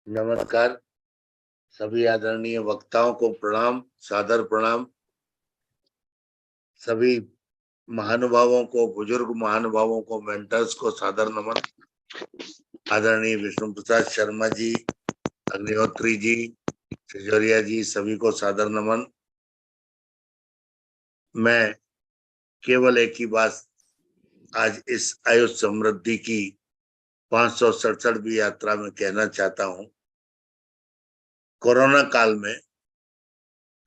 नमस्कार। सभी आदरणीय वक्ताओं को प्रणाम, सादर प्रणाम। सभी महानुभावों को, बुजुर्ग महानुभावों को, मेंटर्स को सादर नमन। आदरणीय विष्णु प्रसाद शर्मा जी, अग्निहोत्री जी, सिजोरिया जी, सभी को सादर नमन। मैं केवल एक ही बात आज इस आयुष समृद्धि की 567वीं यात्रा में कहना चाहता हूं। कोरोना काल में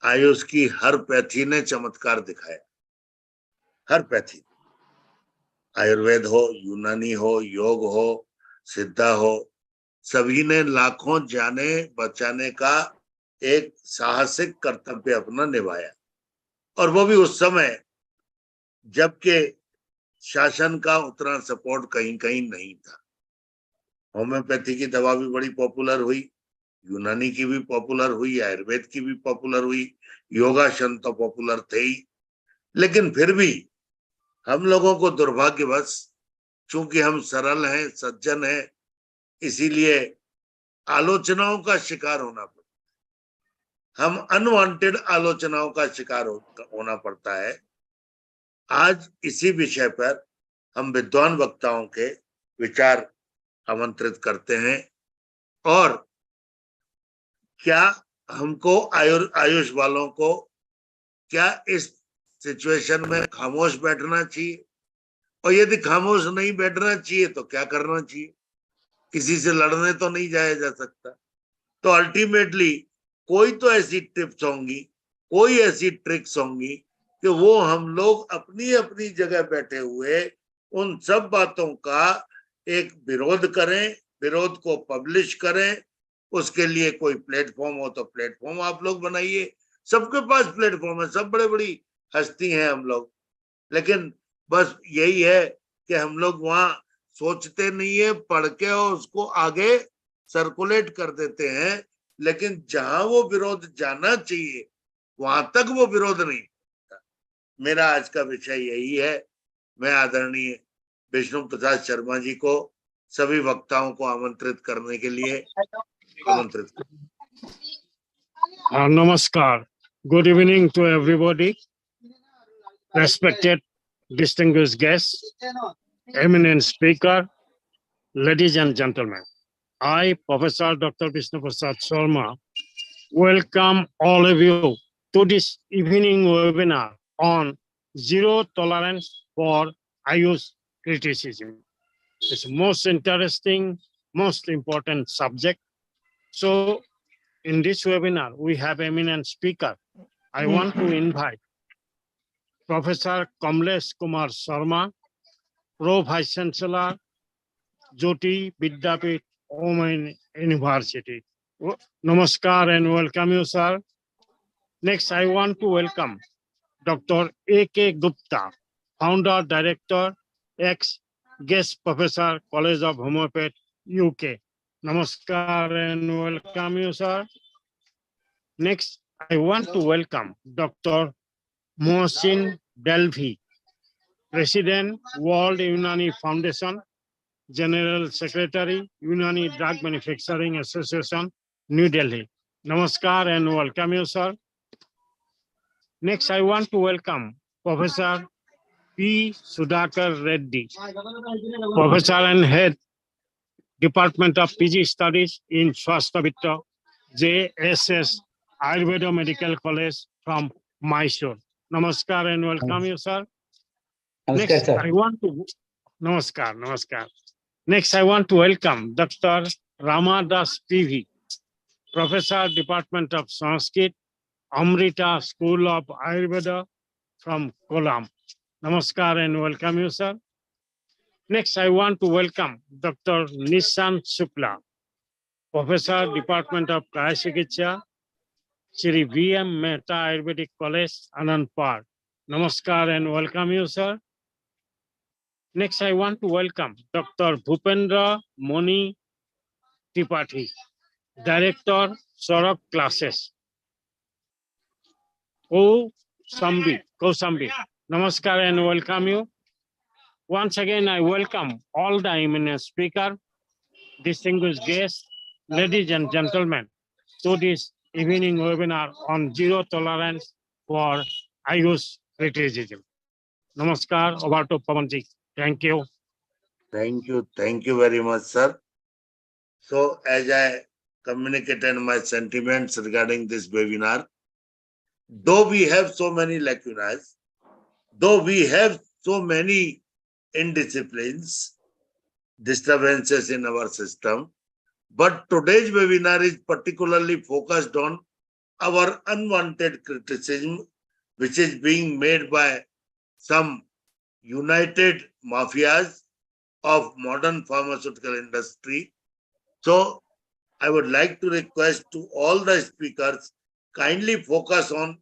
आयुष की हर पैथी ने चमत्कार दिखाया। हर पैथी, आयुर्वेद हो, यूनानी हो, योग हो, सिद्धा हो, सभी ने लाखों जाने बचाने का एक साहसिक कर्तव्य अपना निभाया। और वो भी उस समय जबकि शासन का उतना सपोर्ट कहीं कहीं नहीं था। होम्योपैथी की दवा भी बड़ी पॉपुलर हुई, यूनानी की भी पॉपुलर हुई, आयुर्वेद की भी पॉपुलर हुई, योगासन तो पॉपुलर थे ही। लेकिन फिर भी हम लोगों को दुर्भाग्यवश, चूंकि हम सरल हैं, सज्जन हैं, इसीलिए आलोचनाओं का शिकार होना पड़ता। हम अनवांटेड आलोचनाओं का शिकार होना पड़ता है। आज इसी विषय पर हम विद्वान वक्ताओं के विचार आमंत्रित करते हैं। और क्या हमको आयुष वालों को क्या इस सिचुएशन में खामोश बैठना चाहिए, और यदि खामोश नहीं बैठना चाहिए तो क्या करना चाहिए? किसी से लड़ने तो नहीं जाया जा सकता। तो अल्टीमेटली कोई तो ऐसी टिप्स होंगी, कोई ऐसी ट्रिक्स होंगी कि वो हम लोग अपनी अपनी जगह बैठे हुए उन सब बातों का एक विरोध करें, विरोध को पब्लिश करें। उसके लिए कोई प्लेटफॉर्म हो तो प्लेटफॉर्म आप लोग बनाइए। सबके पास प्लेटफॉर्म है, सब बड़े बड़ी हस्ती हैं हम लोग। लेकिन बस यही है कि हम लोग वहां सोचते नहीं है, पढ़ के और उसको आगे सर्कुलेट कर देते हैं। लेकिन जहां वो विरोध जाना चाहिए वहां तक वो विरोध नहीं होता। मेरा आज का विषय यही है। मैं आदरणीय विष्णु प्रसाद शर्मा जी को सभी वक्ताओं को आमंत्रित करने के लिए आमंत्रित Namaskar. Good evening to everybody. Respected, distinguished guests, eminent speaker, ladies and gentlemen. I, Professor Dr. Vishnu Prasad Sharma, welcome all of you to this evening webinar on zero tolerance for AYUSH criticism. It's most interesting, most important subject. So in this webinar, we have eminent speaker. I want to invite Professor Kamlesh Kumar Sharma, Pro Vice Chancellor, Jyoti Vidyapith, Oman University. Namaskar and welcome you, sir. Next, I want to welcome Dr. A.K. Gupta, Founder, Director, ex-Guest Professor, College of Homeopathy, UK. Namaskar and welcome you, sir. Next, I want to welcome Dr. Mohsin Delvi, President, World Unani Foundation, General Secretary, Unani Drug Manufacturing Association, New Delhi. Namaskar and welcome you, sir. Next, I want to welcome Professor P. Sudhakar Reddy, Professor and Head, Department of PG Studies in Swasthya JSS Ayurveda Medical College from Mysore. Namaskar and welcome you, sir. Next, sir. Namaskar. Next, I want to welcome Dr. Ramadas PV, Professor, Department of Sanskrit, Amrita School of Ayurveda from Kollam. Namaskar and welcome you, sir. Next, I want to welcome Dr. Nishan Shukla, Professor, Department of Kaya Shri V.M. Mehta Ayurvedic College, Anandpur. Namaskar and welcome you, sir. Next, I want to welcome Dr. Bhupendra Moni Tripathi, Director, Saurabh Classes, Kosambi. Namaskar and welcome you. Once again, I welcome all the eminent speaker, distinguished guests, ladies and gentlemen, to this evening webinar on zero tolerance for AYUSH criticism. Namaskar, over to Pawanji. Thank you. Thank you very much, sir. So, as I communicated my sentiments regarding this webinar, though we have so many lacunas, though we have so many indisciplines, disturbances in our system, but today's webinar is particularly focused on our unwanted criticism, which is being made by some united mafias of modern pharmaceutical industry. So I would like to request to all the speakers, kindly focus on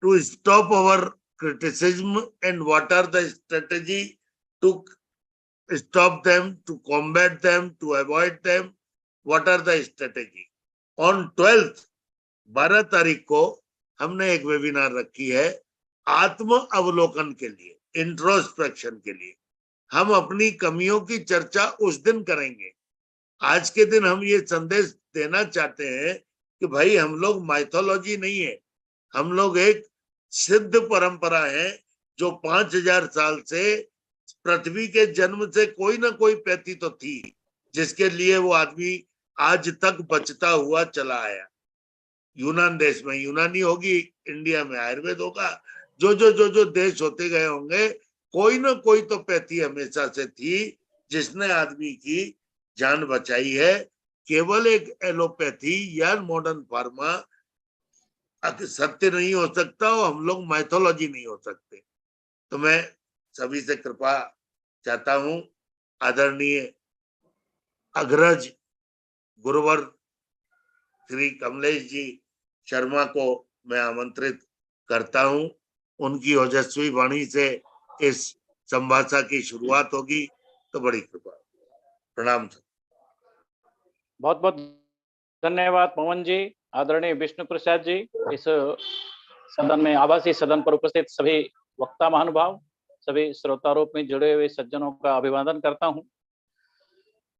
to stop our criticism and what are the strategy to stop them, to combat them, to avoid them. What are the strategy? On 12th 12 तारीख को हमने एक webinar रखी है आत्म अवलोकन के लिए, इंट्रोस्पेक्शन के लिए। हम अपनी कमियों की चर्चा उस दिन करेंगे। आज के दिन हम ये संदेश देना चाहते हैं कि भाई हम लोग माइथोलॉजी नहीं है, हम लोग एक सिद्ध परंपरा है जो 5000 साल से पृथ्वी के जन्म से कोई ना कोई पैथी तो थी जिसके लिए वो आदमी आज तक बचता हुआ चला आया। यूनान देश में यूनानी होगी, इंडिया में आयुर्वेद होगा, जो देश होते गए होंगे कोई ना कोई तो पैथी हमेशा से थी जिसने आदमी की जान बचाई है। केवल एक एलोपैथी या मॉडर्न फार्मा सत्य नहीं हो सकता और हम लोग माइथोलॉजी नहीं हो सकते। तो मैं सभी से कृपा चाहता हूं, आदरणीय अग्रज गुरुवर श्री कमलेश जी शर्मा को मैं आमंत्रित करता हूं। उनकी ओजस्वी वाणी से इस संभाषा की शुरुआत होगी, तो बड़ी कृपा। प्रणाम सर। बहुत बहुत धन्यवाद पवन जी, आदरणीय विष्णु प्रसाद जी। इस सदन में, आवासीय सदन पर उपस्थित सभी वक्ता महानुभाव, सभी श्रोतारूप में जुड़े हुए सज्जनों का अभिवादन करता हूं।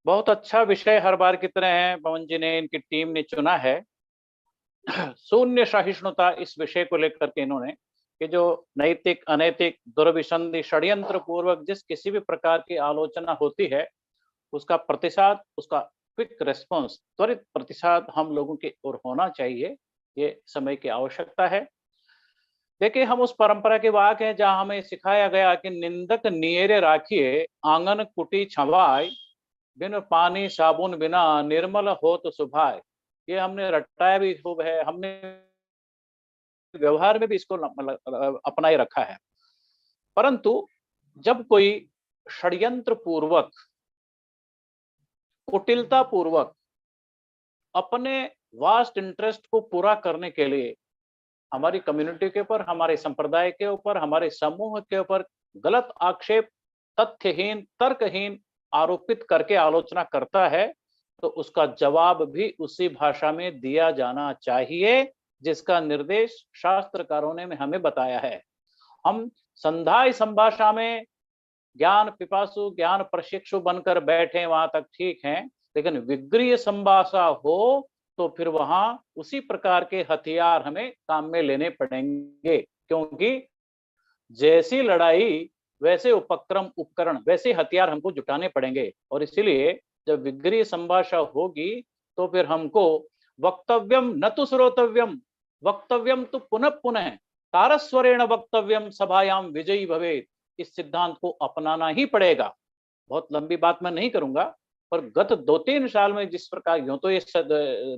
बहुत अच्छा विषय हर बार की तरह है पवन जी ने, इनकी टीम ने चुना है। शून्य सहिष्णुता इस विषय को लेकर के इन्होंने कि जो नैतिक अनैतिक दुर्विसंधि षड्यंत्र पूर्वक जिस किसी भी प्रकार की आलोचना होती है उसका प्रतिसाद, उसका क्विक रेस्पॉन्स, त्वरित प्रतिसाद हम लोगों की ओर होना चाहिए। ये समय की आवश्यकता है। देखिए, हम उस परंपरा के वाक हैं जहां हमें सिखाया गया कि निंदक नियरे राखिए, आंगन कुटी छवाय, बिन पानी साबुन बिना निर्मल हो तो सुभाय। ये हमने रटाया भी खूब है, हमने व्यवहार में भी इसको अपनाए रखा है। परंतु जब कोई षड्यंत्र पूर्वक, कुटिलता पूर्वक अपने वास्ट इंटरेस्ट को पूरा करने के लिए हमारी कम्युनिटी के ऊपर, हमारे संप्रदाय के ऊपर, हमारे समूह के ऊपर गलत आक्षेप, तथ्यहीन, तर्कहीन आरोपित करके आलोचना करता है, तो उसका जवाब भी उसी भाषा में दिया जाना चाहिए जिसका निर्देश शास्त्रकारों ने हमें बताया है। हम संधाय संभाषा में ज्ञान पिपासु, ज्ञान प्रशिक्षु बनकर बैठे वहां तक ठीक हैं, लेकिन विग्रीय संभाषा हो तो फिर वहां उसी प्रकार के हथियार हमें काम में लेने पड़ेंगे, क्योंकि जैसी लड़ाई वैसे उपक्रम, उपकरण, वैसे हथियार हमको जुटाने पड़ेंगे। और इसीलिए जब विग्रीय संभाषा होगी तो फिर हमको वक्तव्यम न तो श्रोतव्यम, वक्तव्यम तो पुनः पुनः, तारस्वरेण वक्तव्यम सभायाम विजयी भवेत्, इस सिद्धांत को अपनाना ही पड़ेगा। बहुत लंबी बात मैं नहीं करूंगा, पर गत 2-3 साल में जिस प्रकार, यूं तो ये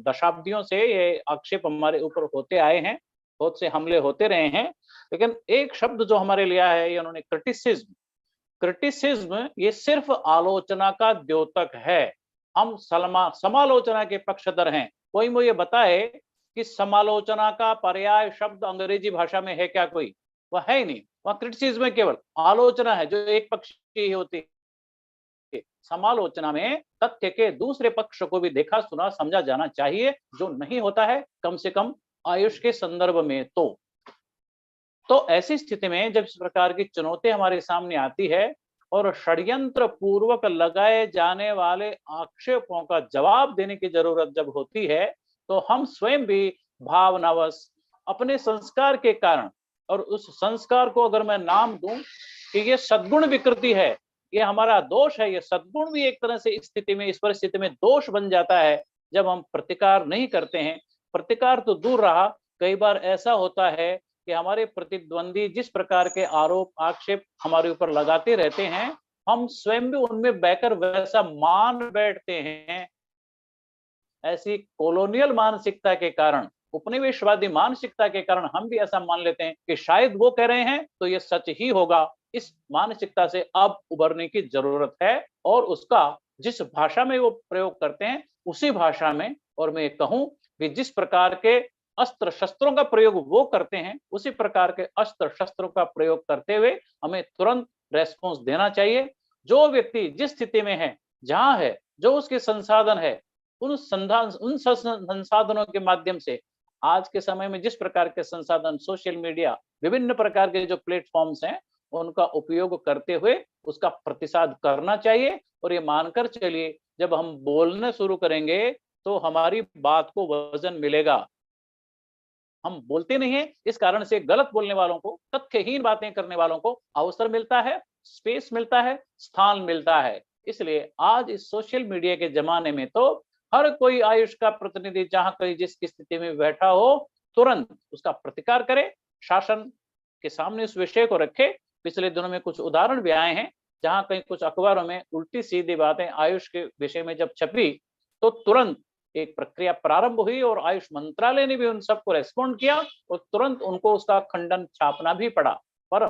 दशाब्दियों से ये आक्षेप हमारे ऊपर होते आए हैं, बहुत से हमले होते रहे हैं, लेकिन एक शब्द जो हमारे लिया है ये उन्होंने क्रिटिसिज्म। क्रिटिसिज्म ये सिर्फ आलोचना का द्योतक है। हम समालोचना के पक्षधर हैं। कोई मुझे बताए कि समालोचना का पर्याय शब्द अंग्रेजी भाषा में है क्या? कोई, वह है ही नहीं। वह क्रिटिसिज्म में केवल आलोचना है जो एक पक्ष की होती है। समालोचना में तथ्य के दूसरे पक्ष को भी देखा सुना समझा जाना चाहिए, जो नहीं होता है कम से कम आयुष के संदर्भ में। तो ऐसी स्थिति में जब इस प्रकार की चुनौती हमारे सामने आती है और षड्यंत्र पूर्वक लगाए जाने वाले आक्षेपों का जवाब देने की जरूरत जब होती है, तो हम स्वयं भी भावनावश अपने संस्कार के कारण, और उस संस्कार को अगर मैं नाम दूं कि ये सद्गुण विकृति है, ये हमारा दोष है, ये सद्गुण भी एक तरह से इस स्थिति में, इस परिस्थिति में दोष बन जाता है जब हम प्रतिकार नहीं करते हैं। प्रतिकार तो दूर रहा, कई बार ऐसा होता है कि हमारे प्रतिद्वंदी जिस प्रकार के आरोप आक्षेप हमारे ऊपर लगाते रहते हैं, हम स्वयं भी उनमें बहकर वैसा मान बैठते हैं। ऐसी कॉलोनियल मानसिकता के कारण, उपनिवेशवादी मानसिकता के कारण हम भी ऐसा मान लेते हैं कि शायद वो कह रहे हैं तो ये सच ही होगा। इस मानसिकता से अब उभरने की जरूरत है, और उसका जिस भाषा में वो प्रयोग करते हैं उसी भाषा में, और मैं कहूं कि जिस प्रकार के अस्त्र शस्त्रों का प्रयोग वो करते हैं, उसी प्रकार के अस्त्र शस्त्रों का प्रयोग करते हुए हमें तुरंत रेस्पॉन्स देना चाहिए। जो व्यक्ति जिस स्थिति में है, जहां है, जो उसके संसाधन है, उन संसाधनों के माध्यम से, आज के समय में जिस प्रकार के संसाधन, सोशल मीडिया, विभिन्न प्रकार के जो प्लेटफॉर्म्स हैं, उनका उपयोग करते हुए उसका प्रतिसाद करना चाहिए। और ये मानकर चलिए, जब हम बोलने शुरू करेंगे तो हमारी बात को वजन मिलेगा। हम बोलते नहीं है, इस कारण से गलत बोलने वालों को, तथ्यहीन बातें करने वालों को अवसर मिलता है, स्पेस मिलता है, स्थान मिलता है। इसलिए आज इस सोशल मीडिया के जमाने में तो हर कोई आयुष का प्रतिनिधि जहां कहीं जिस स्थिति में बैठा हो, तुरंत उसका प्रतिकार करे, शासन के सामने उस विषय को रखे। पिछले दिनों में कुछ उदाहरण भी आए हैं, जहां कहीं कुछ अखबारों में उल्टी सीधी बातें आयुष के विषय में जब छपी, तो तुरंत एक प्रक्रिया प्रारंभ हुई और आयुष मंत्रालय ने भी उन सबको रेस्पॉन्ड किया और तुरंत उनको उसका खंडन छापना भी पड़ा। पर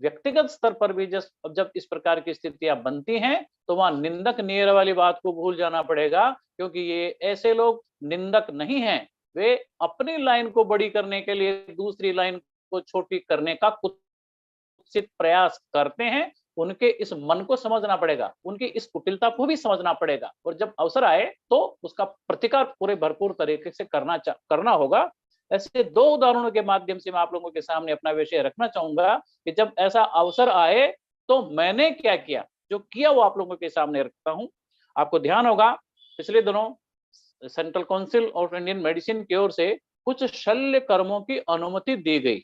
व्यक्तिगत स्तर पर भी जब इस प्रकार की स्थितियां बनती हैं, तो वहां निंदक नियर वाली बात को भूल जाना पड़ेगा, क्योंकि ये ऐसे लोग निंदक नहीं हैं, वे अपनी लाइन को बड़ी करने के लिए दूसरी लाइन को छोटी करने का कुत्सित प्रयास करते हैं। उनके इस मन को समझना पड़ेगा, उनकी इस कुटिलता को भी समझना पड़ेगा, और जब अवसर आए तो उसका प्रतिकार पूरे भरपूर तरीके से करना होगा। ऐसे दो उदाहरणों के माध्यम से मैं आप लोगों के सामने अपना विषय रखना चाहूंगा कि जब ऐसा अवसर आए तो मैंने क्या किया, जो किया वो आप लोगों के सामने रखता हूं। आपको ध्यान होगा, पिछले दिनों central council of Indian medicine की ओर से कुछ शल्य कर्मों की अनुमति दी गई।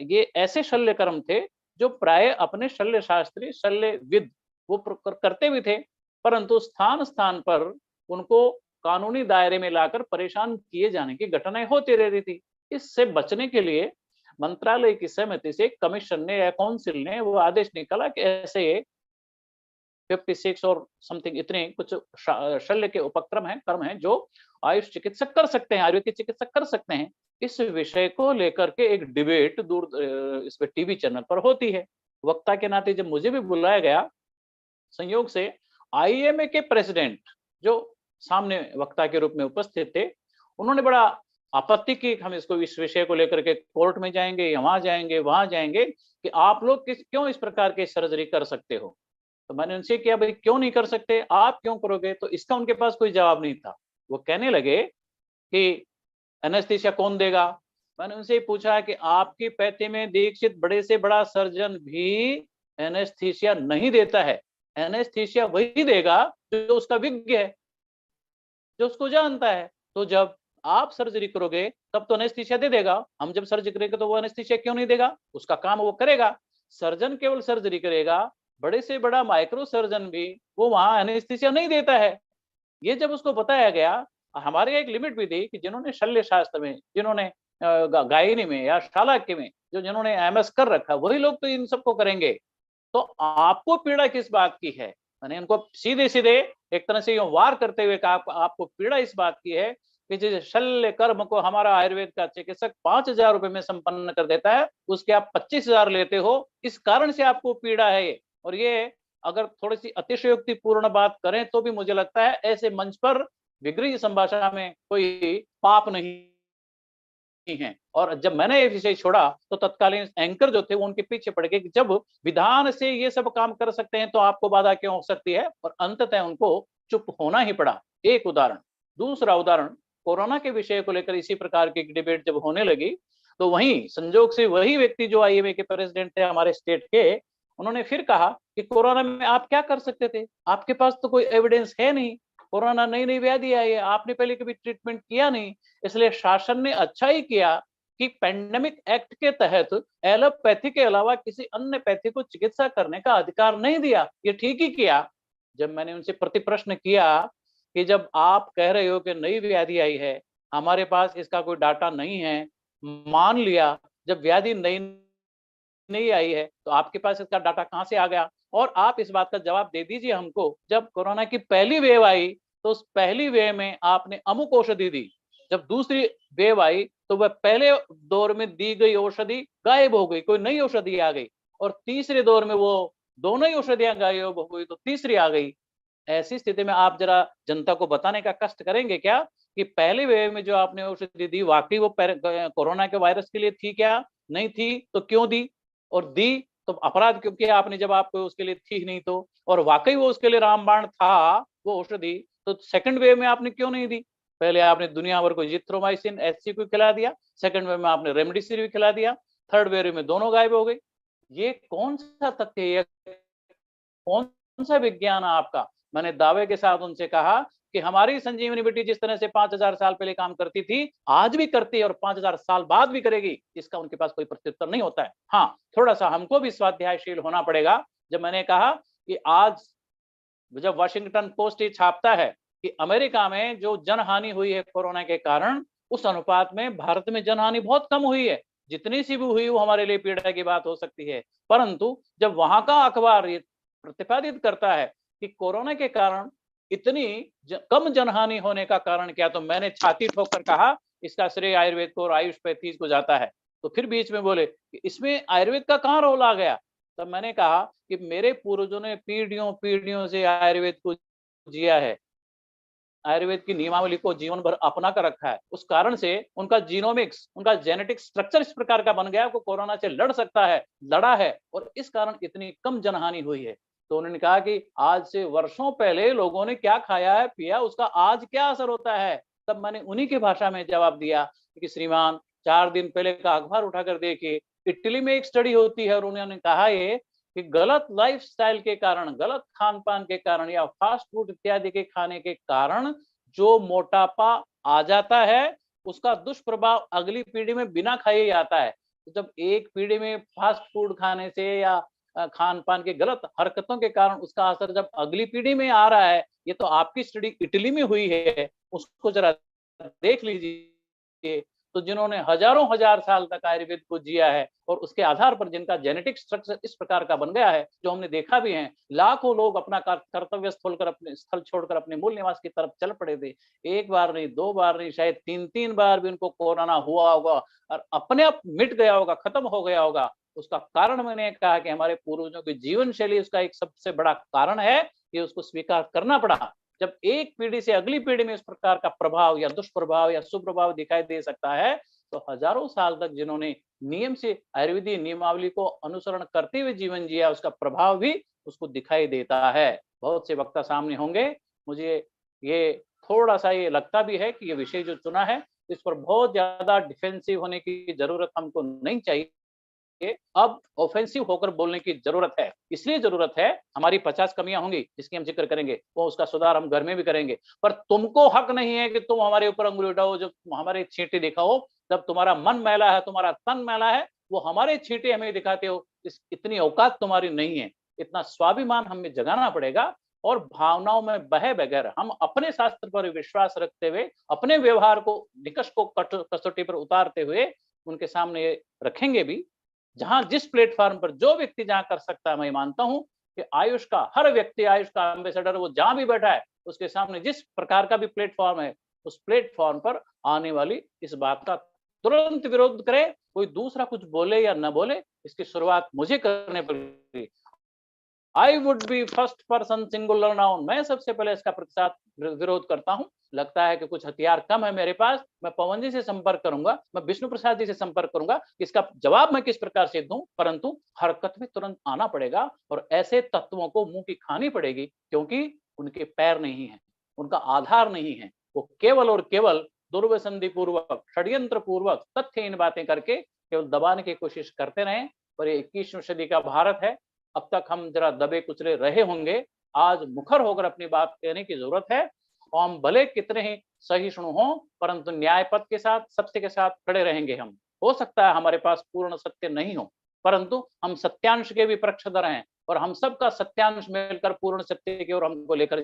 ये ऐसे शल्य कर्म थे जो प्राय अपने शल्य शास्त्री, शल्यविद वो करते भी थे, परंतु स्थान स्थान पर उनको कानूनी दायरे में लाकर परेशान किए जाने की घटनाएं होती रहती थी। इससे बचने के लिए मंत्रालय की सहमति से कमीशन ने या काउंसिल ने वो आदेश निकाला कि ऐसे 56 और समथिंग इतने कुछ शल्य के उपक्रम हैं, कर्म हैं, जो आयुष चिकित्सक कर सकते हैं, आयुर्वेदिक चिकित्सक कर सकते हैं। इस विषय को लेकर के एक डिबेट दूर इस पे टीवी चैनल पर होती है। वक्ता के नाते जब मुझे भी बुलाया गया, संयोग से आईएमए के प्रेसिडेंट जो सामने वक्ता के रूप में उपस्थित थे, उन्होंने बड़ा आपत्ति की, हम इस विषय को लेकर के कोर्ट में जाएंगे, यहाँ जाएंगे, वहां जाएंगे, कि आप लोग क्यों इस प्रकार के सर्जरी कर सकते हो। तो मैंने उनसे किया, भाई क्यों नहीं कर सकते, आप क्यों करोगे। तो इसका उनके पास कोई जवाब नहीं था। वो कहने लगे कि एनेस्थीसिया कौन देगा। मैंने उनसे पूछा कि आपकी पैथी में दीक्षित बड़े से बड़ा सर्जन भी एनेस्थीसिया नहीं देता है। एनेस्थीसिया वही देगा जो उसका विज्ञ है, जो उसको जानता है। तो जब आप सर्जरी करोगे तब तो एनेस्थीसिया दे देगा। हम जब सर्जरी करेंगे तो वो एनेस्थीसिया क्यों नहीं देगा, उसका काम वो करेगा। सर्जन केवल सर्जरी करेगा, बड़े से बड़ा माइक्रो सर्जन भी वो वहां एनेस्थीसिया नहीं देता है। ये जब उसको बताया गया, हमारे एक लिमिट भी थी कि जिन्होंने शल्य शास्त्र में, जिन्होंने गायनी में या शालाक्य में जिन्होंने एमएस कर रखा, वही लोग तो इन सबको करेंगे। तो आपको पीड़ा किस बात की है। मैंने इनको सीधे सीधे एक तरह से वार करते हुए कहा, आपको पीड़ा इस बात की है कि जिस शल्य कर्म को हमारा आयुर्वेद का चिकित्सक 5,000 रुपए में संपन्न कर देता है, उसके आप 25,000 लेते हो, इस कारण से आपको पीड़ा है। और ये अगर थोड़ी सी अतिशयोक्ति पूर्ण बात करें तो भी मुझे लगता है ऐसे मंच पर विग्रही संभाषा में कोई पाप नहीं है। और जब मैंने ये विषय छोड़ा तो तत्कालीन एंकर जो थे वो उनके पीछे पड़ गए कि जब विधान से ये सब काम कर सकते हैं तो आपको बाधा क्यों हो सकती है, और अंततः उनको चुप होना ही पड़ा। एक उदाहरण। दूसरा उदाहरण, कोरोना के विषय को लेकर इसी प्रकार की डिबेट जब होने लगी, तो वहीं संजोग से वही व्यक्ति जो आईएमए के प्रेसिडेंट थे हमारे स्टेट के, उन्होंने फिर कहा कि कोरोना में आप क्या कर सकते थे, आपके पास तो कोई एविडेंस है नहीं, कोरोना नई नई व्याधि आई है, आपने पहले कभी ट्रीटमेंट किया नहीं, इसलिए शासन ने अच्छा ही किया कि पेंडेमिक एक्ट के तहत एलोपैथी के अलावा किसी अन्य पैथी को चिकित्सा करने का अधिकार नहीं दिया। ये ठीक ही किया। जब मैंने उनसे प्रति प्रश्न किया कि जब आप कह रहे हो कि नई व्याधि आई है, हमारे पास इसका कोई डाटा नहीं है, मान लिया जब व्याधि नई नहीं आई है तो आपके पास इसका डाटा कहां से आ गया? और आप इस बात का जवाब दे दीजिए हमको, जब कोरोना की पहली वेव आई तो उस पहली वेव में आपने अमुक औषधि दी, जब दूसरी वेव आई तो वह पहले दौर में दी गई औषधि गायब हो गई, कोई नई औषधि आ गई, और तीसरे दौर में वो दोनों ही औषधियां गायब हो गई तो तीसरी आ गई। ऐसी स्थिति में आप जरा जनता को बताने का कष्ट करेंगे क्या कि पहली वेव में जो आपने औषधि दी वाकई वो कोरोना के वायरस के लिए थी क्या? नहीं थी तो क्यों दी? और दी तो अपराध क्यों किया आपने जब आपको उसके लिए थी नहीं तो? और वाकई वो उसके लिए रामबाण था वो औषधि, तो सेकंड वेव में आपने क्यों नहीं दी? पहले आपने दुनिया भर को जिथ्रोमाइसिन एचसी को खिला दिया, सेकंड वेव में आपने रेमडेसिविर खिला दिया, थर्ड वेव में दोनों गायब हो गई। ये कौन सा तथ्य है, कौन सा विज्ञान है आपका? मैंने दावे के साथ उनसे कहा कि हमारी संजीवनी बेटी जिस तरह से 5000 साल पहले काम करती थी, आज भी करती है और 5000 साल बाद भी करेगी, इसका उनके पास कोई प्रत्युत्तर नहीं होता है। हाँ, थोड़ा सा हमको भी स्वाध्यायशील होना पड़ेगा। जब मैंने कहा कि आज जब वॉशिंगटन पोस्ट ये छापता है कि अमेरिका में जो जनहानि हुई है कोरोना के कारण, उस अनुपात में भारत में जनहानि बहुत कम हुई है। जितनी सी भी हुई वो हमारे लिए पीड़ा की बात हो सकती है, परंतु जब वहां का अखबार ये प्रतिपादित करता है कि कोरोना के कारण इतनी कम जनहानि होने का कारण क्या, तो मैंने छाती ठोककर कहा इसका श्रेय आयुर्वेद को और आयुष पैथीज को जाता है। तो फिर बीच में बोले कि इसमें आयुर्वेद का कहाँ रोल आ गया? तब मैंने कहा कि मेरे पूर्वजों ने पीढ़ियों पीढ़ियों से आयुर्वेद को जिया है, आयुर्वेद की नियमावली को जीवन भर अपना कर रखा है, उस कारण से उनका जीनोमिक्स, उनका जेनेटिक स्ट्रक्चर इस प्रकार का बन गया वो कोरोना से लड़ सकता है, लड़ा है, और इस कारण इतनी कम जनहानि हुई है। तो उन्होंने कहा कि आज से वर्षों पहले लोगों ने क्या खाया है पिया, उसका आज क्या असर होता है। तब मैंने उन्हीं की भाषा में जवाब दिया कि श्रीमान 4 दिन पहले का अखबार उठाकर देखिए, इटली में एक स्टडी होती है और उन्होंने कहा ये कि गलत लाइफस्टाइल के कारण, गलत खान पान के कारण या फास्ट फूड इत्यादि के खाने के कारण जो मोटापा आ जाता है, उसका दुष्प्रभाव अगली पीढ़ी में बिना खाए ही आता है। तो जब एक पीढ़ी में फास्ट फूड खाने से या खान पान के गलत हरकतों के कारण उसका असर जब अगली पीढ़ी में आ रहा है, ये तो आपकी स्टडी इटली में हुई है, उसको जरा देख लीजिए। तो जिन्होंने हजारों हजार साल तक आयुर्वेद को जिया है और उसके आधार पर जिनका जेनेटिक स्ट्रक्चर इस प्रकार का बन गया है, जो हमने देखा भी है, लाखों लोग अपना कर्तव्य छोड़कर अपने स्थल छोड़कर अपने मूल निवास की तरफ चल पड़े थे। एक बार नहीं, 2 बार नहीं, शायद 3-3 बार भी उनको कोरोना हुआ होगा और अपने आप मिट गया होगा, खत्म हो गया होगा। उसका कारण मैंने कहा कि हमारे पूर्वजों की जीवन शैली उसका एक सबसे बड़ा कारण है कि उसको स्वीकार करना पड़ा। जब एक पीढ़ी से अगली पीढ़ी में इस प्रकार का प्रभाव या दुष्प्रभाव या सुप्रभाव दिखाई दे सकता है, तो हजारों साल तक जिन्होंने नियम से आयुर्वेदिक नियमावली को अनुसरण करते हुए जीवन जिया, उसका प्रभाव भी उसको दिखाई देता है। बहुत से वक्ता सामने होंगे, मुझे ये थोड़ा सा ये लगता भी है कि ये विषय जो चुना है इस पर बहुत ज्यादा डिफेंसिव होने की जरूरत हमको नहीं चाहिए, अब ऑफेंसिव होकर बोलने की जरूरत है। इसलिए जरूरत है, हमारी 50 कमियां होंगी जिसकी हम जिक्र करेंगे, वो उसका सुधार हम घर में भी करेंगे, पर तुमको हक नहीं है कि तुम हमारे ऊपर अंगुली उठाओ, जब हमारे छींटे दिखाओ, जब तुम्हारा मन मैला है, तुम्हारा तन मैला है, वो हमारे छींटे हमें दिखाते हो, इतनी औकात तुम्हारी नहीं है। इतना स्वाभिमान हमें जगाना पड़ेगा और भावनाओं में बहे बगैर हम अपने शास्त्र पर विश्वास रखते हुए, अपने व्यवहार को निकष को कसौटी पर उतारते हुए उनके सामने रखेंगे भी। जहां जिस प्लेटफॉर्म पर जो व्यक्ति जहां कर सकता है, मैं मानता हूं कि आयुष का हर व्यक्ति, आयुष का एम्बेसडर, वो जहां भी बैठा है उसके सामने जिस प्रकार का भी प्लेटफॉर्म है, उस प्लेटफॉर्म पर आने वाली इस बात का तुरंत विरोध करे। कोई दूसरा कुछ बोले या न बोले, इसकी शुरुआत मुझे करने पड़ेगी। I would be first person singular noun, मैं सबसे पहले इसका प्रतिशत विरोध करता हूं। लगता है कि कुछ हथियार कम है मेरे पास, मैं पवन जी से संपर्क करूंगा, मैं विष्णु प्रसाद जी से संपर्क करूंगा, इसका जवाब मैं किस प्रकार से दूं, परंतु हरकत में तुरंत आना पड़ेगा और ऐसे तत्वों को मुंह की खानी पड़ेगी, क्योंकि उनके पैर नहीं है, उनका आधार नहीं है। वो केवल और केवल दुर्व्यसंधि पूर्वक, षड्यंत्र पूर्वक तथ्यहीन बातें करके केवल दबाने की कोशिश करते रहे। पर ये 21वीं सदी का भारत है, अब तक हम जरा दबे कुचले रहे होंगे, आज मुखर होकर अपनी बात कहने की जरूरत है। और हम भले कितने ही सहिष्णु हों, परंतु न्याय पथ के साथ, सत्य के साथ खड़े रहेंगे हम। हो सकता है हमारे पास पूर्ण सत्य नहीं हो, परंतु हम सत्यांश के भी पक्षधर हैं, और हम सबका सत्यांश मिलकर पूर्ण सत्य की ओर हमको लेकर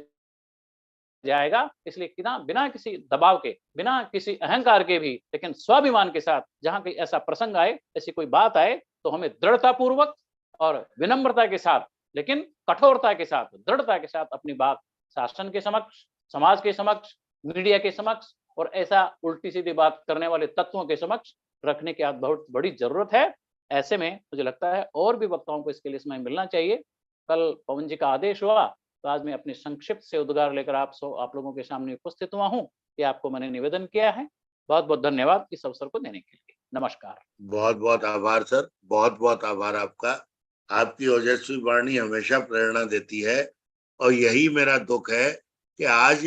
जाएगा। इसलिए बिना किसी दबाव के, बिना किसी अहंकार के भी, लेकिन स्वाभिमान के साथ, जहां कोई ऐसा प्रसंग आए, ऐसी कोई बात आए, तो हमें दृढ़ता पूर्वक और विनम्रता के साथ, लेकिन कठोरता के साथ, दृढ़ता के साथ अपनी बात शासन के समक्ष, समाज के समक्ष, मीडिया के समक्ष, और ऐसा उल्टी सीधी बात करने वाले तत्वों के समक्ष रखने की आज बहुत बड़ी जरूरत है। ऐसे में मुझे लगता है और भी वक्ताओं को इसके लिए समय मिलना चाहिए। कल पवन जी का आदेश हुआ, तो आज मैं अपनी संक्षिप्त से उद्गार लेकर आप लोगों के सामने उपस्थित हुआ हूं कि आपको मैंने निवेदन किया है। बहुत बहुत धन्यवाद इस अवसर को देने के लिए। नमस्कार। बहुत बहुत आभार सर, बहुत बहुत आभार आपका। आपकी ओजस्वी वाणी हमेशा प्रेरणा देती है, और यही मेरा दुख है कि आज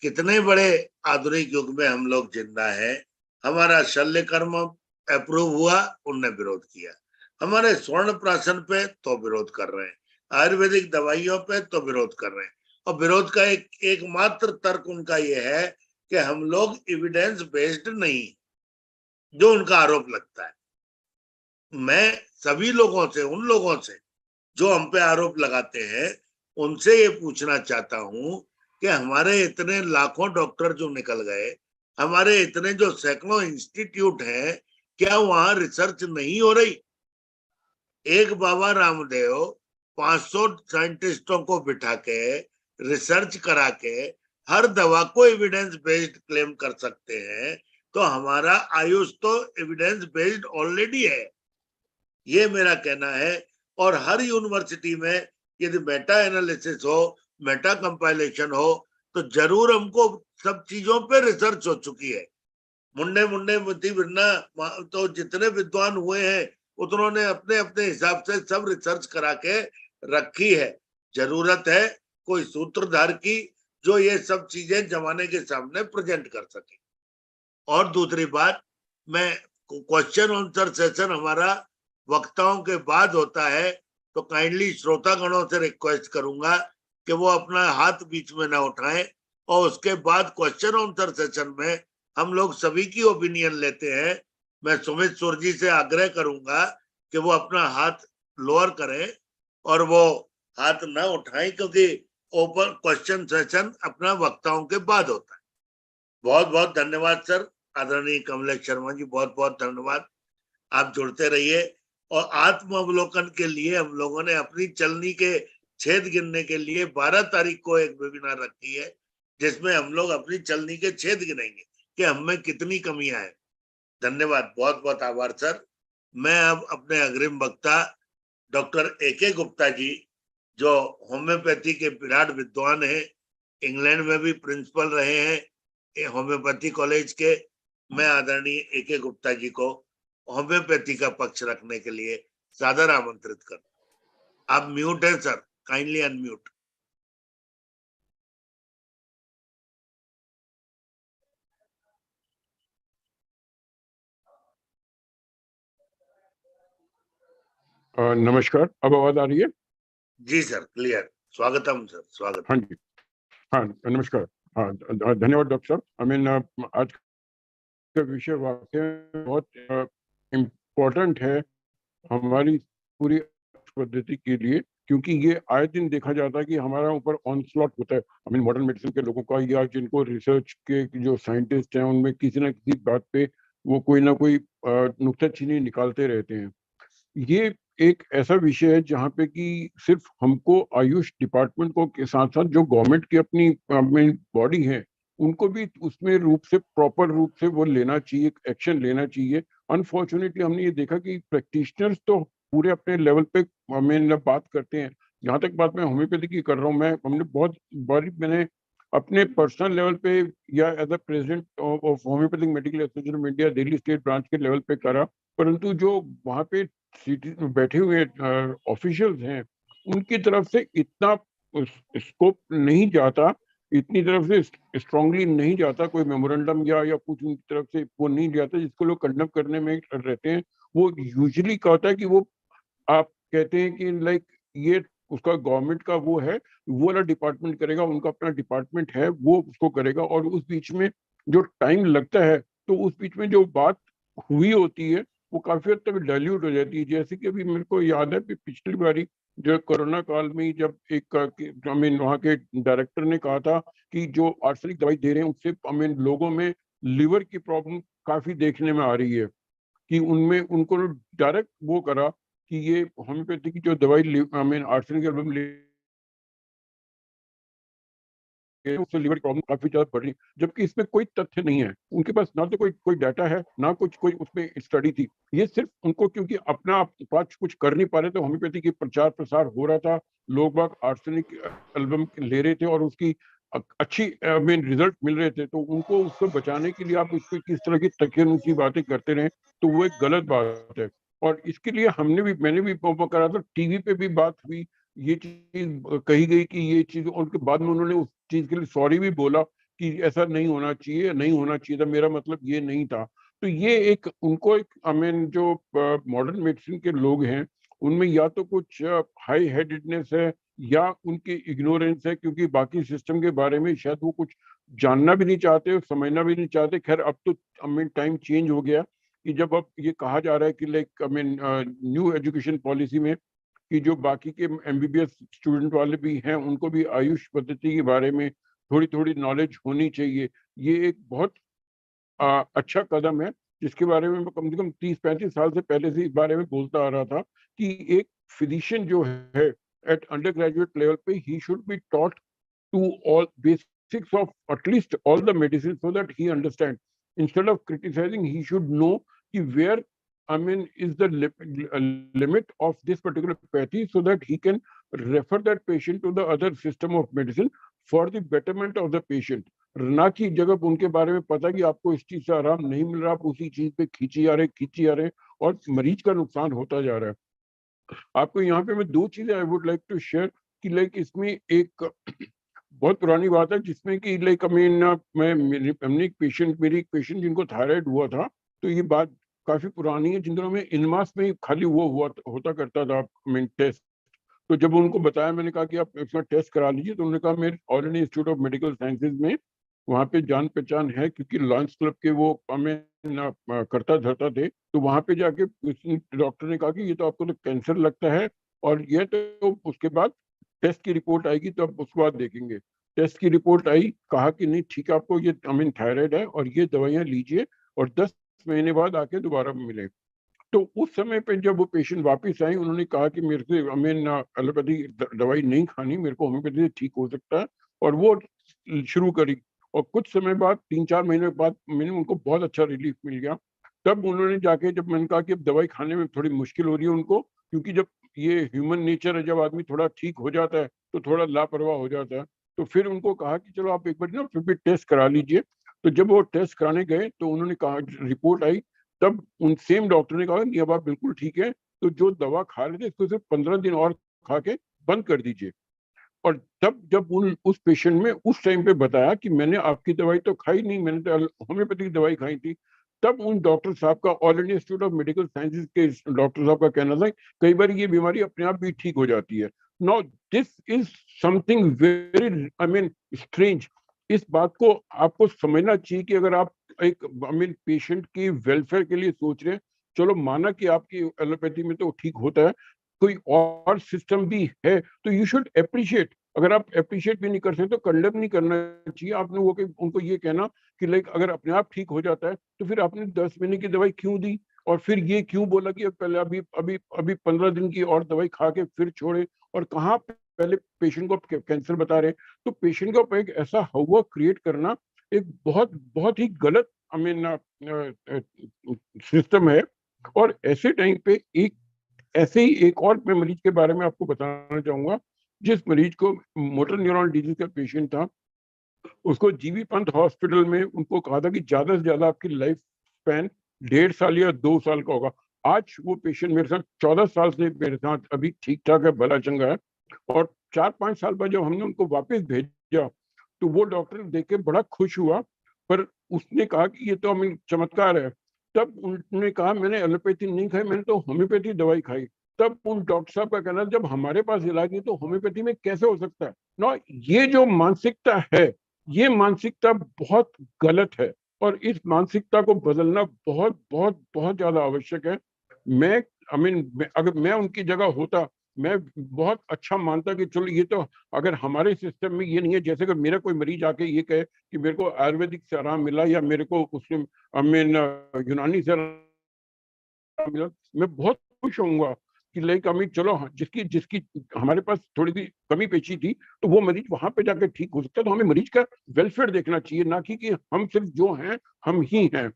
कितने बड़े आधुनिक युग में हम लोग जिंदा हैं। हमारा शल्य कर्म अप्रूव हुआ, उनने विरोध किया। हमारे स्वर्ण प्राशन पे तो विरोध कर रहे हैं, आयुर्वेदिक दवाइयों पे तो विरोध कर रहे हैं, और विरोध का एकमात्र तर्क उनका ये है कि हम लोग एविडेंस बेस्ड नहीं, जो उनका आरोप लगता है। मैं सभी लोगों से, उन लोगों से जो हम पे आरोप लगाते हैं, उनसे ये पूछना चाहता हूं कि हमारे इतने लाखों डॉक्टर जो निकल गए, हमारे इतने जो सैकड़ों इंस्टीट्यूट हैं, क्या वहां रिसर्च नहीं हो रही? एक बाबा रामदेव 500 साइंटिस्टों को बिठा के रिसर्च करा के हर दवा को एविडेंस बेस्ड क्लेम कर सकते हैं, तो हमारा आयुष तो एविडेंस बेस्ड ऑलरेडी है, ये मेरा कहना है। और हर यूनिवर्सिटी में यदि मेटा एनालिसिस हो, मेटा कंपाइलेशन हो, तो जरूर हमको सब चीजों पे रिसर्च हो चुकी है। मुंडे मुंडी बिरना तो जितने विद्वान हुए हैं, उन्होंने अपने अपने हिसाब से सब रिसर्च करा के रखी है। जरूरत है कोई सूत्रधार की, जो ये सब चीजें जमाने के सामने प्रेजेंट कर सके। और दूसरी बात, मैं क्वेश्चन आंसर सेशन हमारा वक्ताओं के बाद होता है, तो काइंडली श्रोतागणों से रिक्वेस्ट करूंगा कि वो अपना हाथ बीच में ना उठाएं, और उसके बाद क्वेश्चन आंसर सेशन में हम लोग सभी की ओपिनियन लेते हैं। मैं सुमित सुर जी से आग्रह करूंगा कि वो अपना हाथ लोअर करें और वो हाथ ना उठाएं, क्योंकि ओपन क्वेश्चन सेशन अपना वक्ताओं के बाद होता है। बहुत बहुत धन्यवाद सर, आदरणीय कमलेश शर्मा जी, बहुत बहुत धन्यवाद। आप जुड़ते रहिए। और आत्म अवलोकन के लिए हम लोगों ने अपनी चलनी के छेद गिनने के लिए 12 तारीख को एक वेबिनार रखी है, जिसमें हम लोग अपनी चलनी के छेद गिनेंगे कि हमें कितनी कमियां है। धन्यवाद, बहुत बहुत आभार सर। मैं अब अपने अग्रिम वक्ता डॉक्टर AK गुप्ता जी, जो होम्योपैथी के विराट विद्वान हैं, इंग्लैंड में भी प्रिंसिपल रहे हैं होम्योपैथी कॉलेज के, मैं आदरणीय AK गुप्ता जी को होम्योपैथी का पक्ष रखने के लिए सादर आमंत्रित कर। आप म्यूट हैं सर, काइंडली अनम्यूट। नमस्कार, अब आवाज आ रही है? जी सर, क्लियर। स्वागतम सर, स्वागत। हाँ जी, हाँ नमस्कार। हाँ धन्यवाद डॉक्टर साहब। आज का विषय वाकई में बहुत इम्पोर्टेंट है हमारी पूरी पद्धति के लिए, क्योंकि ये आए दिन देखा जाता है कि हमारा ऊपर ऑनस्लॉट होता है मॉडर्न मेडिसिन के लोगों का, या जिनको रिसर्च के जो साइंटिस्ट हैं उनमें किसी ना किसी बात पे वो कोई ना कोई नुक्ताचीनी निकालते रहते हैं। ये एक ऐसा विषय है जहाँ पे कि सिर्फ हमको आयुष डिपार्टमेंट को के साथ साथ जो गवर्नमेंट की अपनी बॉडी है उनको भी उसमें प्रॉपर रूप से वो लेना चाहिए, एक्शन लेना चाहिए। अनफॉर्चुनेटली हमने ये देखा कि प्रैक्टिशनर्स तो पूरे अपने लेवल पे बात करते हैं। जहाँ तक बात मैं होम्योपैथी की कर रहा हूँ, हमने बहुत बारी मैंने अपने पर्सनल लेवल पे या as a president of homoeopathic medical association of India Delhi state branch के लेवल पे करा, परंतु जो वहाँ पे बैठे हुए ऑफिशियल्स हैं उनकी तरफ से इतना स्कोप नहीं जाता, इतनी तरफ से स्ट्रांगली नहीं जाता, कोई मेमोरेंडम या कुछ उनकी तरफ से वो नहीं जाता जिसको लोग कंडम करने में रहते हैं। वो यूजुअली क्या होता है कि वो आप कहते हैं कि लाइक ये उसका गवर्नमेंट का वो है, वो वाला डिपार्टमेंट करेगा, उनका अपना डिपार्टमेंट है, वो उसको करेगा। और उस बीच में जो टाइम लगता है, तो उस बीच में जो बात हुई होती है वो काफी हद तक डाइल्यूट हो जाती है। जैसे कि अभी मेरे को याद है कि पिछली बारी जो कोरोना काल में जब एक आई मीन वहाँ के डायरेक्टर ने कहा था कि जो आर्सेनिक दवाई दे रहे हैं उससे आई मीन लोगों में लिवर की प्रॉब्लम काफी देखने में आ रही है, कि उनमें उनको डायरेक्ट वो करा कि ये होम्योपैथी की जो दवाई आई मीन आर्सेनिक एल्बम उससे लिवर प्रॉब्लम काफी ज्यादा बढ़ रही, जबकि इसमें कोई तथ्य नहीं है। उनके पास ना तो कोई डाटा है, ना कुछ कोई उसमें स्टडी थी। ये सिर्फ उनको क्योंकि अपना पास कुछ कर नहीं पा रहे थे, होम्योपैथी की प्रचार प्रसार हो रहा था, लोग बाग आर्सेनिक एल्बम ले रहे थे और उसकी अच्छी मीन रिजल्ट मिल रहे थे, तो उनको उसको बचाने के लिए आप इसको किस तरह की तकियनुसी बातें करते रहे, तो वो एक गलत बात है। और इसके लिए मैंने भी करा था, टीवी पे भी बात हुई, ये चीज कही गई कि ये चीज, और उसके बाद में उन्होंने उस चीज के लिए सॉरी भी बोला कि ऐसा नहीं होना चाहिए, नहीं होना चाहिए था, मेरा मतलब ये नहीं था। तो ये एक उनको एक आई मीन जो मॉडर्न मेडिसिन के लोग हैं उनमें या तो कुछ हाई हेडेडनेस है या उनकी इग्नोरेंस है, क्योंकि बाकी सिस्टम के बारे में शायद वो कुछ जानना भी नहीं चाहते, समझना भी नहीं चाहते। खैर अब तो आई मीन टाइम चेंज हो गया कि जब अब ये कहा जा रहा है कि like I mean new education policy में कि जो बाकी के एमबीबीएस स्टूडेंट वाले भी हैं उनको भी आयुष पद्धति के बारे में थोड़ी थोड़ी नॉलेज होनी चाहिए। ये एक बहुत अच्छा कदम है, जिसके बारे में मैं कम से कम 30-35 साल से पहले से इस बारे में बोलता आ रहा था कि एक फिजिशियन जो है एट अंडर ग्रेजुएट लेवल पे he should be taught to all basics of at least all the medicine so that he understands. Instead of criticizing, he should know where, I mean, is the limit of this particular pathy so that he can refer that patient to the other system of medicine for the betterment of the patient. ना कि जगह उनके बारे में पता कि आपको इस चीज से आराम नहीं मिल रहा, आप उसी चीज पे खींची आ रहे और मरीज का नुकसान होता जा रहा है। आपको यहाँ पे मैं दो चीजें I would like to share कि लाइक इसमें एक बहुत पुरानी बात है जिसमें कि लाइक आई मीन मैं मेरी एक पेशेंट जिनको थायराइड हुआ था, तो ये बात काफी पुरानी है, जिन दिनों में इनमास में खाली वो होता करता था आई मीन टेस्ट। तो जब उनको बताया, मैंने कहा कि आप इसका टेस्ट करा लीजिए, तो उन्होंने कहा मेरे already institute of medical sciences में वहाँ पे जान पहचान है, क्योंकि लॉन्च क्लब के वो हमें करता धरता थे। तो वहाँ पे जाके डॉक्टर ने कहा कि ये तो आपको तो कैंसर लगता है, और ये तो उसके बाद टेस्ट की रिपोर्ट आएगी तो अब उसके बाद देखेंगे। टेस्ट की रिपोर्ट आई, कहा कि नहीं ठीक है, आपको ये आई मीन थायराइड है और ये दवाइयाँ लीजिए और 10 महीने बाद आके दोबारा मिले। तो उस समय पे जब वो पेशेंट वापस आई, उन्होंने कहा कि मेरे से आई मीन एलोपैथी दवाई नहीं खानी, मेरे को होम्योपैथी से ठीक हो सकता है, और वो शुरू करी। और कुछ समय बाद 3-4 महीने बाद मैंने उनको बहुत अच्छा रिलीफ मिल गया। तब उन्होंने जाके, जब मैंने कहा कि अब दवाई खाने में थोड़ी मुश्किल हो रही है उनको, क्योंकि जब ये ह्यूमन नेचर है, जब आदमी थोड़ा ठीक हो जाता है तो थोड़ा लापरवाह हो जाता है, तो फिर उनको कहा कि चलो आप एक बार ना फिर भी टेस्ट करा लीजिए। तो जब वो टेस्ट कराने गए तो उन्होंने कहा, रिपोर्ट आई, तब उन सेम डॉक्टर ने कहा कि अब आप बिल्कुल ठीक है, तो जो दवा खा रहे थे इसको सिर्फ 15 दिन और खा के बंद कर दीजिए। और तब जब उस पेशेंट में उस टाइम पे बताया कि मैंने आपकी दवाई तो खाई नहीं, मैंने तो होम्योपैथिक दवाई खाई थी, तब उन डॉक्टर साहब का, all India institute of medical sciences के डॉक्टर साहब का कहना था कई बार ये बीमारी अपने आप भी ठीक हो जाती है। Now this is something very I mean strange. इस बात को आपको समझना चाहिए कि अगर आप एक आई मीन पेशेंट की वेलफेयर के लिए सोच रहे हैं, चलो माना कि आपकी एलोपैथी में तो ठीक होता है, कोई और सिस्टम भी है, तो यू शुड अप्रिशिएट। अगर आप अप्रिशिएट भी नहीं कर सकते तो कंडेम नहीं करना चाहिए आपने वो, उनको ये कहना कि लाइक अगर अपने आप ठीक हो जाता है तो फिर आपने 10 महीने की दवाई क्यों दी, और फिर ये क्यों बोला कि पहले अभी अभी अभी 15 दिन की और दवाई खा के फिर छोड़े, और कहाँ पहले पेशेंट को कैंसर बता रहे। तो पेशेंट का एक ऐसा हवा क्रिएट करना एक बहुत बहुत ही गलत आई मीन सिस्टम है। और ऐसे टाइम पे ऐसे ही एक और मैं मरीज के बारे में आपको बताना चाहूंगा, जिस मरीज को मोटर न्यूरॉन डिजीज का पेशेंट था, उसको जीबी पंत हॉस्पिटल में उनको कहा था कि ज्यादा से ज्यादा आपकी लाइफ स्पैन 1.5 साल या 2 साल का होगा। आज वो पेशेंट मेरे साथ 14 साल से मेरे साथ अभी ठीक ठाक है, भला चंगा है। और 4-5 साल बाद जब हमने उनको वापस भेजा तो वो डॉक्टर देख के बड़ा खुश हुआ, पर उसने कहा कि ये तो हमें चमत्कार है। तब उन्होंने कहा मैंने एलोपैथी नहीं खाई, मैंने तो होम्योपैथी दवाई खाई। तब उन डॉक्टर साहब का कहना जब हमारे पास इलाज नहीं तो होम्योपैथी में कैसे हो सकता है ना। ये जो मानसिकता है, ये मानसिकता बहुत गलत है और इस मानसिकता को बदलना बहुत बहुत बहुत ज्यादा आवश्यक है। मैं अगर मैं उनकी जगह होता, मैं बहुत अच्छा मानता कि चलो ये तो अगर हमारे सिस्टम में ये नहीं है, जैसे कि मेरा कोई मरीज आके ये कहे कि मेरे को आयुर्वेदिक से आराम मिला या मेरे को उससे यूनानी से मिला, मैं बहुत खुश होऊंगा कि लाइक चलो जिसकी जिसकी हमारे पास थोड़ी सी कमी पेशी थी तो वो मरीज वहां पे जाकर ठीक हो सकता है। तो हमें मरीज का वेलफेयर देखना चाहिए, ना कि हम सिर्फ जो हैं हम ही हैं।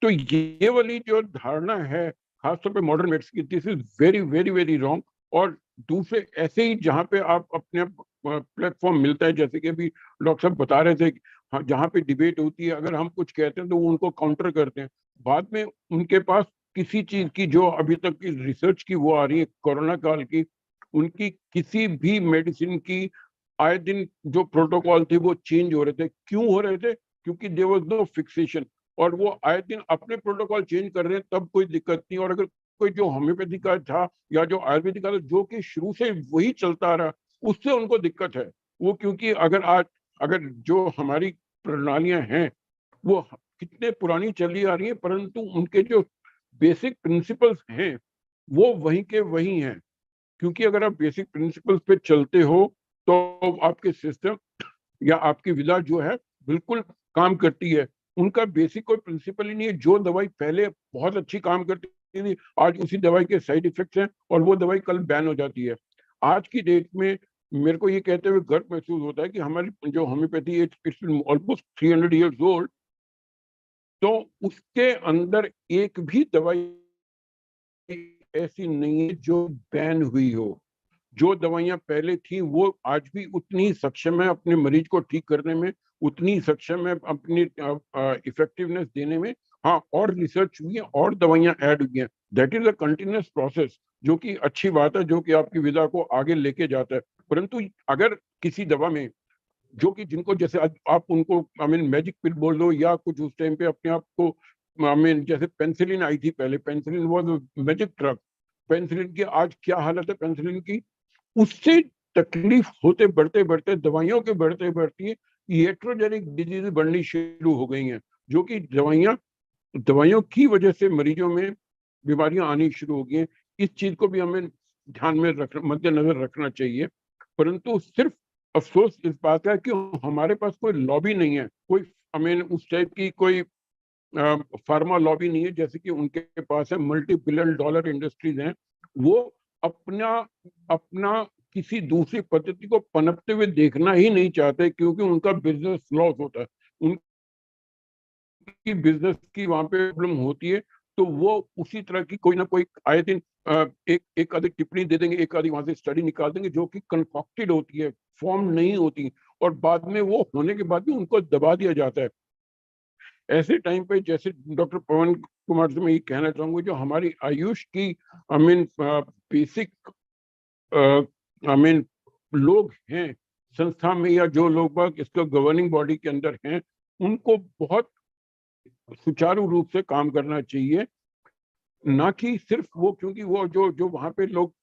तो ये वाली जो धारणा है खासतौर पे मॉडर्न मेडिसिन की, this is very very very wrong. और दूसरे ऐसे ही जहाँ पे आप अपने प्लेटफॉर्म मिलता है, जैसे कि अभी डॉक्टर साहब बता रहे थे, हाँ, जहाँ पे डिबेट होती है अगर हम कुछ कहते हैं तो वो उनको काउंटर करते हैं। बाद में उनके पास किसी चीज की जो अभी तक की रिसर्च की वो आ रही है कोरोना काल की, उनकी किसी भी मेडिसिन की आए दिन जो प्रोटोकॉल थे वो चेंज हो रहे थे। क्यों हो रहे थे? क्योंकि देयर वाज नो फिक्सेशन, और वो आए दिन अपने प्रोटोकॉल चेंज कर रहे हैं, तब कोई दिक्कत नहीं। और अगर कोई जो होम्योपैथी का था या जो आयुर्वेदिक का था जो कि शुरू से वही चलता रहा, उससे उनको दिक्कत है। वो क्योंकि अगर जो हमारी प्रणालियां हैं वो कितने पुरानी चली आ रही है, परंतु उनके जो बेसिक प्रिंसिपल्स हैं वो वहीं के वहीं हैं। क्योंकि अगर आप बेसिक प्रिंसिपल्स पे चलते हो तो आपके सिस्टम या आपकी विधा जो है बिल्कुल काम करती है। उनका बेसिक कोई प्रिंसिपल ही नहीं है। जो दवाई पहले बहुत अच्छी काम करती थी, आज उसी दवाई के साइड इफेक्ट्स हैं और वो दवाई कल बैन हो जाती है। आज की डेट में मेरे को ये कहते हुए गर्व महसूस होता है कि हमारी जो homeopathy it's almost 300 years old, तो उसके अंदर एक भी दवाई ऐसी नहीं है जो बैन हुई हो। जो दवाइयां पहले थी वो आज भी उतनी सक्षम है अपने मरीज को ठीक करने में, उतनी सक्षम है अपनी इफेक्टिवनेस देने में। हाँ, और रिसर्च हुई है और दवाइयां ऐड हुई हैं। That is a continuous process, जो कि अच्छी बात है, जो कि आपकी विधा को आगे लेके जाता है। परंतु अगर किसी दवा में जो कि जिनको जैसे आप उनको मैजिक पिल बोल दो या कुछ उस टाइम पे अपने आप को जैसे पेंसिलिन आई थी पहले, penicillin was magic drug. Penicillin की आज क्या हालत है पेंसिलिन की, उससे तकलीफ होते बढ़ते बढ़ते दवाइयों के बढ़ते बढ़ती इलेक्ट्रोजेनिक डिजीज बढ़नी शुरू हो गई हैं, जो कि दवाइयों की वजह से मरीजों में बीमारियां आनी शुरू हो गई हैं। इस चीज को भी हमें ध्यान में मद्देनजर रखना चाहिए। परंतु सिर्फ अफसोस इस बात का है कि हमारे पास कोई लॉबी नहीं है, कोई उस टाइप की कोई फार्मा लॉबी नहीं है जैसे कि उनके पास है। मल्टी बिलियन डॉलर इंडस्ट्रीज हैं, वो अपना अपना किसी दूसरी पद्धति को पनपते हुए देखना ही नहीं चाहते, क्योंकि उनका बिजनेस लॉस होता है, उनकी बिजनेस की वहां पे प्रॉब्लम होती है। तो वो उसी तरह की कोई ना कोई आए दिन एक आधी टिप्पणी दे देंगे, एक आधी वहां से स्टडी निकाल देंगे जो कि कंफॉक्टेड होती है, फॉर्म नहीं होती, और बाद में वो होने के बाद भी उनको दबा दिया जाता है। ऐसे टाइम पे जैसे डॉक्टर पवन कुमार से मैं ये कहना चाहूंगा, जो हमारी आयुष की बेसिक लोग हैं संस्था में, या जो लोग बाग इसका गवर्निंग बॉडी के अंदर हैं, उनको बहुत सुचारू रूप से काम करना चाहिए। ना कि सिर्फ वो, क्योंकि वो जो जो वहां पे लोग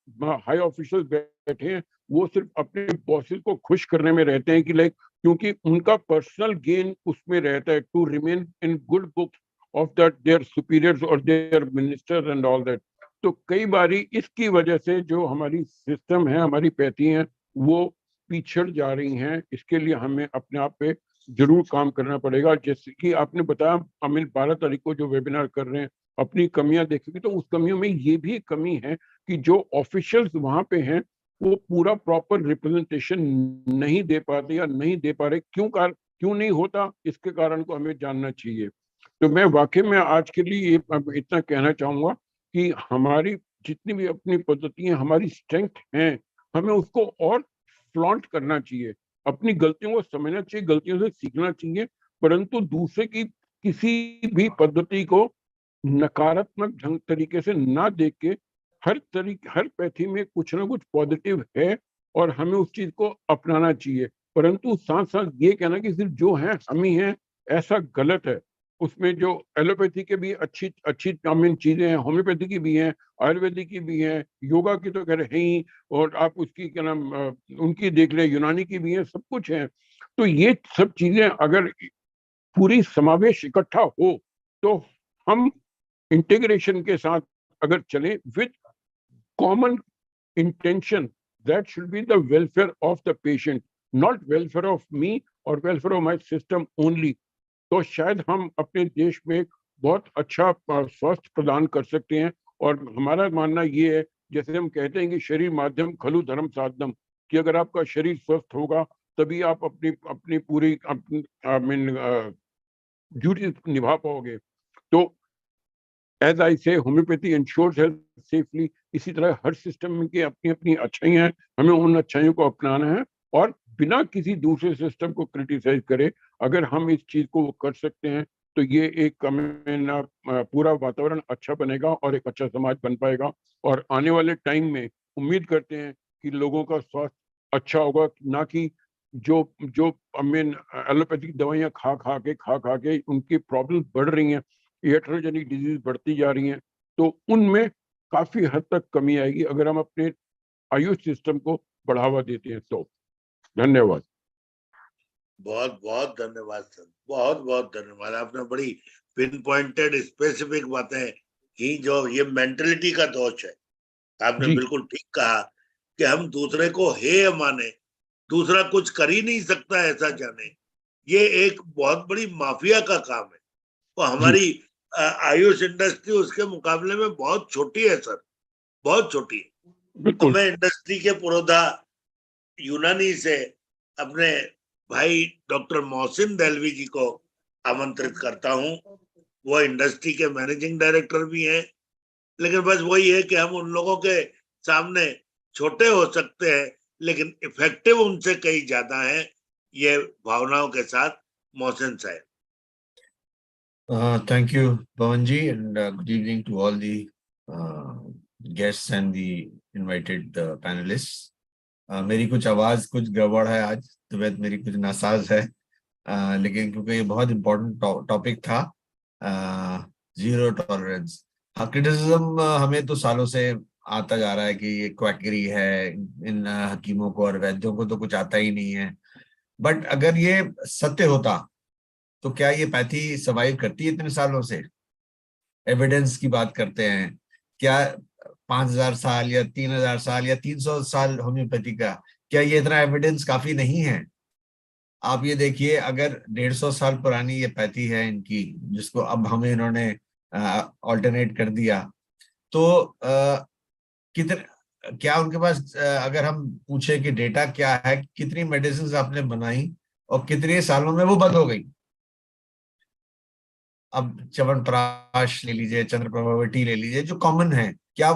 हाई ऑफिशियल बैठे हैं वो सिर्फ अपने बॉसेस को खुश करने में रहते हैं कि लाइक, क्योंकि उनका पर्सनल गेन उसमें रहता है, to remain in good books of that their superiors और their ministers and all that. तो कई बारी इसकी वजह से जो हमारी सिस्टम है, हमारी पैथी हैं, वो पिछड़ जा रही हैं। इसके लिए हमें अपने आप पे जरूर काम करना पड़ेगा। जैसे कि आपने बताया, अमिल 12 तारीख को जो वेबिनार कर रहे हैं, अपनी कमियां देखेंगे तो उस कमियों में ये भी कमी है कि जो ऑफिशियल्स वहां पे हैं वो पूरा प्रॉपर रिप्रेजेंटेशन नहीं दे पाते या नहीं दे पा रहे। क्यों नहीं होता, इसके कारण को हमें जानना चाहिए। तो मैं वाकई में आज के लिए इतना कहना चाहूंगा कि हमारी जितनी भी अपनी पद्धतियां, हमारी स्ट्रेंथ हैं, हमें उसको और फ्लॉन्ट करना चाहिए। अपनी गलतियों को समझना चाहिए, गलतियों से सीखना चाहिए, परंतु दूसरे की किसी भी पद्धति को नकारात्मक ढंग तरीके से ना देख के हर पैथी में कुछ ना कुछ पॉजिटिव है और हमें उस चीज को अपनाना चाहिए। परंतु साथ साथ ये कहना कि सिर्फ जो है हम ही हैं, ऐसा गलत है। उसमें जो एलोपैथी के भी अच्छी अच्छी चीजें हैं, होम्योपैथी की भी हैं, आयुर्वेदिक की भी हैं, योगा की तो खैर है ही, और आप उसकी क्या नाम उनकी देख लें, यूनानी की भी है, सब कुछ है। तो ये सब चीजें अगर पूरी समावेश इकट्ठा हो तो हम इंटीग्रेशन के साथ अगर चलें with common intention, that should be the welfare of the patient, not welfare of me or welfare of my system only. तो शायद हम अपने देश में बहुत अच्छा स्वास्थ्य प्रदान कर सकते हैं। और हमारा मानना ये है, जैसे हम कहते हैं कि शरीर माध्यम खलु धर्म साधनम, कि अगर आपका शरीर स्वस्थ होगा तभी आप अपनी अपनी पूरी ड्यूटी निभा पाओगे। तो एज आई से होम्योपैथी इंश्योर्स हेल्थ सेफली, इसी तरह हर सिस्टम की अपनी अपनी अच्छाइयां हैं, हमें उन अच्छाइयों को अपनाना है और बिना किसी दूसरे सिस्टम को क्रिटिसाइज करे अगर हम इस चीज को कर सकते हैं तो ये एक पूरा वातावरण अच्छा बनेगा और एक अच्छा समाज बन पाएगा। और आने वाले टाइम में उम्मीद करते हैं कि लोगों का स्वास्थ्य अच्छा होगा, ना कि जो जो एलोपैथिक दवाइयां खा खा के उनकी प्रॉब्लम बढ़ रही हैं, हेटेरोजेनिक डिजीज बढ़ती जा रही हैं, तो उनमें काफी हद तक कमी आएगी अगर हम अपने आयुष सिस्टम को बढ़ावा देते हैं तो। धन्यवाद। बहुत बहुत धन्यवाद सर, बहुत बहुत धन्यवाद। आपने बड़ी पिन पॉइंटेड स्पेसिफिक बातें की। जो ये मेंटलिटी का दोष है, आपने बिल्कुल ठीक कहा कि हम दूसरे को हेय माने, दूसरा कुछ कर ही नहीं सकता ऐसा जाने, ये एक बहुत बड़ी माफिया का काम है। तो हमारी आयुष इंडस्ट्री उसके मुकाबले में बहुत छोटी है सर, बहुत छोटी है। तो मैं इंडस्ट्री के पुरोधा यूनानी से अपने भाई डॉक्टर मोहसिन दहलवी जी को आमंत्रित करता हूं। वो इंडस्ट्री के मैनेजिंग डायरेक्टर भी हैं, लेकिन बस वही है कि हम उन लोगों के सामने छोटे हो सकते हैं लेकिन इफेक्टिव उनसे कई ज्यादा है। ये भावनाओं के साथ मोहसिन साहब। Thank you, Pawanji, and good evening to all the guests and the invited panelists. मेरी कुछ आवाज कुछ गड़बड़ है, आज तबीयत मेरी कुछ नासाज है, लेकिन क्योंकि ये बहुत इम्पोर्टेंट टॉपिक था, जीरो टॉलरेंस। हाँ, क्रिटिसिज्म हमें तो सालों से आता जा रहा है कि ये क्वैकरी है, इन हकीमों को और वैद्यों को तो कुछ आता ही नहीं है। बट अगर ये सत्य होता तो क्या ये पैथी सर्वाइव करती है इतने सालों से? एविडेंस की बात करते हैं, क्या 5000 साल या 3000 साल या 300 साल होम्योपैथी का, क्या ये इतना एविडेंस काफी नहीं है? आप ये देखिए, अगर 150 साल पुरानी ये पैथी है इनकी, जिसको अब हमें इन्होंने ऑल्टरनेट कर दिया, तो कितने, क्या उनके पास अगर हम पूछे कि डेटा क्या है, कितनी मेडिसिन आपने बनाई और कितने सालों में वो बंद हो गई? अब च्यवनप्राश ले लीजिए, चंद्रप्रभावती ले लीजिए, जो कॉमन है, क्या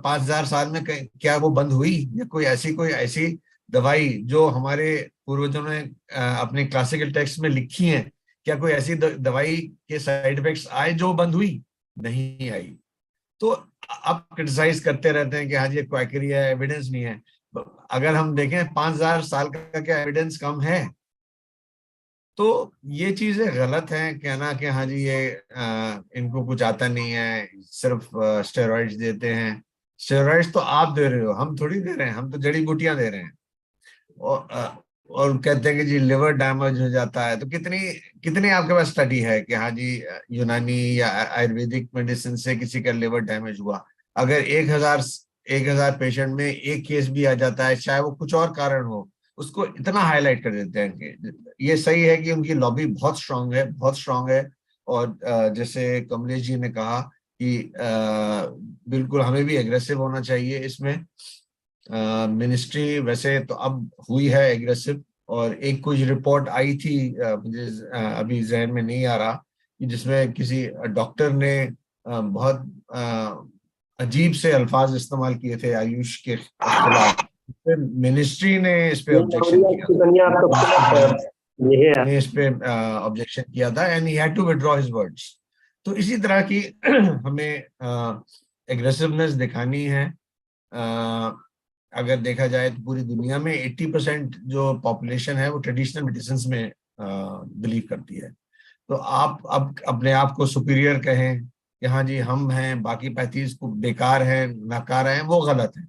5000 साल में क्या वो बंद हुई? या कोई ऐसी दवाई जो हमारे पूर्वजों ने अपने क्लासिकल टेक्स्ट में लिखी है, क्या कोई ऐसी दवाई के साइड इफेक्ट्स आए जो बंद हुई? नहीं आई। तो आप क्रिटिसाइज करते रहते हैं कि हाँ जी ये क्वैकरी है, एविडेंस नहीं है। अगर हम देखें 5000 साल का क्या एविडेंस कम है? तो ये चीजें गलत हैं कहना कि हाँ जी ये इनको कुछ आता नहीं है, सिर्फ स्टेरॉइड्स देते हैं। स्टेरॉइड्स तो आप दे रहे हो, हम थोड़ी दे रहे हैं, हम तो जड़ी बूटियां दे रहे हैं। और कहते हैं कि जी लिवर डैमेज हो जाता है। तो कितनी आपके पास स्टडी है कि हाँ जी यूनानी या आयुर्वेदिक मेडिसिन से किसी का लिवर डैमेज हुआ? अगर 1000 पेशेंट में एक केस भी आ जाता है, चाहे वो कुछ और कारण हो, उसको इतना हाईलाइट कर देते हैं कि ये सही है कि उनकी लॉबी बहुत स्ट्रांग है, बहुत स्ट्रांग है। और जैसे कमलेश जी ने कहा कि बिल्कुल हमें भी एग्रेसिव होना चाहिए इसमें। मिनिस्ट्री वैसे तो अब हुई है एग्रेसिव, और एक कुछ रिपोर्ट आई थी, मुझे अभी जहन में नहीं आ रहा, जिसमें किसी डॉक्टर ने बहुत अजीब से अल्फाज इस्तेमाल किए थे आयुष के खिलाफ। मिनिस्ट्री ने इस पे ऑब्जेक्शन किया था and he had to withdraw his words. तो इसी तरह की हमें एग्रेसिवनेस दिखानी है। अगर देखा जाए तो पूरी दुनिया में 80% जो पॉपुलेशन है वो ट्रेडिशनल मेडिसिन में बिलीव करती है। तो आप अब अपने आप को सुपीरियर कहें कि हाँ जी हम हैं, बाकी पैथीज को बेकार हैं, नकार हैं, वो गलत है।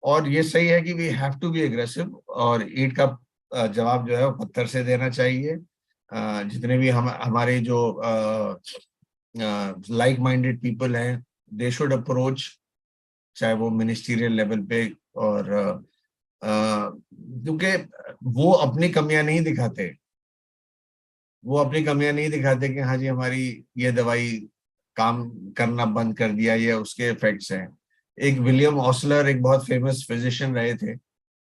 और ये सही है कि we have to be aggressive, और ईंट का जवाब जो है वो पत्थर से देना चाहिए। जितने भी हमारे जो लाइक माइंडेड पीपल हैं, दे शुड अप्रोच, चाहे वो मिनिस्ट्रियल लेवल पे, और क्योंकि वो अपनी कमियां नहीं दिखाते, वो अपनी कमियां नहीं दिखाते कि हाँ जी हमारी ये दवाई काम करना बंद कर दिया, ये उसके इफेक्ट्स हैं। एक विलियम ऑसलर एक बहुत फेमस फिजिशियन रहे थे,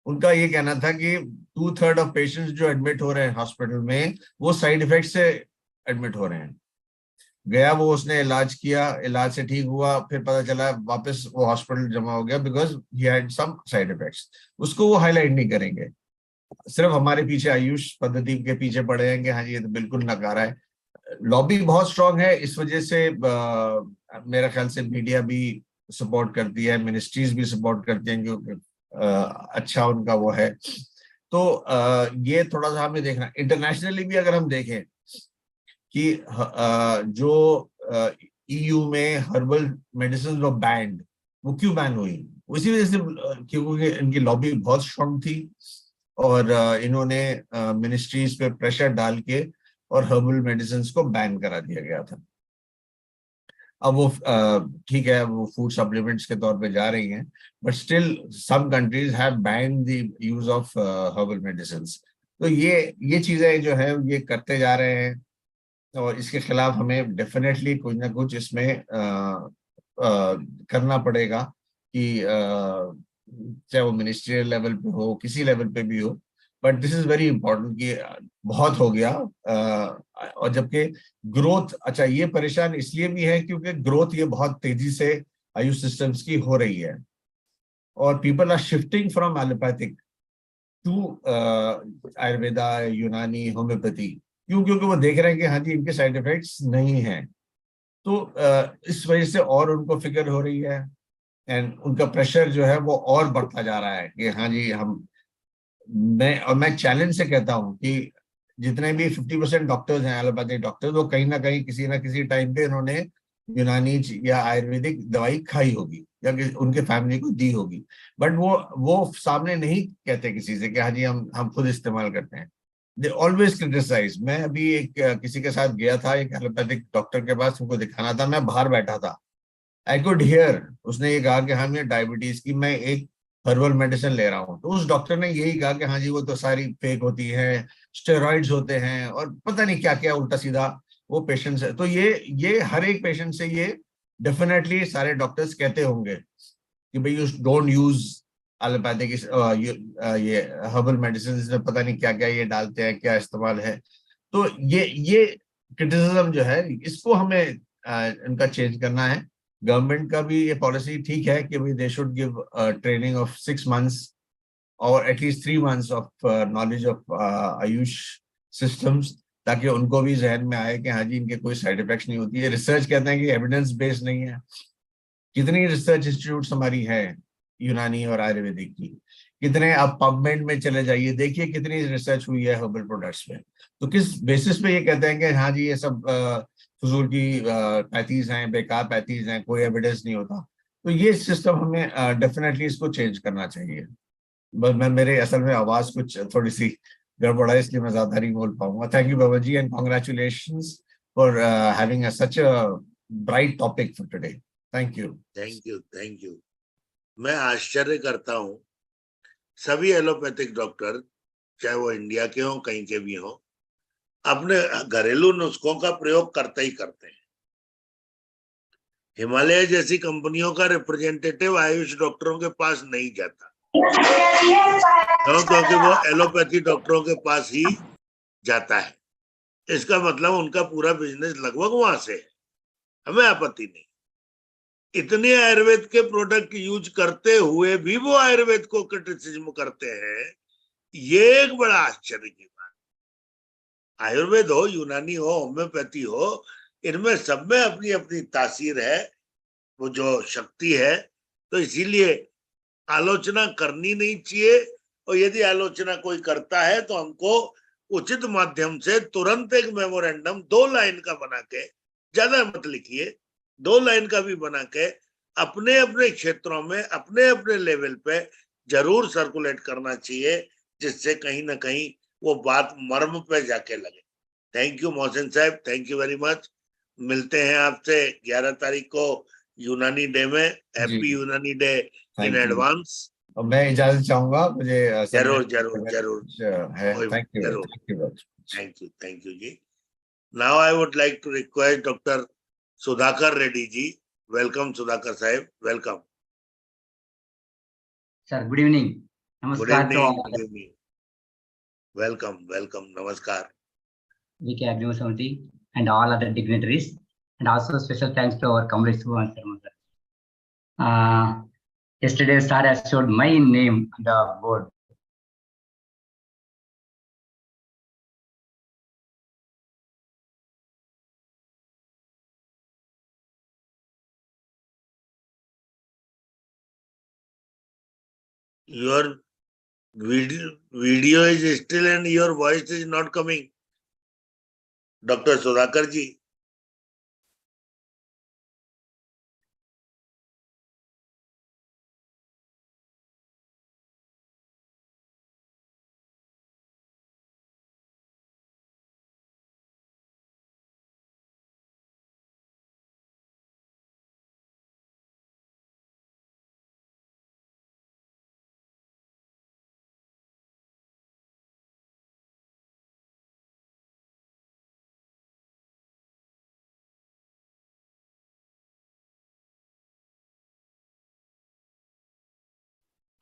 उनका ये कहना था कि 2/3 ऑफ पेशेंट्स जो एडमिट हो रहे हैं हॉस्पिटल में, वो साइड इफेक्ट से एडमिट हो रहे हैं। गया वो, उसने इलाज किया, इलाज से ठीक हुआ, फिर पता चला वापस वो हॉस्पिटल जमा हो गया because he had some side effects. उसको वो हाईलाइट नहीं करेंगे, सिर्फ हमारे पीछे आयुष पद्धति के पीछे पड़े हैं कि हाँ जी ये तो बिल्कुल नकारा है। लॉबी बहुत स्ट्रांग है, इस वजह से मेरा ख्याल से मीडिया भी सपोर्ट करती है, मिनिस्ट्रीज भी सपोर्ट करती हैं, क्योंकि अच्छा उनका वो है। तो ये थोड़ा सा हमें देखना, इंटरनेशनली भी अगर हम देखें कि जो ईयू में हर्बल मेडिसिन वो बैंड, वो क्यों बैन हुई? उसी वजह से क्योंकि इनकी लॉबी बहुत स्ट्रांग थी, और इन्होंने मिनिस्ट्रीज पे प्रेशर डाल के और हर्बल मेडिसिन को बैन करा दिया गया था। अब वो ठीक है, वो फूड सप्लीमेंट्स के तौर पे जा रही हैं, but still some countries have banned the use of herbal medicine. तो ये चीजें जो है ये करते जा रहे हैं, और इसके खिलाफ हमें डेफिनेटली कुछ ना कुछ इसमें करना पड़ेगा कि चाहे वो मिनिस्ट्रियल लेवल पे हो, किसी लेवल पे भी हो। But this is very important कि बहुत हो गया, और जबकि ग्रोथ, अच्छा ये परेशान इसलिए भी है क्योंकि ग्रोथ ये बहुत तेजी से आयुष सिस्टम्स की हो रही है, और people are shifting from allopathic to Ayurveda, Unani, homoeopathy. क्यों? क्योंकि वो देख रहे हैं कि हाँ जी इनके साइड इफेक्ट्स नहीं हैं। तो इस वजह से और उनको फिक्र हो रही है, एंड उनका प्रेशर जो है वो और बढ़ता जा रहा है कि हाँ जी मैं चैलेंज से कहता हूँ कि जितने भी 50% डॉक्टर्स हैं, एलोपैथिक डॉक्टर्स, वो कहीं ना किसी टाइम पे उन्होंने यूनानी या आयुर्वेदिक दवाई खाई होगी, या उनके फैमिली को दी होगी, बट वो सामने नहीं कहते किसी से कि हाँ जी हम खुद इस्तेमाल करते हैं। They always criticise. मैं अभी एक किसी के साथ गया था, एक एलोपैथिक डॉक्टर के पास, उनको दिखाना था, मैं बाहर बैठा था, आई कुड हियर, उसने ये कहा कि हाँ मैं डायबिटीज की मैं एक हर्बल मेडिसिन ले रहा हूँ। तो उस डॉक्टर ने यही कहा कि हाँ जी वो तो सारी फेक होती है, स्टेरॉइड्स होते हैं, और पता नहीं क्या क्या उल्टा सीधा वो पेशेंट है। तो ये हर एक पेशेंट से ये डेफिनेटली सारे डॉक्टर्स कहते होंगे कि भाई यू डोंट यूज एलोपैथिक, ये हर्बल मेडिसिन, इसमें पता नहीं क्या क्या ये डालते हैं, क्या इस्तेमाल है। तो ये क्रिटिसिज्म जो है इसको हमें इनका चेंज करना है। गवर्नमेंट का भी ये पॉलिसी ठीक है कि भाई they should give training of 6 months और at least 3 months of knowledge of Ayush systems, ताकि उनको भी जहन में आए कि हाँ जी इनके कोई साइड इफेक्ट्स नहीं होती है। रिसर्च कहते हैं कि एविडेंस बेस्ड नहीं है। कितनी रिसर्च इंस्टीट्यूट्स हमारी है यूनानी और आयुर्वेदिक की, कितने आप पबमेड में चले जाइए, देखिए कितनी रिसर्च हुई है हर्बल प्रोडक्ट्स में। तो किस बेसिस पे ये कहते हैं कि हाँ जी ये सब फजूल की पैथीज हैं, बेकार पैथीज हैं, कोई एविडेंस नहीं होता। तो ये सिस्टम हमें डेफिनेटली इसको चेंज करना चाहिए। बस मैं मेरे असल में आवाज कुछ थोड़ी सी गड़बड़ा है, इसलिए मैं ज्यादा नहीं बोल पाऊंगा। Thank you Baba ji, and congratulations for having such a bright topic for today. Thank you. Thank you. मैं आश्चर्य करता हूँ, सभी एलोपैथिक डॉक्टर चाहे वो इंडिया के हों कहीं के भी हों, अपने घरेलू नुस्खों का प्रयोग करते ही करते हैं। हिमालय जैसी कंपनियों का रिप्रेजेंटेटिव आयुष डॉक्टरों के पास नहीं जाता, क्योंकि वो एलोपैथी डॉक्टरों के पास ही जाता है। इसका मतलब उनका पूरा बिजनेस लगभग वहां से है। हमें आपत्ति नहीं, इतने आयुर्वेद के प्रोडक्ट यूज करते हुए भी वो आयुर्वेद को क्रिटिसिज्म करते हैं, ये एक बड़ा आश्चर्य की बात। आयुर्वेद हो, यूनानी हो, होम्योपैथी हो, इनमें सब में अपनी अपनी तासीर है, वो जो शक्ति है। तो इसीलिए आलोचना करनी नहीं चाहिए, और यदि आलोचना कोई करता है तो हमको उचित माध्यम से तुरंत एक मेमोरेंडम 2 लाइन का बना के, ज्यादा मत लिखिए, 2 लाइन का भी बना के अपने अपने क्षेत्रों में अपने अपने लेवल पे जरूर सर्कुलेट करना चाहिए, जिससे कहीं ना कहीं वो बात मर्म पे जाके लगे। थैंक यू मोहसिन साहब, थैंक यू वेरी मच। मिलते हैं आपसे 11 तारीख को यूनानी डे में। हैप्पी यूनानी डे इन एडवांस। और मैं इजाजत चाहूंगा, मुझे जरूर जरूर जरूर है। जरूर थैंक यू, जरूर thank you, thank you ji. Now I would like to request doctor Sudhakar Reddy ji. Welcome Sudhakar साहब, welcome. Sir, good evening. Good Namaskar to evening, all good evening, welcome welcome, नमस्कार। VK Abhimanyu Samriddhi and all other dignitaries, and also special thanks to our comrades who answered. Sir. Yesterday, sir has showed my name on the board. Your video is still and your voice is not coming, Dr. Sudhakar ji.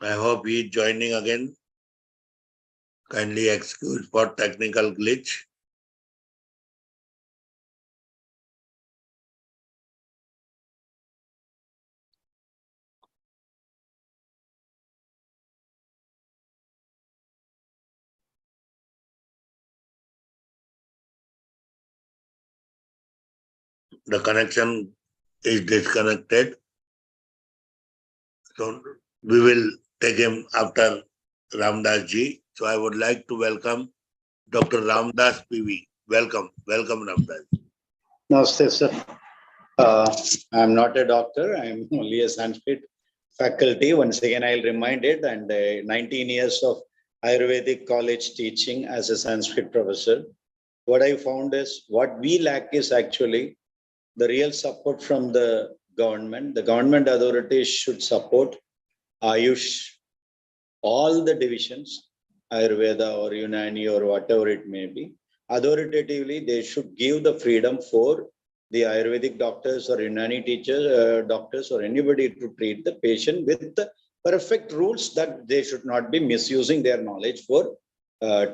I hope he is joining again. Kindly excuse for technical glitch. The connection is disconnected. So we will take him after Ramdas ji. So I would like to welcome Dr. Ramdas PV. Welcome, welcome Ramdas. Namaste, sir. I'm not a doctor. I'm only a Sanskrit faculty. Once again, I'll remind it. And 19 years of Ayurvedic college teaching as a Sanskrit professor. What I found is what we lack is actually the real support from the government. The government authorities should support AYUSH, all the divisions, Ayurveda or Unani or whatever it may be. Authoritatively, they should give the freedom for the Ayurvedic doctors or Unani teachers, doctors or anybody to treat the patient with the perfect rules, that they should not be misusing their knowledge for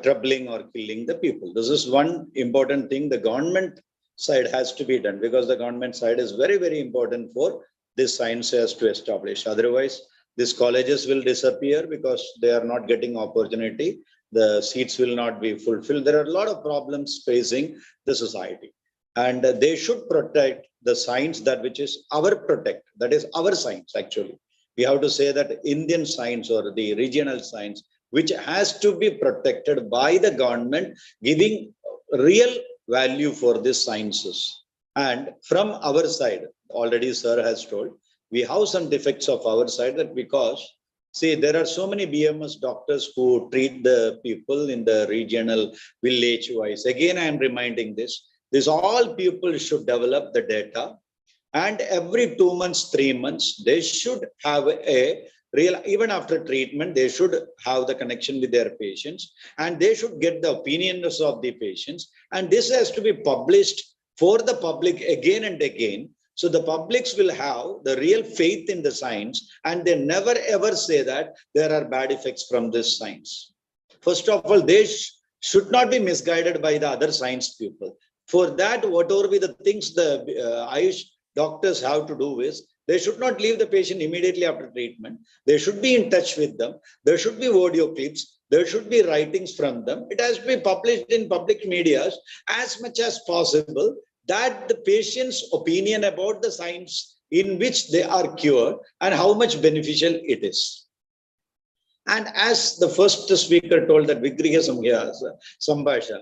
troubling or killing the people. This is one important thing the government side has to be done, because the government side is very, very important for this science has to establish. Otherwise, these colleges will disappear because they are not getting opportunity. The seats will not be fulfilled. There are a lot of problems facing the society. And they should protect the science that which is our protect, that is our science actually. We have to say that Indian science or the regional science, which has to be protected by the government, giving real value for these sciences. And from our side, already sir has told, we have some defects of our side, that because, see, there are so many BMS doctors who treat the people in the regional village wise. Again, I am reminding this all people should develop the data, and every 2 months, 3 months, they should have a real, even after treatment, they should have the connection with their patients, and they should get the opinions of the patients. And this has to be published for the public again and again. So the publics will have the real faith in the science, and they never ever say that there are bad effects from this science. First of all, they should not be misguided by the other science people. For that, whatever be the things the Ayush doctors have to do is, they should not leave the patient immediately after treatment. They should be in touch with them. There should be audio clips. There should be writings from them. It has to be published in public medias as much as possible, that the patient's opinion about the science in which they are cured and how much beneficial it is. And as the first speaker told that Vigriha Sambhasha,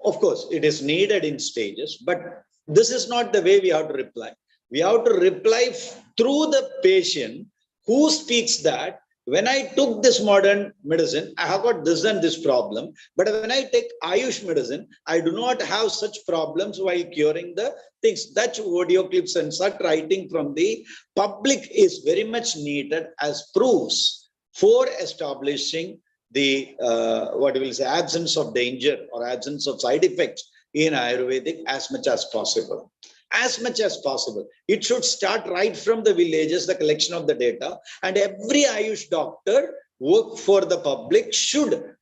of course, it is needed in stages, but this is not the way we have to reply. We have to reply through the patient who speaks that when I took this modern medicine, I have got this and this problem. But when I take Ayush medicine, I do not have such problems while curing the things. That audio clips and such writing from the public is very much needed as proofs for establishing the what we will say absence of danger or absence of side effects in Ayurvedic as much as possible. As much as possible. It should start right from the villages, the collection of the data, and every Ayush doctor work for the public should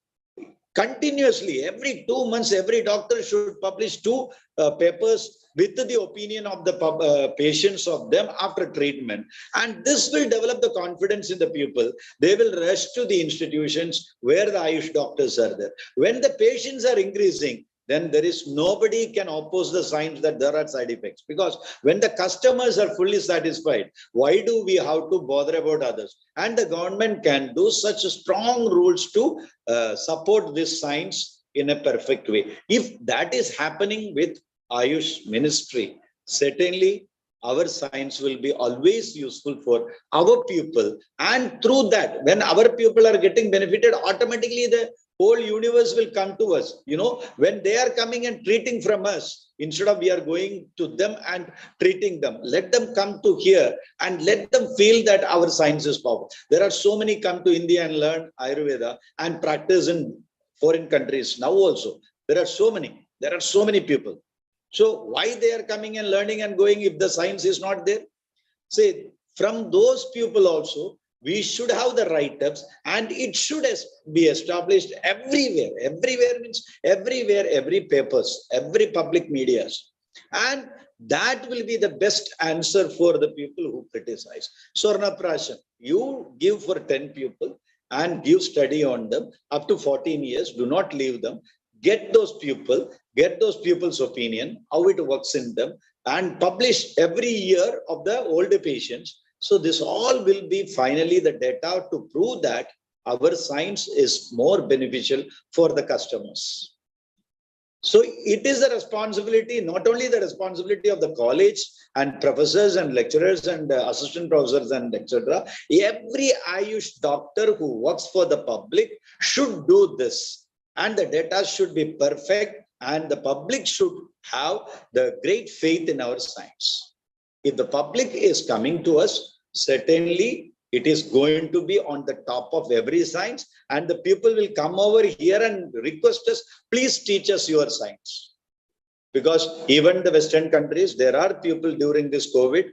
continuously, every 2 months, every doctor should publish 2 papers with the opinion of the patients of them after treatment. And this will develop the confidence in the people. They will rush to the institutions where the Ayush doctors are there. When the patients are increasing, then there is nobody can oppose the science that there are side effects. Because when the customers are fully satisfied, why do we have to bother about others? And the government can do such strong rules to support this science in a perfect way. If that is happening with Ayush ministry, certainly our science will be always useful for our people. And through that, when our people are getting benefited, automatically the whole universe will come to us. You know, when they are coming and treating from us, instead of we are going to them and treating them, let them come to here and let them feel that our science is powerful. There are so many come to India and learn Ayurveda and practice in foreign countries now also. There are so many people. So why they are coming and learning and going if the science is not there? Say, from those people also, we should have the write-ups, and it should be established everywhere. Everywhere means everywhere, every papers, every public medias. And that will be the best answer for the people who criticize. Swarna Prasham, you give for 10 people and give study on them up to 14 years. Do not leave them. Get those people's opinion, how it works in them, and publish every year of the older patients. So this all will be finally the data to prove that our science is more beneficial for the customers. So it is the responsibility, not only the responsibility of the college and professors and lecturers and assistant professors and etc. Every Ayush doctor who works for the public should do this. And the data should be perfect, and the public should have the great faith in our science. If the public is coming to us, certainly it is going to be on the top of every science, and the people will come over here and request us, please teach us your science. Because even the Western countries, there are people during this COVID,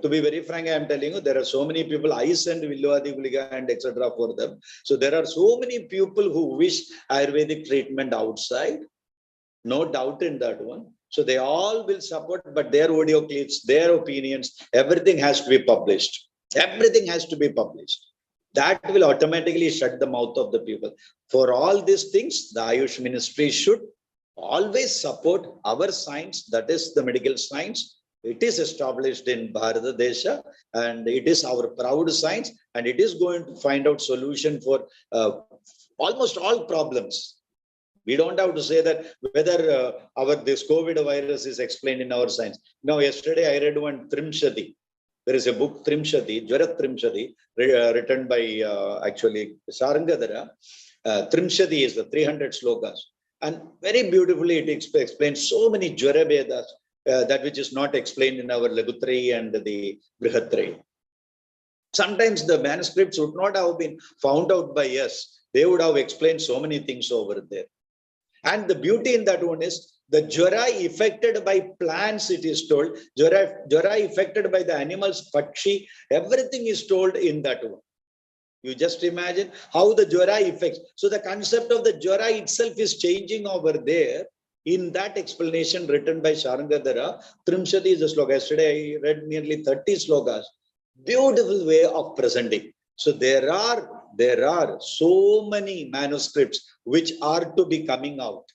to be very frank, I am telling you, there are so many people, I send Villuadi Guliga and etc. for them. So there are so many people who wish Ayurvedic treatment outside. No doubt in that one. So they all will support, but their audio clips, their opinions, everything has to be published. Everything has to be published. That will automatically shut the mouth of the people. For all these things, the Ayush ministry should always support our science, that is the medical science. It is established in Bharat Desha, and it is our proud science, and it is going to find out solution for almost all problems. We don't have to say that whether this COVID virus is explained in our science. Now, yesterday I read one Trimshati. There is a book, Trimshati, Jwarat Trimshati, written by actually Sarangadhara. Trimshati is the 300 slokas. And very beautifully it explains so many Jwara Vedas, that which is not explained in our Lagutri and the Brihatri. Sometimes the manuscripts would not have been found out by us. They would have explained so many things over there. And the beauty in that one is the Jwara affected by plants, it is told. Jwara affected by the animals, Pakshi, everything is told in that one. You just imagine how the Jwara affects. So the concept of the Jwara itself is changing over there. In that explanation written by Sharangadhara, Trimshati is a sloka. Yesterday I read nearly 30 slokas. Beautiful way of presenting. So there are so many manuscripts which are to be coming out,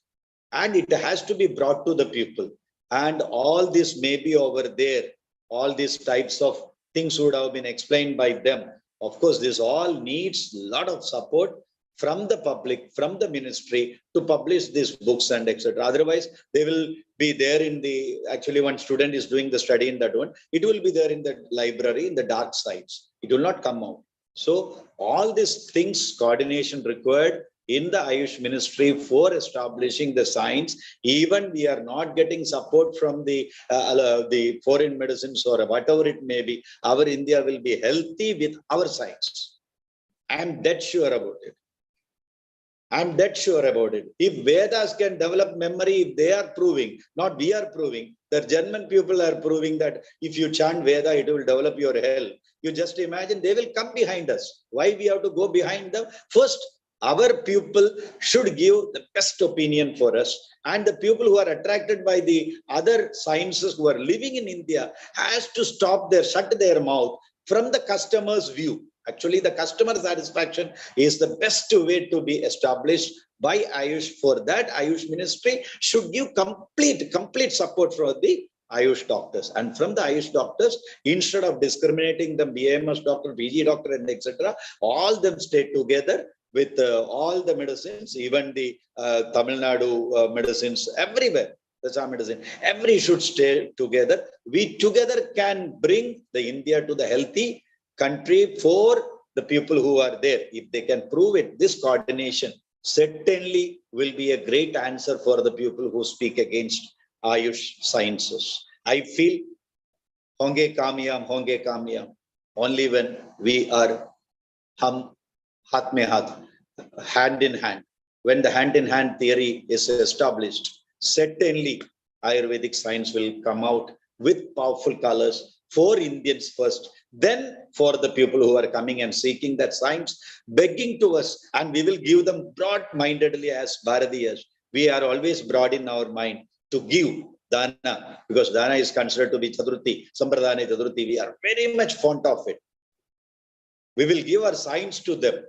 and it has to be brought to the people. And all this may be over there. All these types of things would have been explained by them. Of course, this all needs a lot of support from the public, from the ministry to publish these books and etc. Otherwise, they will be there in the, actually one student is doing the study in that one, it will be there in the library in the dark sites. It will not come out. So all these things, coordination required in the AYUSH ministry for establishing the science. Even we are not getting support from the foreign medicines or whatever it may be, our India will be healthy with our science. I am dead sure about it. I'm dead sure about it. If Vedas can develop memory, if they are proving, not we are proving, the German people are proving that if you chant Veda, it will develop your health. You just imagine they will come behind us. Why we have to go behind them? First, our people should give the best opinion for us. And the people who are attracted by the other sciences who are living in India has to shut their mouth from the customer's view. Actually, the customer satisfaction is the best way to be established by AYUSH. For that, AYUSH ministry should give complete support for the AYUSH doctors. And from the AYUSH doctors, instead of discriminating them, BAMS doctor, PG doctor, and etc., all them stay together with all the medicines, even the Tamil Nadu medicines, everywhere. That's our medicine. Every should stay together. We together can bring the India to the healthy country for the people who are there. If they can prove it, this coordination certainly will be a great answer for the people who speak against AYUSH sciences. I feel honge kamyam, only when we are hath mein hath, hand in hand. When the hand in hand theory is established, certainly Ayurvedic science will come out with powerful colors for Indians first, then for the people who are coming and seeking that science, begging to us, and we will give them broad-mindedly as Bharatiyas. We are always broad in our mind to give dana, because dana is considered to be Chaturthi, Sampradana Chaturthi. We are very much fond of it. We will give our science to them.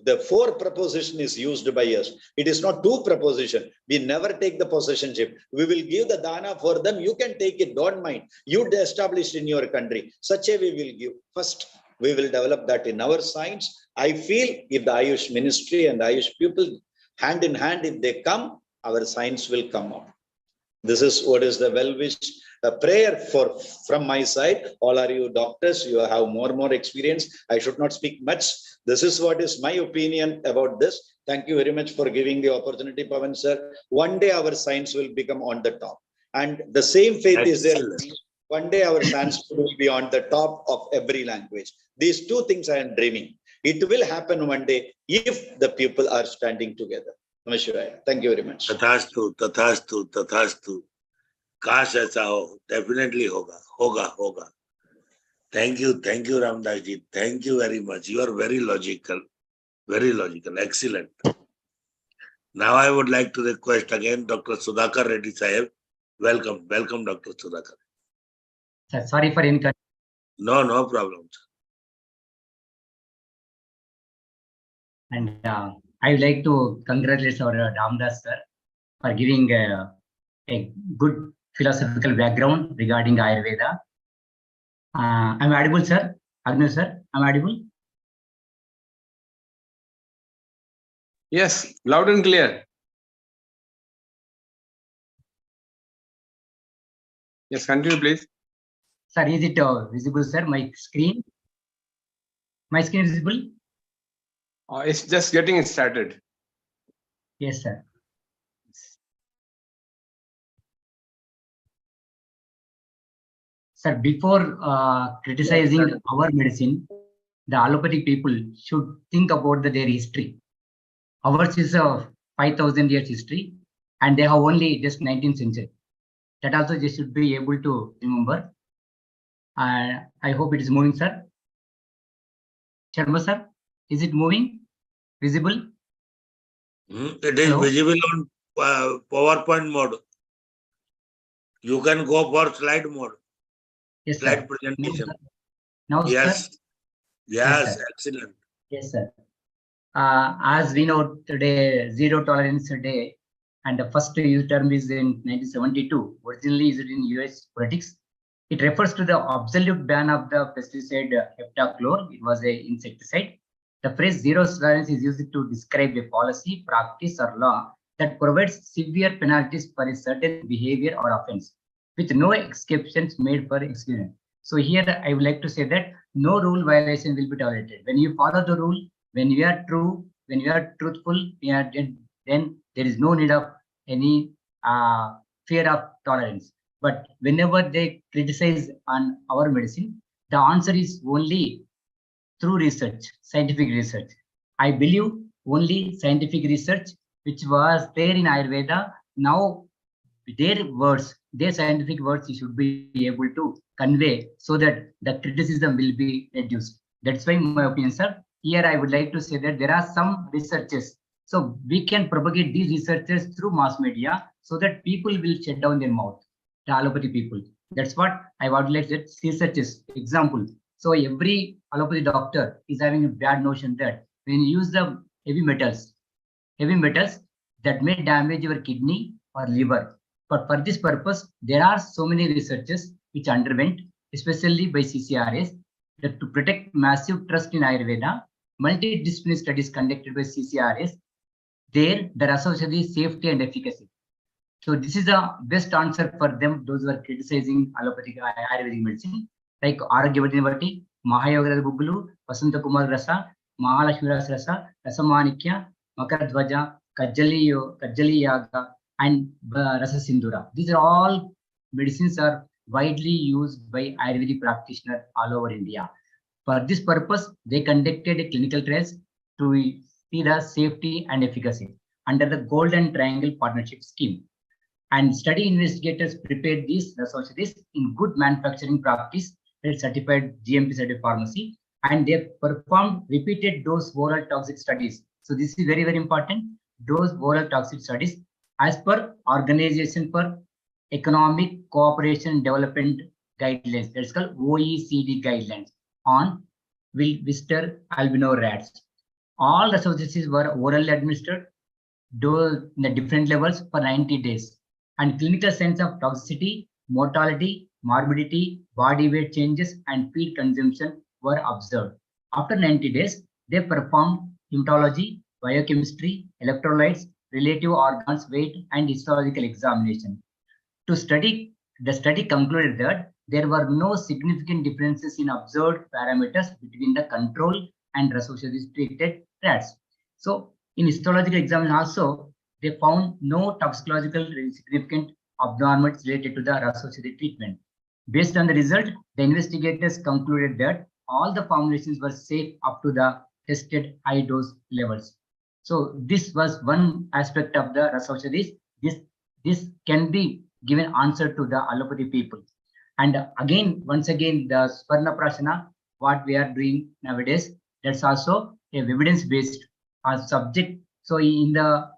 The 4 preposition is used by us. It is not 2 preposition. We never take the possessionship. We will give the dana for them. You can take it, don't mind. You establish in your country. Such a we will give. First, we will develop that in our science. I feel if the AYUSH ministry and AYUSH people, hand in hand, if they come, our science will come out. This is what is the well-wish prayer from my side. All are you doctors, you have more experience. I should not speak much. This is what is my opinion about this. Thank you very much for giving the opportunity, Pavan sir. One day our science will become on the top. And the same faith is there. One day our science will be on the top of every language. These 2 things I am dreaming. It will happen one day if the people are standing together. Thank you very much. तथास्तु, तथास्तु, तथास्तु. काश ऐसा हो, definitely होगा. Thank you, Ramdas ji. Thank you very much. You are very logical, excellent. Now I would like to request again Dr. Sudhakar Reddy Sahib. Welcome, Dr. Sudhakar. Sir, sorry for inconvenience. No problem. And I would like to congratulate our Ramdas sir for giving a good philosophical background regarding Ayurveda. I'm audible, sir? Agnew, sir, I'm audible? Yes, loud and clear. Yes, continue, please. Sir, is it visible, sir? My screen is visible? It's just getting started. Yes, sir. Sir, before criticizing our medicine, the allopathic people should think about their history. Ours is a 5,000 years history, and they have only just 19th century. That also they should be able to remember. I hope it is moving, sir. Sharma, sir, is it moving? Visible? It is Hello? visible on PowerPoint mode. You can go for slide mode. Yes, Slide sir. presentation. Now, Yes. sir? Yes, sir. excellent. Yes, sir. As we know today, Zero Tolerance Day, and the first use term is in 1972. Originally, is it in US politics? It refers to the absolute ban of the pesticide heptachlor. It was an insecticide. The phrase zero tolerance is used to describe a policy, practice, or law that provides severe penalties for a certain behavior or offense, with no exceptions made for exception. So here I would like to say that no rule violation will be tolerated. When you follow the rule, when you are true, when you are truthful, then there is no need of any fear of tolerance. But whenever they criticize on our medicine, the answer is only through research, scientific research. I believe only scientific research, which was there in Ayurveda, now their words, their scientific words, you should be able to convey so that the criticism will be reduced. That's why, in my opinion, sir, here I would like to say that there are some researches. So we can propagate these researches through mass media so that people will shut down their mouth, the allopathy people. That's what I would like to say. Researches, example. So every allopathy doctor is having a bad notion that when you use the heavy metals that may damage your kidney or liver. But for this purpose, there are so many researches which underwent, especially by CCRS, that to protect massive trust in Ayurveda, multidisciplinary studies conducted by CCRS, there the associated is safety and efficacy. So this is the best answer for them, those who are criticizing allopathic Ayurvedic medicine, like Aragyavati, Mahayoga Bugulu, Vasanta Kumar Rasa, Mahalakshmi Rasa, Rasamanikya, Makardhvaja, Kajali Yaga, and Rasa Sindura. These are all medicines are widely used by Ayurvedic practitioners all over India. For this purpose, they conducted a clinical trials to see the safety and efficacy under the Golden Triangle Partnership Scheme. And study investigators prepared these researches in good manufacturing practice, certified GMP certified pharmacy, and they performed repeated dose oral toxic studies. So this is very, very important. Dose oral toxic studies as per Organization for Economic Cooperation and Development guidelines. That's called OECD guidelines on Wilster albino rats. All the substances were orally administered in the different levels for 90 days. And clinical signs of toxicity, mortality, morbidity, body weight changes, and feed consumption were observed. After 90 days, they performed hematology, biochemistry, electrolytes, relative organs weight, and histological examination. The study concluded that there were no significant differences in observed parameters between the control and associated treated rats. So in histological examination also, they found no toxicological significant abnormalities related to the associated treatment. Based on the result, the investigators concluded that all the formulations were safe up to the tested high dose levels. So this was one aspect of the associated. This can be given answer to the allopathy people. And again, once again, the Sparna Prashana, what we are doing nowadays, that's also a evidence-based subject. So in the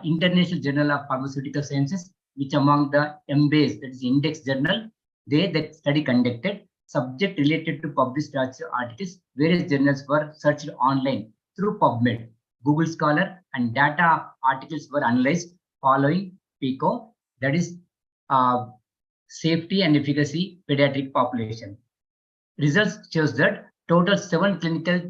International Journal of Pharmaceutical Sciences, which among the MBAs, that is index journal, that study conducted, subject related to published articles, various journals were searched online through PubMed, Google Scholar, and data articles were analyzed following PICO, that is safety and efficacy pediatric population. Results shows that total 7 clinical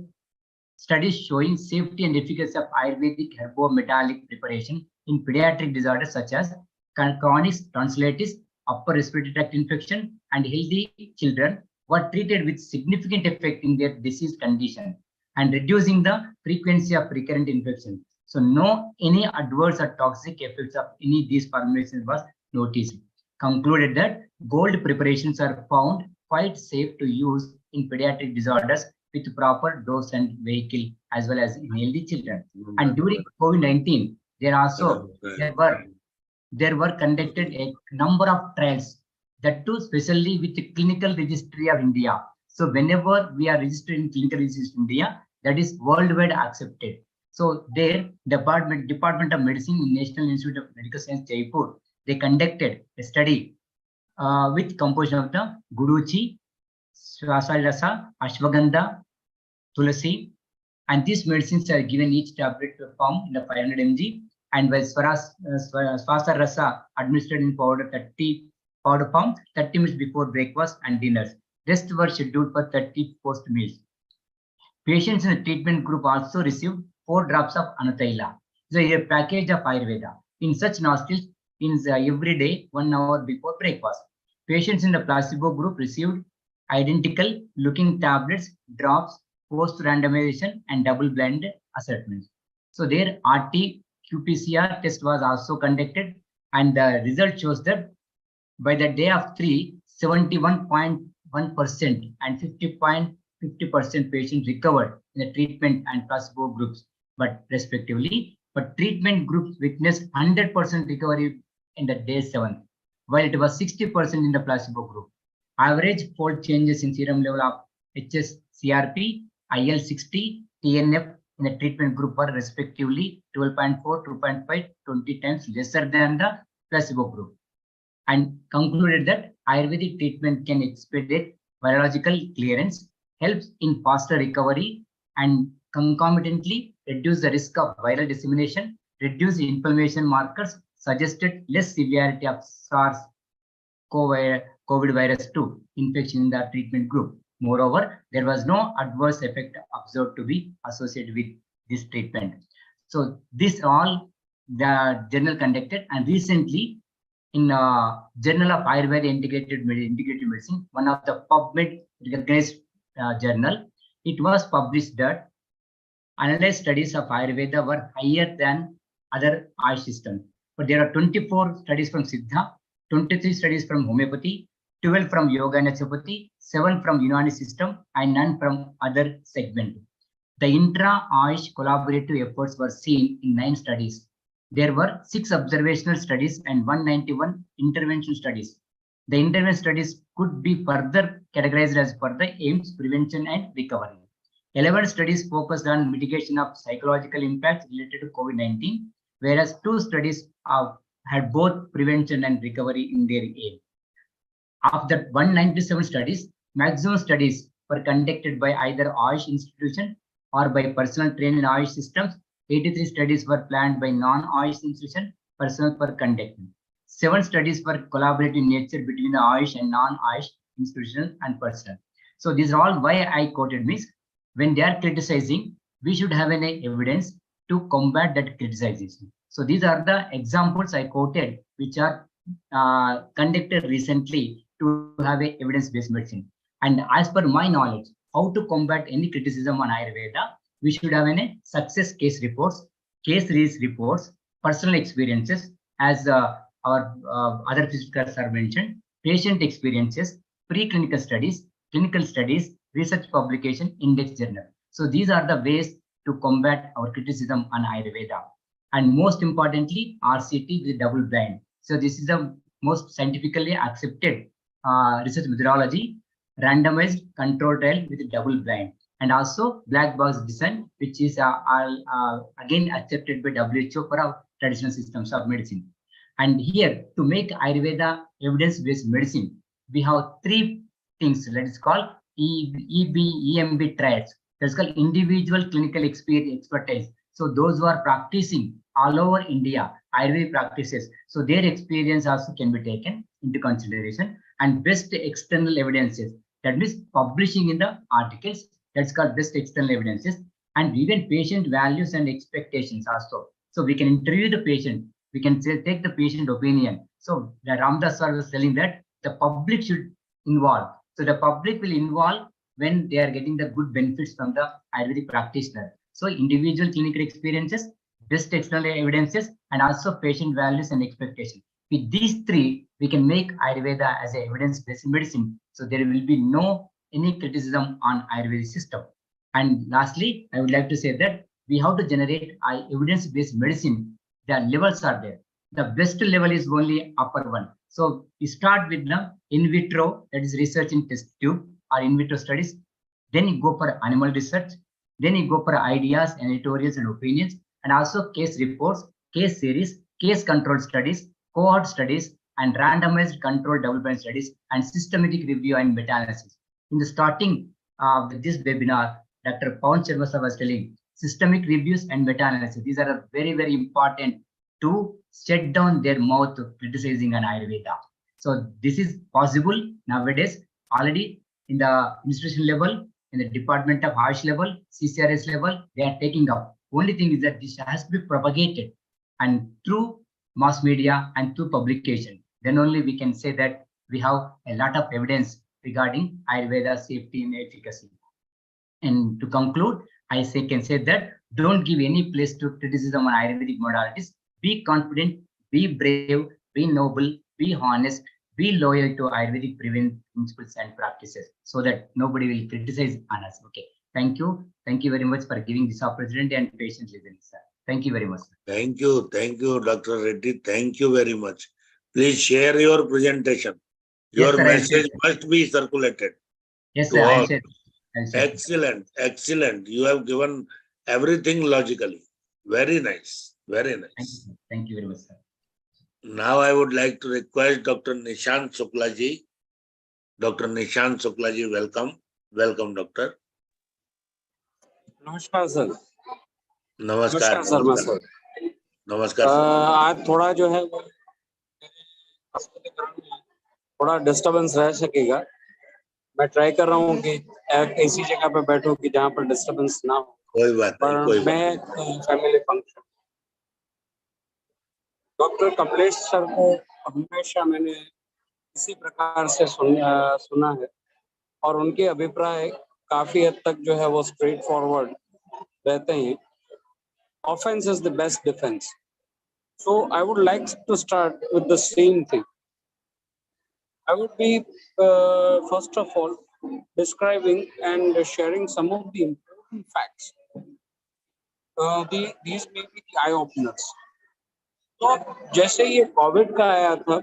studies showing safety and efficacy of Ayurvedic herbometallic preparation in pediatric disorders such as chronic tonsillitis, upper respiratory tract infection, and healthy children were treated with significant effect in their disease condition and reducing the frequency of recurrent infection. So no any adverse or toxic effects of any of these formulations was noticed. Concluded that gold preparations are found quite safe to use in pediatric disorders with proper dose and vehicle as well as in healthy children. And during COVID-19, there were conducted a number of trials, that too especially with the Clinical Registry of India. So whenever we are registered in Clinical Registry of India, that is worldwide accepted. So there, Department of Medicine in National Institute of Medical Science, Jaipur, they conducted a study with composition of the Guduchi, Swasalasa, Ashwagandha, Tulasi, and these medicines are given each tablet form in the 500 mg, and while Swasa Rasa administered in powder 30 powder form 30 minutes before breakfast and dinners. Rest were scheduled for 30 post meals. Patients in the treatment group also received 4 drops of Anataila. So a package of Ayurveda in such nostrils in every day 1 hour before breakfast. Patients in the placebo group received identical looking tablets, drops, post randomization and double-blind assessments. So their RT-qPCR test was also conducted, and the result shows that by the day of 3, 71.1% and 50% patients recovered in the treatment and placebo groups, but respectively. But treatment groups witnessed 100% recovery in the day 7, while it was 60% in the placebo group. Average fold changes in serum level of HS-CRP, IL-60, TNF in the treatment group were respectively 12.4, 2.5, 20 times lesser than the placebo group, and concluded that Ayurvedic treatment can expedite virological clearance, helps in faster recovery, and concomitantly reduce the risk of viral dissemination, reduce inflammation markers, suggested less severity of SARS-CoV-2 infection in the treatment group. Moreover, there was no adverse effect observed to be associated with this treatment. So this all the journal conducted, and recently in Journal of Ayurveda Integrated Medicine, one of the PubMed recognized journal, it was published that analyzed studies of Ayurveda were higher than other AYUSH systems. But there are 24 studies from Siddha, 23 studies from homeopathy, 12 from yoga and naturopathy, 7 from Unani system, and none from other segment. The intra-AYUSH collaborative efforts were seen in 9 studies. There were 6 observational studies and 191 intervention studies. The intervention studies could be further categorized as per the aims, prevention, and recovery. 11 studies focused on mitigation of psychological impacts related to COVID-19, whereas 2 studies had both prevention and recovery in their aim. Of the 197 studies, maximum studies were conducted by either AYUSH institution or by personal trained in AYUSH systems. 83 studies were planned by non-AYUSH institution, personnel were conducted. 7 studies were collaborative in nature between the AYUSH and non-AYUSH institutions and personnel. So these are all why I quoted means when they are criticizing, we should have an evidence to combat that criticization. So these are the examples I quoted, which are conducted recently to have a evidence-based medicine. And as per my knowledge, how to combat any criticism on Ayurveda, we should have a success case reports, case reports, personal experiences, as our other physicians are mentioned, patient experiences, preclinical studies, clinical studies, research publication, index journal. So these are the ways to combat our criticism on Ayurveda. And most importantly, RCT with double blind. So this is the most scientifically accepted research methodology, randomized control trial with double blind, and also black box design, which is again accepted by WHO for our traditional systems of medicine. And here, to make Ayurveda evidence-based medicine, we have 3 things that is called EMB trials. That's called individual clinical expertise. So those who are practicing all over India, Ayurvedic practices, so their experience also can be taken into consideration. And best external evidences, that means publishing in the articles, that's called best external evidences. And even patient values and expectations also. So we can interview the patient, we can take the patient opinion. So the Ramdas was telling that the public should involve. So the public will involve when they are getting the good benefits from the Ayurvedic practitioner. So individual clinical experiences, best external evidences, and also patient values and expectations. With these 3, we can make Ayurveda as an evidence-based medicine. So there will be no any criticism on Ayurvedic system. And lastly, I would like to say that we have to generate evidence-based medicine. The levels are there. The best level is only upper one. So we start with the in vitro, that is research in test tube or in vitro studies. Then you go for animal research. Then you go for ideas, editorials, and opinions, and also case reports, case series, case control studies, cohort studies, and randomized controlled double-blind studies, and systematic review and meta-analysis. In the starting of this webinar, Dr. Pawan Sharma was telling systemic reviews and meta-analysis. These are very, very important to shut down their mouth of criticizing on Ayurveda. So this is possible nowadays already in the institution level, in the Department of AYUSH level, CCRS level, they are taking up. Only thing is that this has to be propagated and through mass media and through publication. Then only we can say that we have a lot of evidence regarding Ayurveda safety and efficacy. And to conclude, I can say that don't give any place to criticism on Ayurvedic modalities. Be confident, be brave, be noble, be honest, be loyal to Ayurvedic preventive principles and practices so that nobody will criticize on us. Okay. Thank you. Thank you very much for giving this opportunity and patient listening, sir. Thank you very much. Thank you, Dr. Reddy. Thank you very much. Please share your presentation. Your Yes, sir, message must be circulated. Yes, to sir. all. I'll share. Excellent, excellent. You have given everything logically. Very nice, very nice. Thank you very much, sir. Now I would like to request Dr. Nishant Shukla ji. Dr. Nishant Shukla ji, welcome. Welcome, doctor. नमस्कार sir. नमस्कार sir. मैं sir नमस्कार। आज थोड़ा जो है वो थोड़ा डिस्टरबेंस रह सकेगा। मैं ट्राई कर रहा हूँ कि ऐसी जगह पे बैठूं कि जहाँ पर डिस्टरबेंस ना हो। कोई बात नहीं, कोई मैं family function doctor Kamlesh sir को हमेशा मैंने इसी प्रकार से सुना है और उनके अभिप्राय काफी हद तक जो है वो स्ट्रेट फॉरवर्ड रहते हैं। Offense is the best defense. So I would like to start with the same thing. I would be first of all describing and sharing some of the important facts. These may be the eye openers. तो जैसे ये Covid का आया था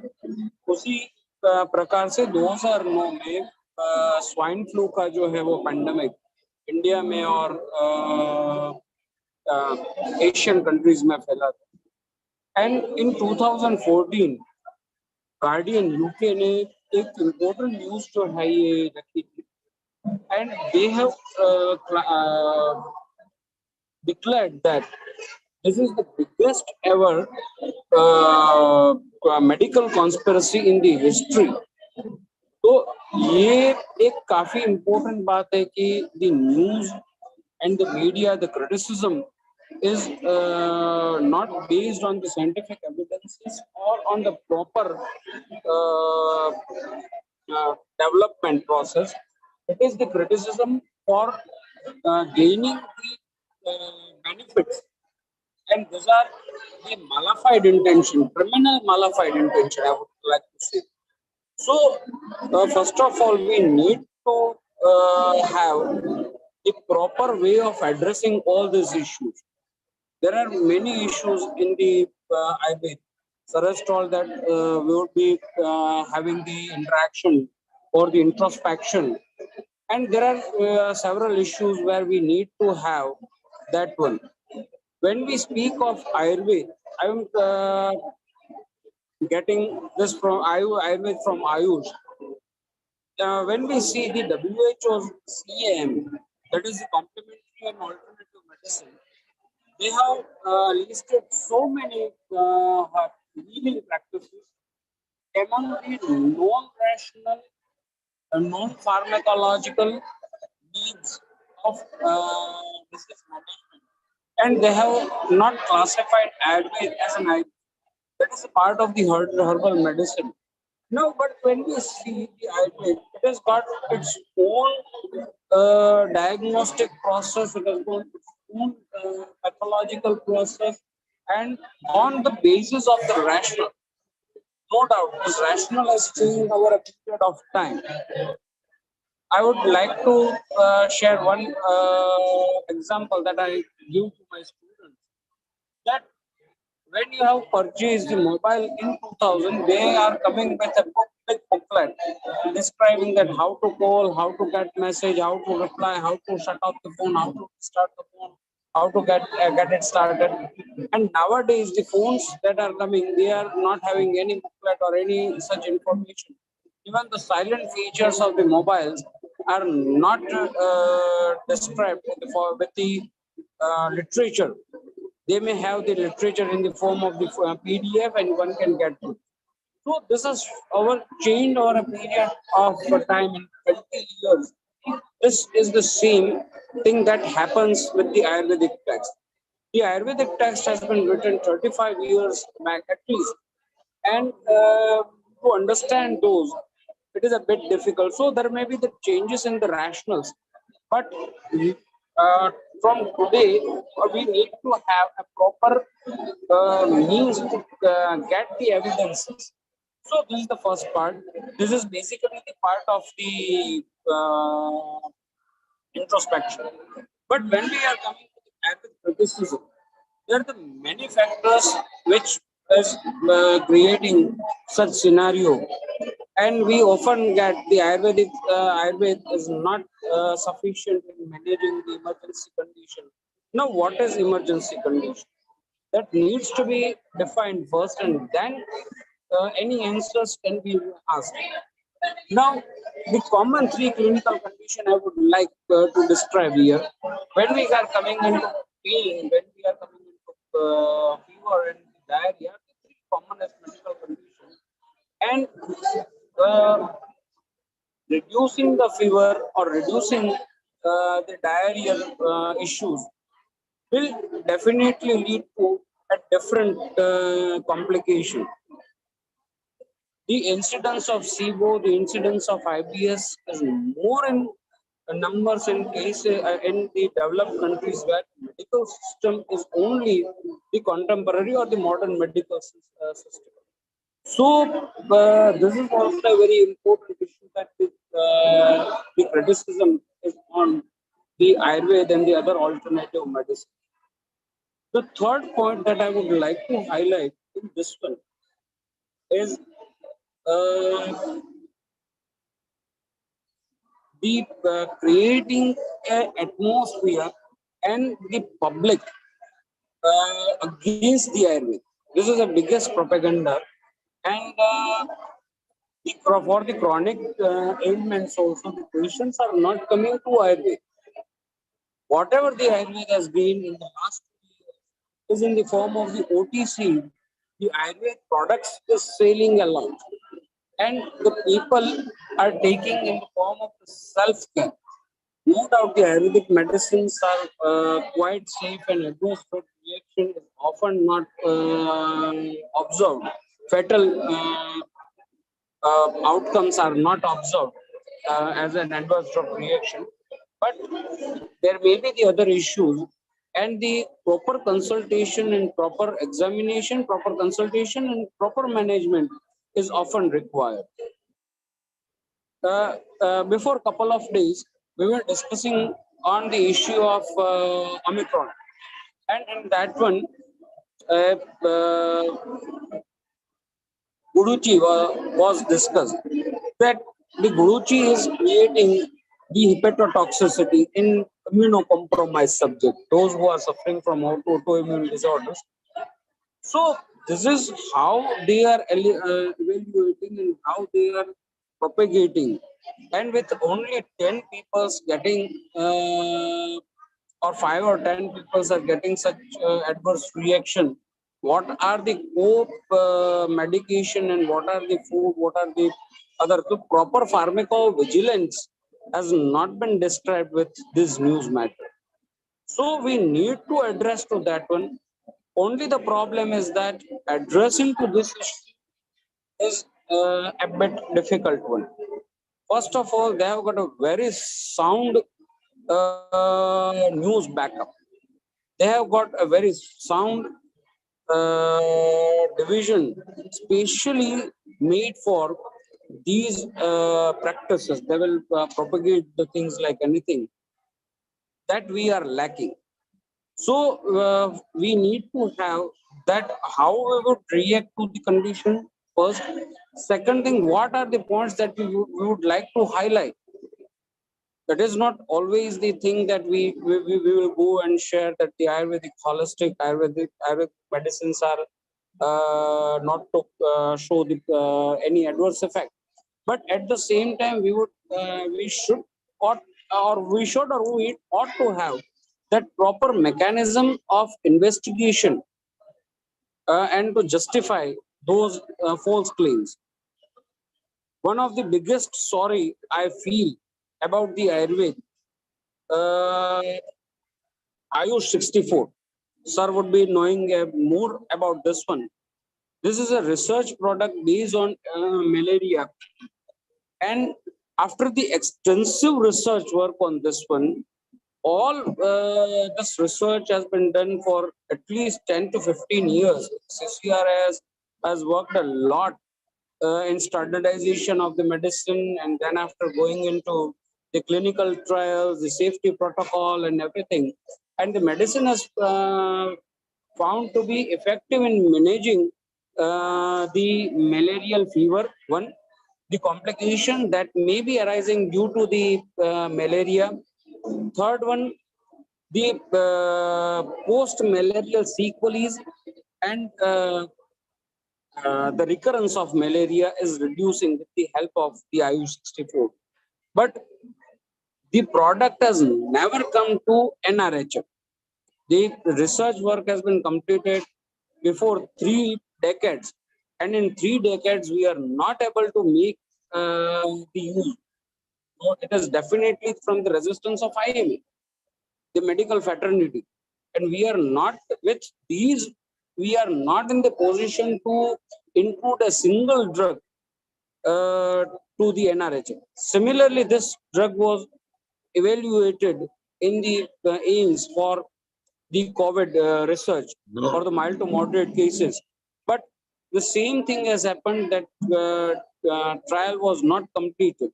उसी प्रकार से 2009 में स्वाइन फ्लू का जो है वो पैंडेमिक इंडिया में और एशियन कंट्रीज में फैला था। एंड इन 2014 गार्डियन यूके ने एक इम्पोर्टेंट न्यूज जो है ये रखी थी and they have declared that this is the biggest ever medical conspiracy in the history. तो ये एक काफी इम्पोर्टेंट बात है कि the news and the media, the criticism is not based on the scientific evidences or on the proper development process. It is the criticism for gaining the benefits, and these are the malified intention, criminal malified intention, I would like to say. So first of all, we need to have the proper way of addressing all these issues. There are many issues in the Ayurveda. Sir has told that we would be having the interaction or the introspection, and there are several issues where we need to have that one. When we speak of Ayurveda, I am getting this from Ayurveda from AYUSH. When we see the WHO's CAM, that is the complementary and alternative medicine, they have listed so many healing practices among the non-rational and non-pharmacological needs of disease management, and they have not classified Ayurveda as an Ayurveda. That is a part of the herbal medicine. No, but when we see the Ayurveda, it has got its own diagnostic process, it has got its own pathological process, and on the basis of the rational, no doubt, this rational has changed over a period of time. I would like to share one example that I give to my students, that when you have purchased the mobile in 2000, they are coming with a big booklet describing that how to call, how to get message, how to reply, how to shut off the phone, how to start the phone, how to get it started. And nowadays, the phones that are coming, they are not having any booklet or any such information. Even the silent features of the mobiles are not described with the literature. They may have the literature in the form of the PDF and one can get it. So this is our change over a period of time in 20 years. This is the same thing that happens with the Ayurvedic text. The Ayurvedic text has been written 35 years back at least. And to understand those, it is a bit difficult. So there may be the changes in the rationals. But from today, we need to have a proper means to get the evidences. So this is the first part. This is basically the part of the introspection. But when we are coming to the Ayurvedic criticism, there are the many factors which is creating such scenario, and we often get the Ayurveda is not sufficient in managing the emergency condition. Now, what is emergency condition? That needs to be defined first, and then any answers can be asked. Now, the common three clinical condition I would like to describe here. When we are coming into pain, when we are coming into fever and diarrhea, the three commonest medical conditions, and reducing the fever or reducing the diarrheal issues will definitely lead to a different complication. The incidence of SIBO, the incidence of IBS is more in numbers in cases in the developed countries where medical system is only the contemporary or the modern medical system. So this is also a very important issue that the criticism is on the Ayurveda and the other alternative medicine. The third point that I would like to highlight in this one is the creating an atmosphere and the public against the Ayurveda. This is the biggest propaganda, and for the chronic ailments also, the patients are not coming to Ayurveda. Whatever the Ayurveda has been in the last 2 years is in the form of the OTC. The Ayurveda products is selling a lot, and the people are taking in the form of the self-care. No doubt the Ayurvedic medicines are quite safe, and adverse reaction is often not observed. Fatal outcomes are not observed as an adverse drug reaction, but there may be the other issues, and the proper consultation and proper examination, proper consultation and proper management is often required. Before a couple of days, we were discussing on the issue of Omicron, and in that one, Guruji was discussed that the Guruji is creating the hepatotoxicity in immunocompromised subjects, those who are suffering from autoimmune disorders. So this is how they are evaluating and how they are propagating, and with only 10 people getting or 5 or 10 people are getting such adverse reaction, what are the medication and what are the food, what are the other, the proper pharmacovigilance has not been described with this news matter. So we need to address to that one. Only the problem is that addressing to this issue is a bit difficult one. First of all, they have got a very sound news backup. They have got a very sound division specially made for these practices. They will propagate the things like anything that we are lacking. So we need to have that how we would react to the condition first. Second thing, what are the points that we would like to highlight? That is not always the thing that we will go and share that the Ayurvedic holistic Ayurvedic medicines are not to show the any adverse effect. But at the same time, we ought to have that proper mechanism of investigation and to justify those false claims. One of the biggest sorry I feel about the Ayurveda, AYUSH 64. Sir would be knowing more about this one. This is a research product based on malaria. And after the extensive research work on this one, all this research has been done for at least 10 to 15 years. CCRS has worked a lot in standardization of the medicine, and then after going into the clinical trials, the safety protocol and everything. And the medicine has found to be effective in managing the malarial fever, one, the complication that may be arising due to the malaria. Third one, the post-malarial sequelae and the recurrence of malaria is reducing with the help of the AYUSH 64. But the product has never come to NRHM. The research work has been completed before 3 decades. And in 3 decades, we are not able to make the use. So it is definitely from the resistance of IMA, the medical fraternity. And we are not with these, we are not in the position to include a single drug to the NRHM. Similarly, this drug was evaluated in the aims for the COVID research for the mild to moderate cases. But the same thing has happened, that trial was not completed.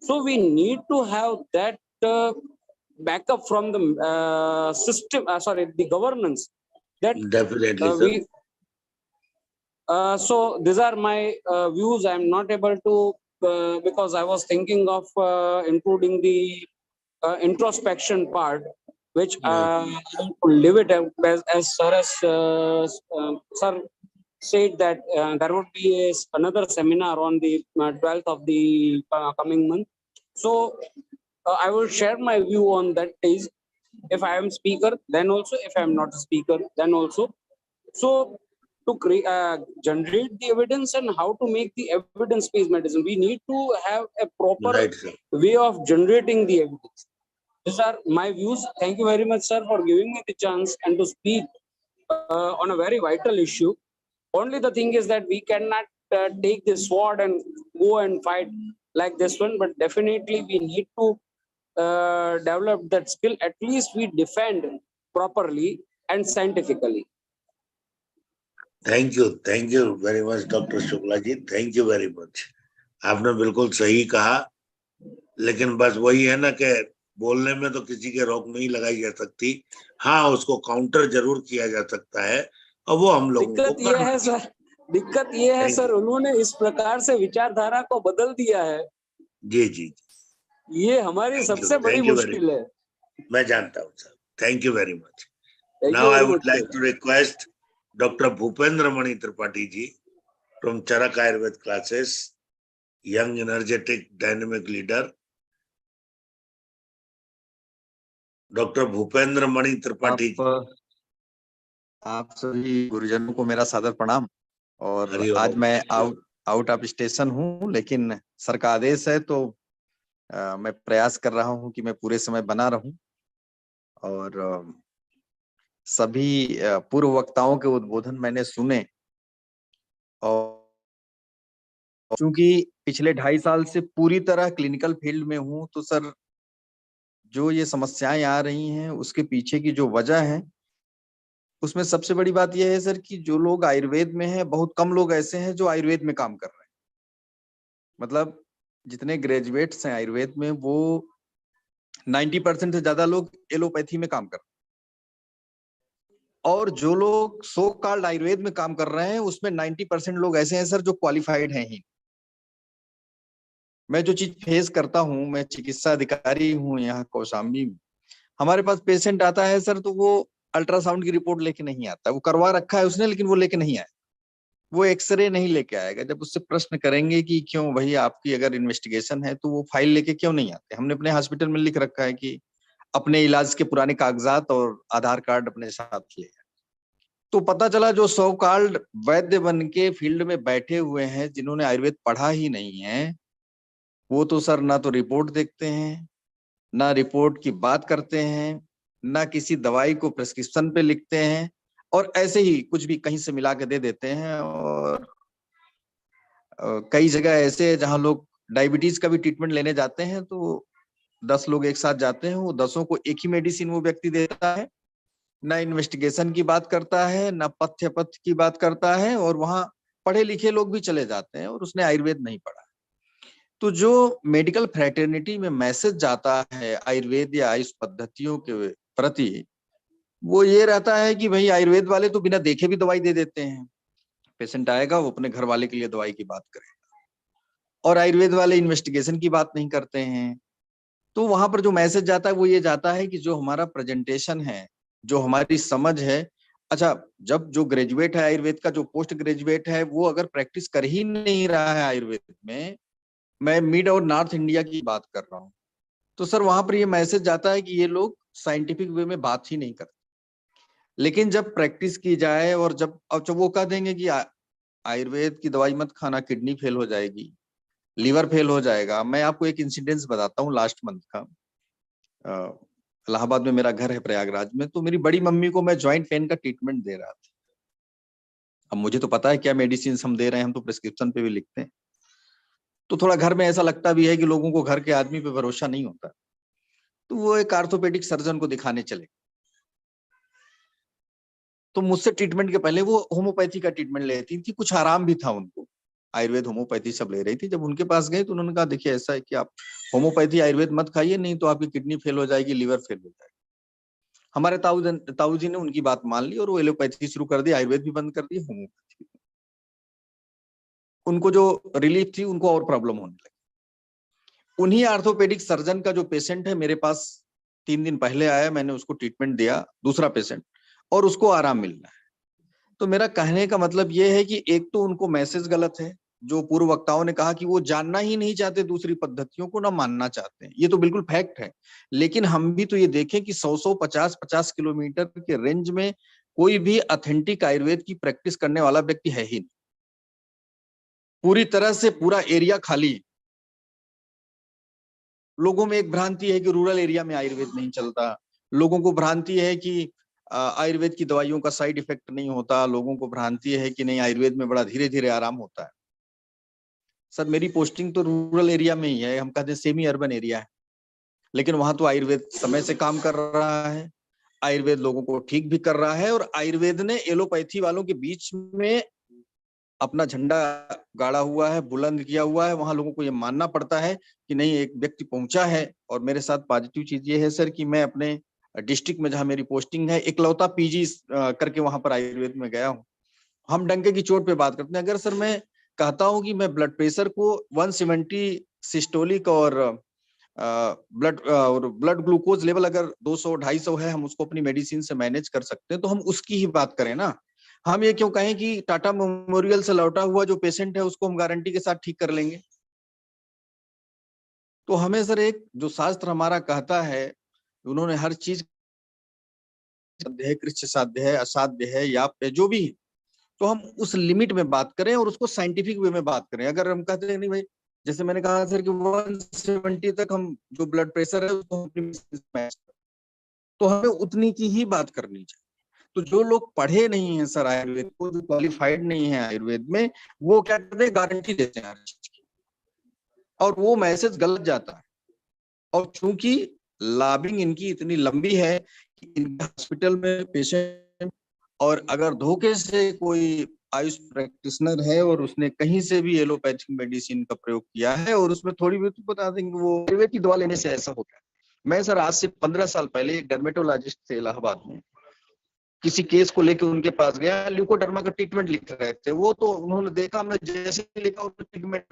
So we need to have that backup from the system, the governance. That Definitely, sir. so these are my views. I'm not able to, because I was thinking of including the introspection part, which I want to leave it as sir sir said that there would be another seminar on the 12th of the coming month. So I will share my view on that days. If I am speaker, then also. If I am not a speaker, then also. So to generate the evidence and how to make the evidence-based medicine, we need to have a proper way of generating the evidence. These are my views. Thank you very much, sir, for giving me the chance and to speak on a very vital issue. Only the thing is that we cannot take the sword and go and fight like this one, but definitely we need to develop that skill. At least we defend properly and scientifically. Thank you very much doctor Shukla ji, thank you very much. आपने बिल्कुल सही कहा, लेकिन बस वही है ना कि बोलने में तो किसी के रोक नहीं लगाई जा सकती। हाँ, उसको काउंटर जरूर किया जा सकता है, और वो हम लोगों को दिक्कत ये है सर, उन्होंने इस प्रकार से विचारधारा को बदल दिया है। जी जी, ये हमारी सबसे बड़ी मुश्किल है। मैं जानता हूँ sir. Thank you very much. Now I would like to request Dr. Bhupendra Mani Tripathi ji from Charak Ayurved classes, young, energetic, dynamic leader. Dr. Bhupendra Mani Tripathi जी। आप सभी गुरुजनों को मेरा सादर प्रणाम। और आज मैं आउट ऑफ स्टेशन हूँ, लेकिन सर का आदेश है तो मैं प्रयास कर रहा हूँ कि मैं पूरे समय बना रहूं। और सभी पूर्व वक्ताओं के उद्बोधन मैंने सुने, और क्योंकि पिछले 2.5 साल से पूरी तरह क्लिनिकल फील्ड में हूं, तो सर जो ये समस्याएं आ रही हैं उसके पीछे की जो वजह है, उसमें सबसे बड़ी बात यह है सर कि जो लोग आयुर्वेद में हैं, बहुत कम लोग ऐसे हैं जो आयुर्वेद में काम कर रहे हैं। मतलब जितने ग्रेजुएट्स हैं आयुर्वेद में, वो 90% से ज्यादा लोग एलोपैथी में काम कर रहे हैं। और जो लोग सो कॉल्ड आयुर्वेद में काम कर रहे हैं, उसमें 90% लोग ऐसे हैं सर जो क्वालिफाइड हैं ही। मैं जो चीज फेस करता हूं, मैं चिकित्सा अधिकारी हूं यहाँ कौशाम्बी में। हमारे पास पेशेंट आता है सर, तो वो अल्ट्रासाउंड की रिपोर्ट लेके नहीं आता। वो करवा रखा है उसने, लेकिन वो लेके नहीं आया। वो एक्सरे नहीं लेके आएगा। जब उससे प्रश्न करेंगे कि क्यों भाई, आपकी अगर इन्वेस्टिगेशन है तो वो फाइल लेके क्यों नहीं आते। हमने अपने हॉस्पिटल में लिख रखा है कि अपने इलाज के पुराने कागजात और आधार कार्ड अपने साथ ले। तो पता चला जो सो कॉल्ड वैद्य बन के फील्ड में बैठे हुए हैं, जिन्होंने आयुर्वेद पढ़ा ही नहीं है, वो तो सर ना तो रिपोर्ट देखते हैं, ना रिपोर्ट की बात करते हैं, ना किसी दवाई को प्रिस्क्रिप्शन पे लिखते हैं, और ऐसे ही कुछ भी कहीं से मिला के दे देते हैं। और कई जगह ऐसे है जहां लोग डायबिटीज का भी ट्रीटमेंट लेने जाते हैं तो 10 लोग एक साथ जाते हैं, वो 10 को एक ही मेडिसिन वो व्यक्ति देता है, ना इन्वेस्टिगेशन की बात करता है, ना पथ्य पथ्य की बात करता है, और वहां पढ़े लिखे लोग भी चले जाते हैं और उसने आयुर्वेद नहीं पढ़ा। तो जो मेडिकल फ्रेटर्निटी में मैसेज जाता है आयुर्वेद या आयुष पद्धतियों के प्रति, वो ये रहता है कि भाई आयुर्वेद वाले तो बिना देखे भी दवाई दे देते हैं, पेशेंट आएगा वो अपने घर वाले के लिए दवाई की बात करेगा, और आयुर्वेद वाले इन्वेस्टिगेशन की बात नहीं करते हैं। तो वहां पर जो मैसेज जाता है वो ये जाता है कि जो हमारा प्रेजेंटेशन है, जो हमारी समझ है, अच्छा जब जो ग्रेजुएट है आयुर्वेद का, जो पोस्ट ग्रेजुएट है, वो अगर प्रैक्टिस कर ही नहीं रहा है आयुर्वेद में, मैं मिड और नॉर्थ इंडिया की बात कर रहा हूँ, तो सर वहां पर ये मैसेज जाता है कि ये लोग साइंटिफिक वे में बात ही नहीं करते। लेकिन जब प्रैक्टिस की जाए और जब वो कह देंगे कि आयुर्वेद की दवाई मत खाना, किडनी फेल हो जाएगी, लीवर फेल हो जाएगा। मैं आपको एक इंसिडेंस बताता हूँ लास्ट मंथ का। इलाहाबाद में मेरा घर है, प्रयागराज में, तो मेरी बड़ी मम्मी को मैं जॉइंट पेन का ट्रीटमेंट दे रहा था। अब मुझे तो पता है क्या मेडिसिन हम दे रहे हैं, हम तो प्रिस्क्रिप्शन पे भी लिखते हैं, तो थोड़ा घर में ऐसा लगता भी है कि लोगों को घर के आदमी पे भरोसा नहीं होता। तो वो एक आर्थोपेडिक सर्जन को दिखाने चले, तो मुझसे ट्रीटमेंट के पहले वो होम्योपैथी का ट्रीटमेंट लेती थी, कुछ आराम भी था उनको, आयुर्वेद होम्योपैथी सब ले रही थी। जब उनके पास गए तो उन्होंने कहा देखिए ऐसा है कि आप होम्योपैथी आयुर्वेद मत खाइए, नहीं तो आपकी किडनी फेल हो जाएगी, लीवर फेल हो जाएगी। हमारे ताऊ जी ने उनकी बात मान ली और वो एलोपैथी शुरू कर दी, आयुर्वेद भी बंद कर दी, होम्योपैथी। उनको जो रिलीफ थी उनको और प्रॉब्लम होने लगी। उन्हीं आर्थोपेडिक सर्जन का जो पेशेंट है मेरे पास 3 दिन पहले आया, मैंने उसको ट्रीटमेंट दिया, दूसरा पेशेंट, और उसको आराम मिल रहा है। तो मेरा कहने का मतलब ये है कि एक तो उनको मैसेज गलत है, जो पूर्व वक्ताओं ने कहा कि वो जानना ही नहीं चाहते दूसरी पद्धतियों को, ना मानना चाहते हैं, ये तो बिल्कुल फैक्ट है। लेकिन हम भी तो ये देखें कि 100 50 किलोमीटर के रेंज में कोई भी ऑथेंटिक आयुर्वेद की प्रैक्टिस करने वाला व्यक्ति है ही नहीं। पूरी तरह से पूरा एरिया खाली है। लोगों में एक भ्रांति है कि रूरल एरिया में आयुर्वेद नहीं चलता, लोगों को भ्रांति है कि आयुर्वेद की दवाइयों का साइड इफेक्ट नहीं होता, लोगों को भ्रांति है कि नहीं आयुर्वेद में बड़ा धीरे धीरे आराम होता है। सर मेरी पोस्टिंग तो रूरल एरिया में ही है, हम कहते हैं सेमी अर्बन एरिया है, लेकिन वहां तो आयुर्वेद समय से काम कर रहा है, आयुर्वेद लोगों को ठीक भी कर रहा है, और आयुर्वेद ने एलोपैथी वालों के बीच में अपना झंडा गाड़ा हुआ है, बुलंद किया हुआ है। वहां लोगों को ये मानना पड़ता है कि नहीं एक व्यक्ति पहुंचा है। और मेरे साथ पॉजिटिव चीज ये है सर कि मैं अपने डिस्ट्रिक्ट में जहां मेरी पोस्टिंग है, इकलौता पीजी करके वहां पर आयुर्वेद में गया हूँ। हम डंके की चोट पे बात करते हैं। अगर सर मैं कहता हूं कि मैं ब्लड प्रेशर को 170 सिस्टोलिक और ब्लड ग्लूकोज लेवल अगर 200-250 है, हम उसको अपनी मेडिसिन से मैनेज कर सकते हैं, तो हम उसकी ही बात करें ना। हम ये क्यों कहें कि टाटा मेमोरियल से लौटा हुआ जो पेशेंट है उसको हम गारंटी के साथ ठीक कर लेंगे। तो हमें सर एक जो शास्त्र हमारा कहता है, उन्होंने हर चीज साध्य है, कृष्ण साध्य है, असाध्य है, या जो भी, तो हम उस लिमिट में बात करें और उसको साइंटिफिक वे में बात करें। अगर हम कहते हैं नहीं भाई, जैसे मैंने कहा सर कि 170 तक हम जो ब्लड प्रेशर है उसको तो हमें उतनी की ही बात करनी चाहिए। तो जो लोग पढ़े नहीं है सर आयुर्वेद को, जो क्वालिफाइड नहीं है आयुर्वेद में, वो क्या करते हैं, गारंटी देते हैं हर चीज की, और वो मैसेज गलत जाता है। और चूंकि लॉबिंग इनकी इतनी लंबी है कि इनके हॉस्पिटल में पेशेंट, और अगर धोखे से कोई आयुष प्रैक्टिशनर है और उसने कहीं से भी एलोपैथिक मेडिसिन का प्रयोग किया है और उसमें थोड़ी भी, तो बता देंगे वो आयुर्वेद की दवा लेने से ऐसा होता है। मैं सर आज से 15 साल पहले एक डर्मेटोलॉजिस्ट थे इलाहाबाद में, किसी केस को लेकर उनके पास गया, ल्यूकोडर्मा का ट्रीटमेंट लिख रहे थे वो, तो उन्होंने देखा मैं जैसे लिखा ट्रीटमेंट,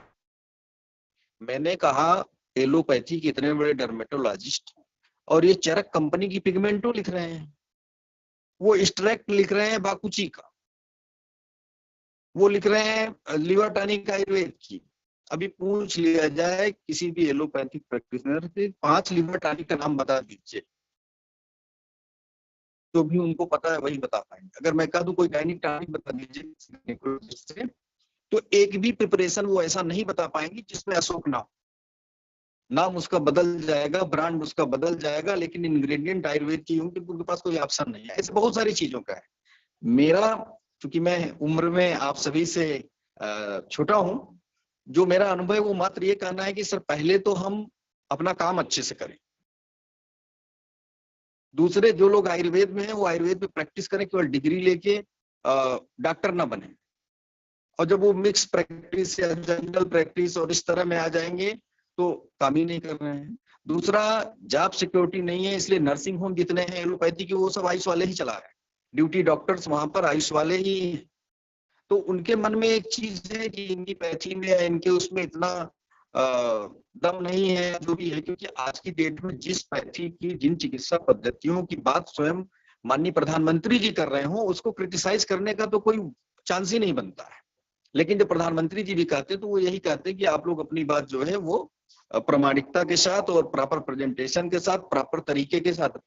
मैंने कहा एलोपैथी के इतने बड़े डर्मेटोलॉजिस्ट और ये चरक कंपनी की पिगमेंटो लिख रहे हैं, वो एक्सट्रैक्ट लिख रहे हैं बाकुची का, वो लिख रहे हैं लिवर टॉनिक आयुर्वेद की। अभी पूछ लिया जाए किसी भी एलोपैथिक प्रैक्टिशनर से 5 लिवर टॉनिक का नाम बता दीजिए, जो भी उनको पता है वही बता पाएंगे। अगर मैं कह दूं कोई गायनिक टॉनिक बता दीजिए, तो एक भी प्रिपरेशन वो ऐसा नहीं बता पाएंगी जिसमें अशोक ना हो। नाम उसका बदल जाएगा, ब्रांड उसका बदल जाएगा, लेकिन इंग्रेडिएंट आयुर्वेद की होंगे, उनके पास कोई ऑप्शन नहीं है। ऐसे बहुत सारी चीजों का है। मेरा, क्योंकि मैं उम्र में आप सभी से छोटा हूं, जो मेरा अनुभव है वो मात्र ये कहना है कि सर पहले तो हम अपना काम अच्छे से करें। दूसरे जो लोग आयुर्वेद में हैं वो आयुर्वेद में प्रैक्टिस करें, केवल डिग्री लेके डॉक्टर ना बने। और जब वो मिक्स प्रैक्टिस या जनरल प्रैक्टिस और इस तरह में आ जाएंगे तो काम ही नहीं कर रहे हैं। दूसरा, जॉब सिक्योरिटी नहीं है, इसलिए नर्सिंग होम जितने हैं एलोपैथी के वो सब आयुष वाले ही चला रहे हैं, ड्यूटी डॉक्टर्स वहां पर आयुष वाले ही हैं। तो उनके मन में एक चीज है कि इनकी पैथी में, इनके उसमें इतना दम नहीं है, जो भी है। क्योंकि आज की डेट में जिस पैथी की, जिन चिकित्सा पद्धतियों की बात स्वयं माननीय प्रधानमंत्री जी कर रहे हो, उसको क्रिटिसाइज करने का तो कोई चांस ही नहीं बनता है। लेकिन जब प्रधानमंत्री जी भी कहते हैं तो वो यही कहते हैं कि आप लोग अपनी बात जो है वो प्रामाणिकता के साथ और प्रॉपर प्रेजेंटेशन के साथ, प्रॉपर तरीके के साथ,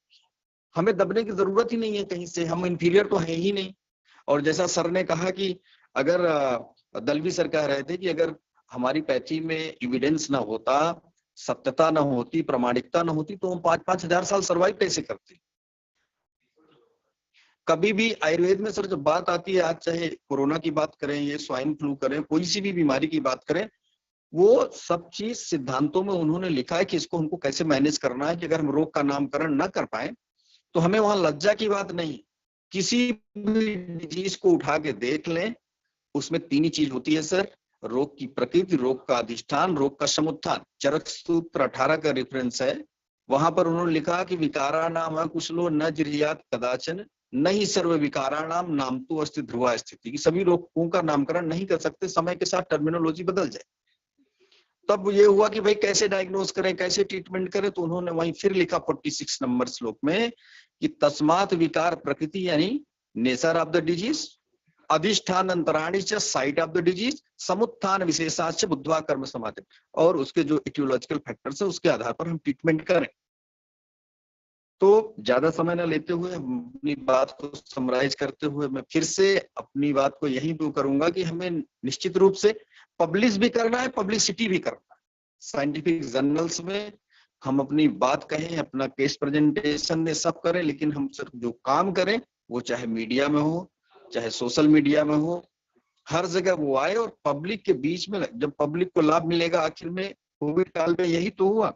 हमें दबने की जरूरत ही नहीं है कहीं से, हम इंफीरियर तो है ही नहीं। और जैसा सर ने कहा कि अगर दलवी सर कह रहे थे कि अगर हमारी पैथी में एविडेंस ना होता, सत्यता ना होती, प्रामाणिकता ना होती, तो हम 5-5 हजार साल सर्वाइव कैसे करते। कभी भी आयुर्वेद में सर जब बात आती है, आज चाहे कोरोना की बात करें, ये स्वाइन फ्लू करें, कोई सी भी बीमारी की बात करें, वो सब चीज सिद्धांतों में उन्होंने लिखा है कि इसको हमको कैसे मैनेज करना है। कि अगर हम रोग का नामकरण न कर पाए तो हमें वहां लज्जा की बात नहीं, किसी भी डिजीज को उठा के देख लें, उसमें 3 ही चीज होती है सर, रोग की प्रकृति, रोग का अधिष्ठान, रोग का समुत्थान। चरक सूत्र 18 का रेफरेंस है, वहां पर उन्होंने लिखा कि विकारा नाम कुशलो न जिरियात कदाचन नहीं सर्व विकाराणाम नाम तो अस्ति ध्रुवा स्थिति, की सभी रोगों का नामकरण नहीं कर सकते, समय के साथ टर्मिनोलॉजी बदल जाए। तब ये हुआ कि भाई कैसे डायग्नोज करें, कैसे ट्रीटमेंट करें, तो उन्होंने वहीं फिर लिखा 46 नंबर श्लोक में कि तस्मात विकार प्रकृति यानी नेचर ऑफ द डिजीज, अधिष्ठान अंतराणी च साइट ऑफ द डिजीज, समुत्थान विशेषाच बुद्धवा कर्म समाधि, और उसके जो इटियोलॉजिकल फैक्टर्स है उसके आधार पर हम ट्रीटमेंट करें। तो ज्यादा समय न लेते हुए अपनी बात को समराइज करते हुए मैं फिर से अपनी बात को यही तो करूंगा कि हमें निश्चित रूप से पब्लिश भी करना है, पब्लिसिटी भी करना है। साइंटिफिक जर्नल्स में हम अपनी बात कहें, अपना केस प्रेजेंटेशन में सब करें, लेकिन हम सिर्फ जो काम करें वो चाहे मीडिया में हो, चाहे सोशल मीडिया में हो, हर जगह वो आए और पब्लिक के बीच में, जब पब्लिक को लाभ मिलेगा। आखिर में कोविड काल में यही तो हुआ,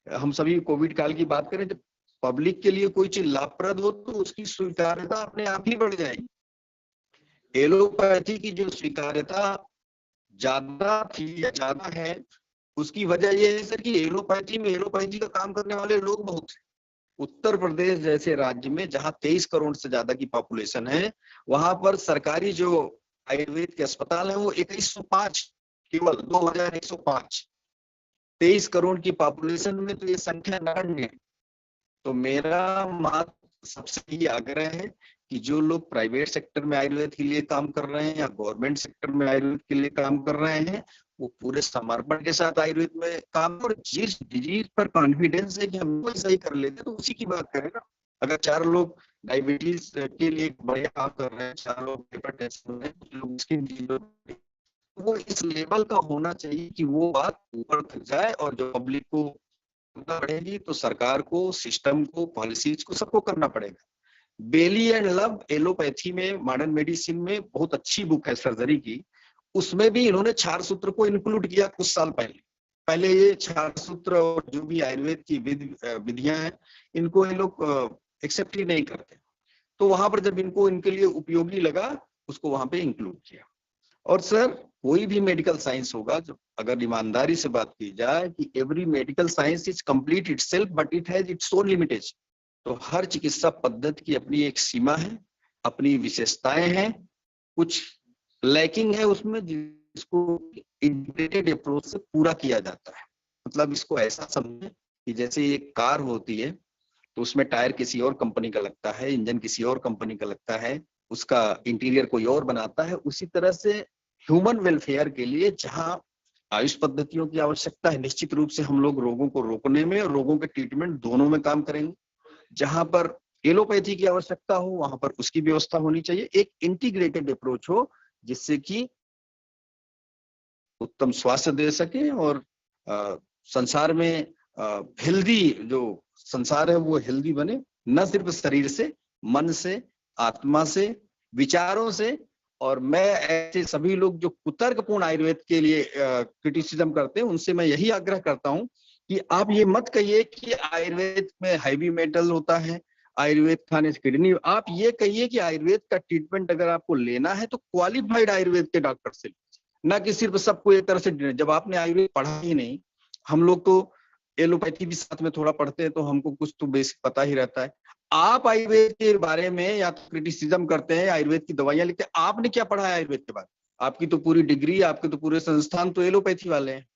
हम सभी कोविड काल की बात करें, जब पब्लिक के लिए कोई चीज लाभप्रद हो तो उसकी स्वीकार्यता अपने आप ही बढ़ जाएगी। एलोपैथी की जो स्वीकार्यता ज्यादा थी या ज्यादा है, उसकी वजह यह है सर कि एलोपैथी में एलोपैथी का काम करने वाले लोग बहुत हैं। उत्तर प्रदेश जैसे राज्य में जहां 23 करोड़ से ज्यादा की पॉपुलेशन है, वहां पर सरकारी जो आयुर्वेद के अस्पताल है वो 2105, केवल 2105, 23 करोड़ की पॉपुलेशन में, तो ये संख्या नगण्य है। तो मेरा मात्र सबसे ही आग्रह है कि जो लोग प्राइवेट सेक्टर में आयुर्वेद के लिए काम कर रहे हैं या गवर्नमेंट सेक्टर में आयुर्वेद के लिए काम कर रहे हैं, वो पूरे समर्पण के साथ आयुर्वेद में काम, और जिस डिजीज पर कॉन्फिडेंस है कि हम वो सही कर लेते तो उसी की बात करें ना। अगर 4 लोग डायबिटीज के लिए बढ़िया काम कर रहे हैं, 4 लोग हाइपरटेंशन में, लोग स्किन डिजीज, वो इस लेवल का होना चाहिए कि वो बात ऊपर तक जाए, और जो पब्लिक को बढ़ेगी तो सरकार को, सिस्टम को, पॉलिसीज को, सबको करना पड़ेगा। बेली एंड लव एलोपैथी में, मॉडर्न मेडिसिन में बहुत अच्छी बुक है सर्जरी की, उसमें भी इन्होंने 4 सूत्र को इंक्लूड किया कुछ साल पहले। ये 4 सूत्र और जो भी आयुर्वेद की विधियां हैं, इनको ये लोग एक्सेप्ट ही नहीं करते। तो वहां पर जब इनको इनके लिए उपयोगी लगा, उसको वहां पे इंक्लूड किया। और सर कोई भी मेडिकल साइंस होगा, जो अगर ईमानदारी से बात की जाए कि every medical science is complete itself but it has its own limitation. तो हर चिकित्सा पद्धति की अपनी एक सीमा है, अपनी विशेषताएं हैं, कुछ लैकिंग है उसमें, जिसको इंटीग्रेटेड अप्रोच से पूरा किया जाता है। मतलब इसको ऐसा समझें कि जैसे एक कार होती है तो उसमें टायर किसी और कंपनी का लगता है, इंजन किसी और कंपनी का लगता है, उसका इंटीरियर कोई और बनाता है। उसी तरह से ह्यूमन वेलफेयर के लिए जहां आयुष पद्धतियों की आवश्यकता है, निश्चित रूप से हम लोग रोगों को रोकने में और रोगों के ट्रीटमेंट दोनों में काम करेंगे। जहां पर एलोपैथी की आवश्यकता हो वहां पर उसकी व्यवस्था होनी चाहिए। एक इंटीग्रेटेड अप्रोच हो जिससे कि उत्तम स्वास्थ्य दे सके और संसार में हेल्दी जो संसार है वो हेल्दी बने, न सिर्फ शरीर से, मन से, आत्मा से, विचारों से। और मैं ऐसे सभी लोग जो कुतर्कपूर्ण आयुर्वेद के लिए क्रिटिसिज्म करते हैं उनसे मैं यही आग्रह करता हूं कि आप ये मत कहिए कि आयुर्वेद में हैवी मेटल होता है, आयुर्वेद खाने से किडनी। आप ये कहिए कि आयुर्वेद का ट्रीटमेंट अगर आपको लेना है तो क्वालिफाइड आयुर्वेद के डॉक्टर से, ना कि सिर्फ सबको एक तरह से। जब आपने आयुर्वेद पढ़ा ही नहीं, हम लोग तो एलोपैथी भी साथ में थोड़ा पढ़ते हैं तो हमको कुछ तो बेसिक पता ही रहता है। आप आयुर्वेद के बारे में या तो क्रिटिसिज्म करते हैं, आयुर्वेद की दवाइयां लिखते हैं, आपने क्या पढ़ा है आयुर्वेद के बारे में? आपकी तो पूरी डिग्री, आपके तो पूरे संस्थान तो एलोपैथी वाले हैं।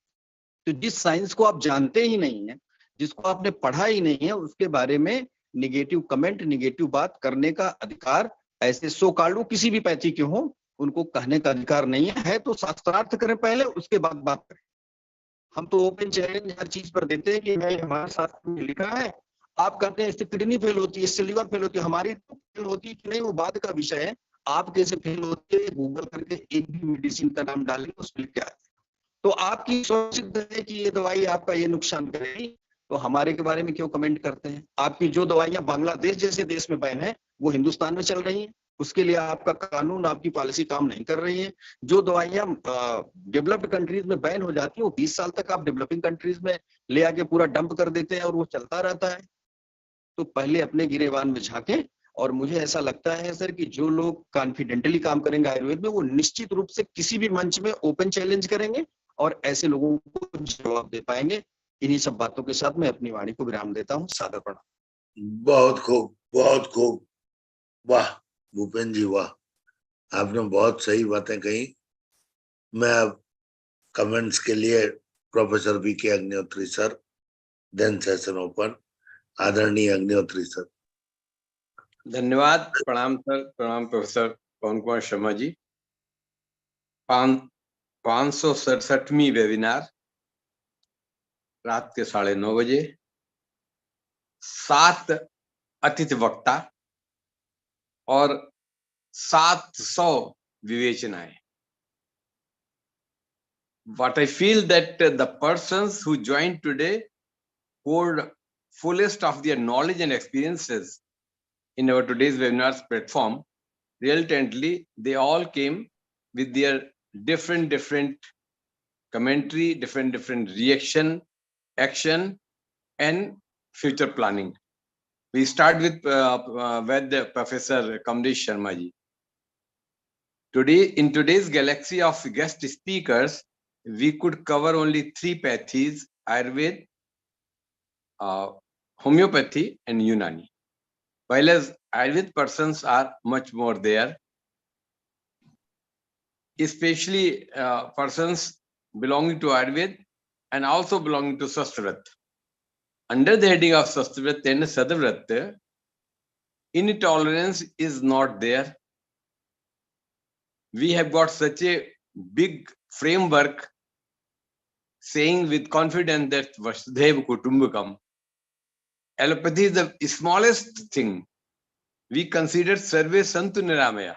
तो जिस साइंस को आप जानते ही नहीं है, जिसको आपने पढ़ा ही नहीं है, उसके बारे में निगेटिव कमेंट, निगेटिव बात करने का अधिकार ऐसे सो काल्डू किसी भी पैथी के हो उनको कहने का अधिकार नहीं है। तो शास्त्रार्थ करें पहले, उसके बाद बात करें। हम तो ओपन चैलेंज हर चीज पर देते हैं कि भाई हमारे शास्त्र में लिखा है, आप कहते हैं इससे किडनी फेल होती है, इससे लिवर फेल होती है, हमारी तो फेल होती है कि नहीं वो बाद का विषय है। आप कैसे फेल होते हैं गूगल करके एक भी मेडिसिन का नाम डालेंगे उसमें क्या है। तो आपकी सोच है कि ये दवाई आपका ये नुकसान करेगी, तो हमारे के बारे में क्यों कमेंट करते हैं? आपकी जो दवाइयां बांग्लादेश जैसे देश में बैन है वो हिंदुस्तान में चल रही हैं, उसके लिए आपका कानून, आपकी पॉलिसी काम नहीं कर रही है। जो दवाइयां डेवलप्ड कंट्रीज में बैन हो जाती है वो 20 साल तक आप डेवलपिंग कंट्रीज में ले आके पूरा डंप कर देते हैं और वो चलता रहता है। तो पहले अपने गिरेबान में झांकें। और मुझे ऐसा लगता है सर कि जो लोग कॉन्फिडेंटली काम करेंगे आयुर्वेद में, वो निश्चित रूप से किसी भी मंच में ओपन चैलेंज करेंगे और ऐसे लोगों को जवाब दे पाएंगे। इन्हीं सब बातों के साथ मैं अपनी वाणी को विराम देता हूँ। सादर प्रणाम। बहुत खूब, बहुत खूब। वाह भूपेन जी, वाह, आपने बहुत सही बातें कही। मैं अब कमेंट्स के लिए professor V K Agnihotri sir, then session open. आदरणीय अग्निहोत्री सर। धन्यवाद। प्रणाम सर, प्रणाम प्रोफेसर पवन कुमार शर्मा जी। 567वीं वेबिनार रात के 9:30 बजे, 7 अतिथि वक्ता और 700 विवेचनाएं। What I feel that the persons who joined today poured fullest of their knowledge and experiences in our today's webinars platform. Resultantly, they all came with their different commentary, different reaction, action, and future planning. We start with Professor Kamlesh Sharma ji. Today, in today's galaxy of guest speakers, we could cover only 3 pathies: Ayurveda, homeopathy, and Unani. While as Ayurveda persons are much more there, especially persons belonging to Ayurveda and also belonging to Sastravrat. Under the heading of Sastravrat and Sadavrat, intolerance is not there. We have got such a big framework saying with confidence that Vasudhaiva Kutumbakam. Allopathy is the smallest thing. We consider Sarve Santu Niramaya.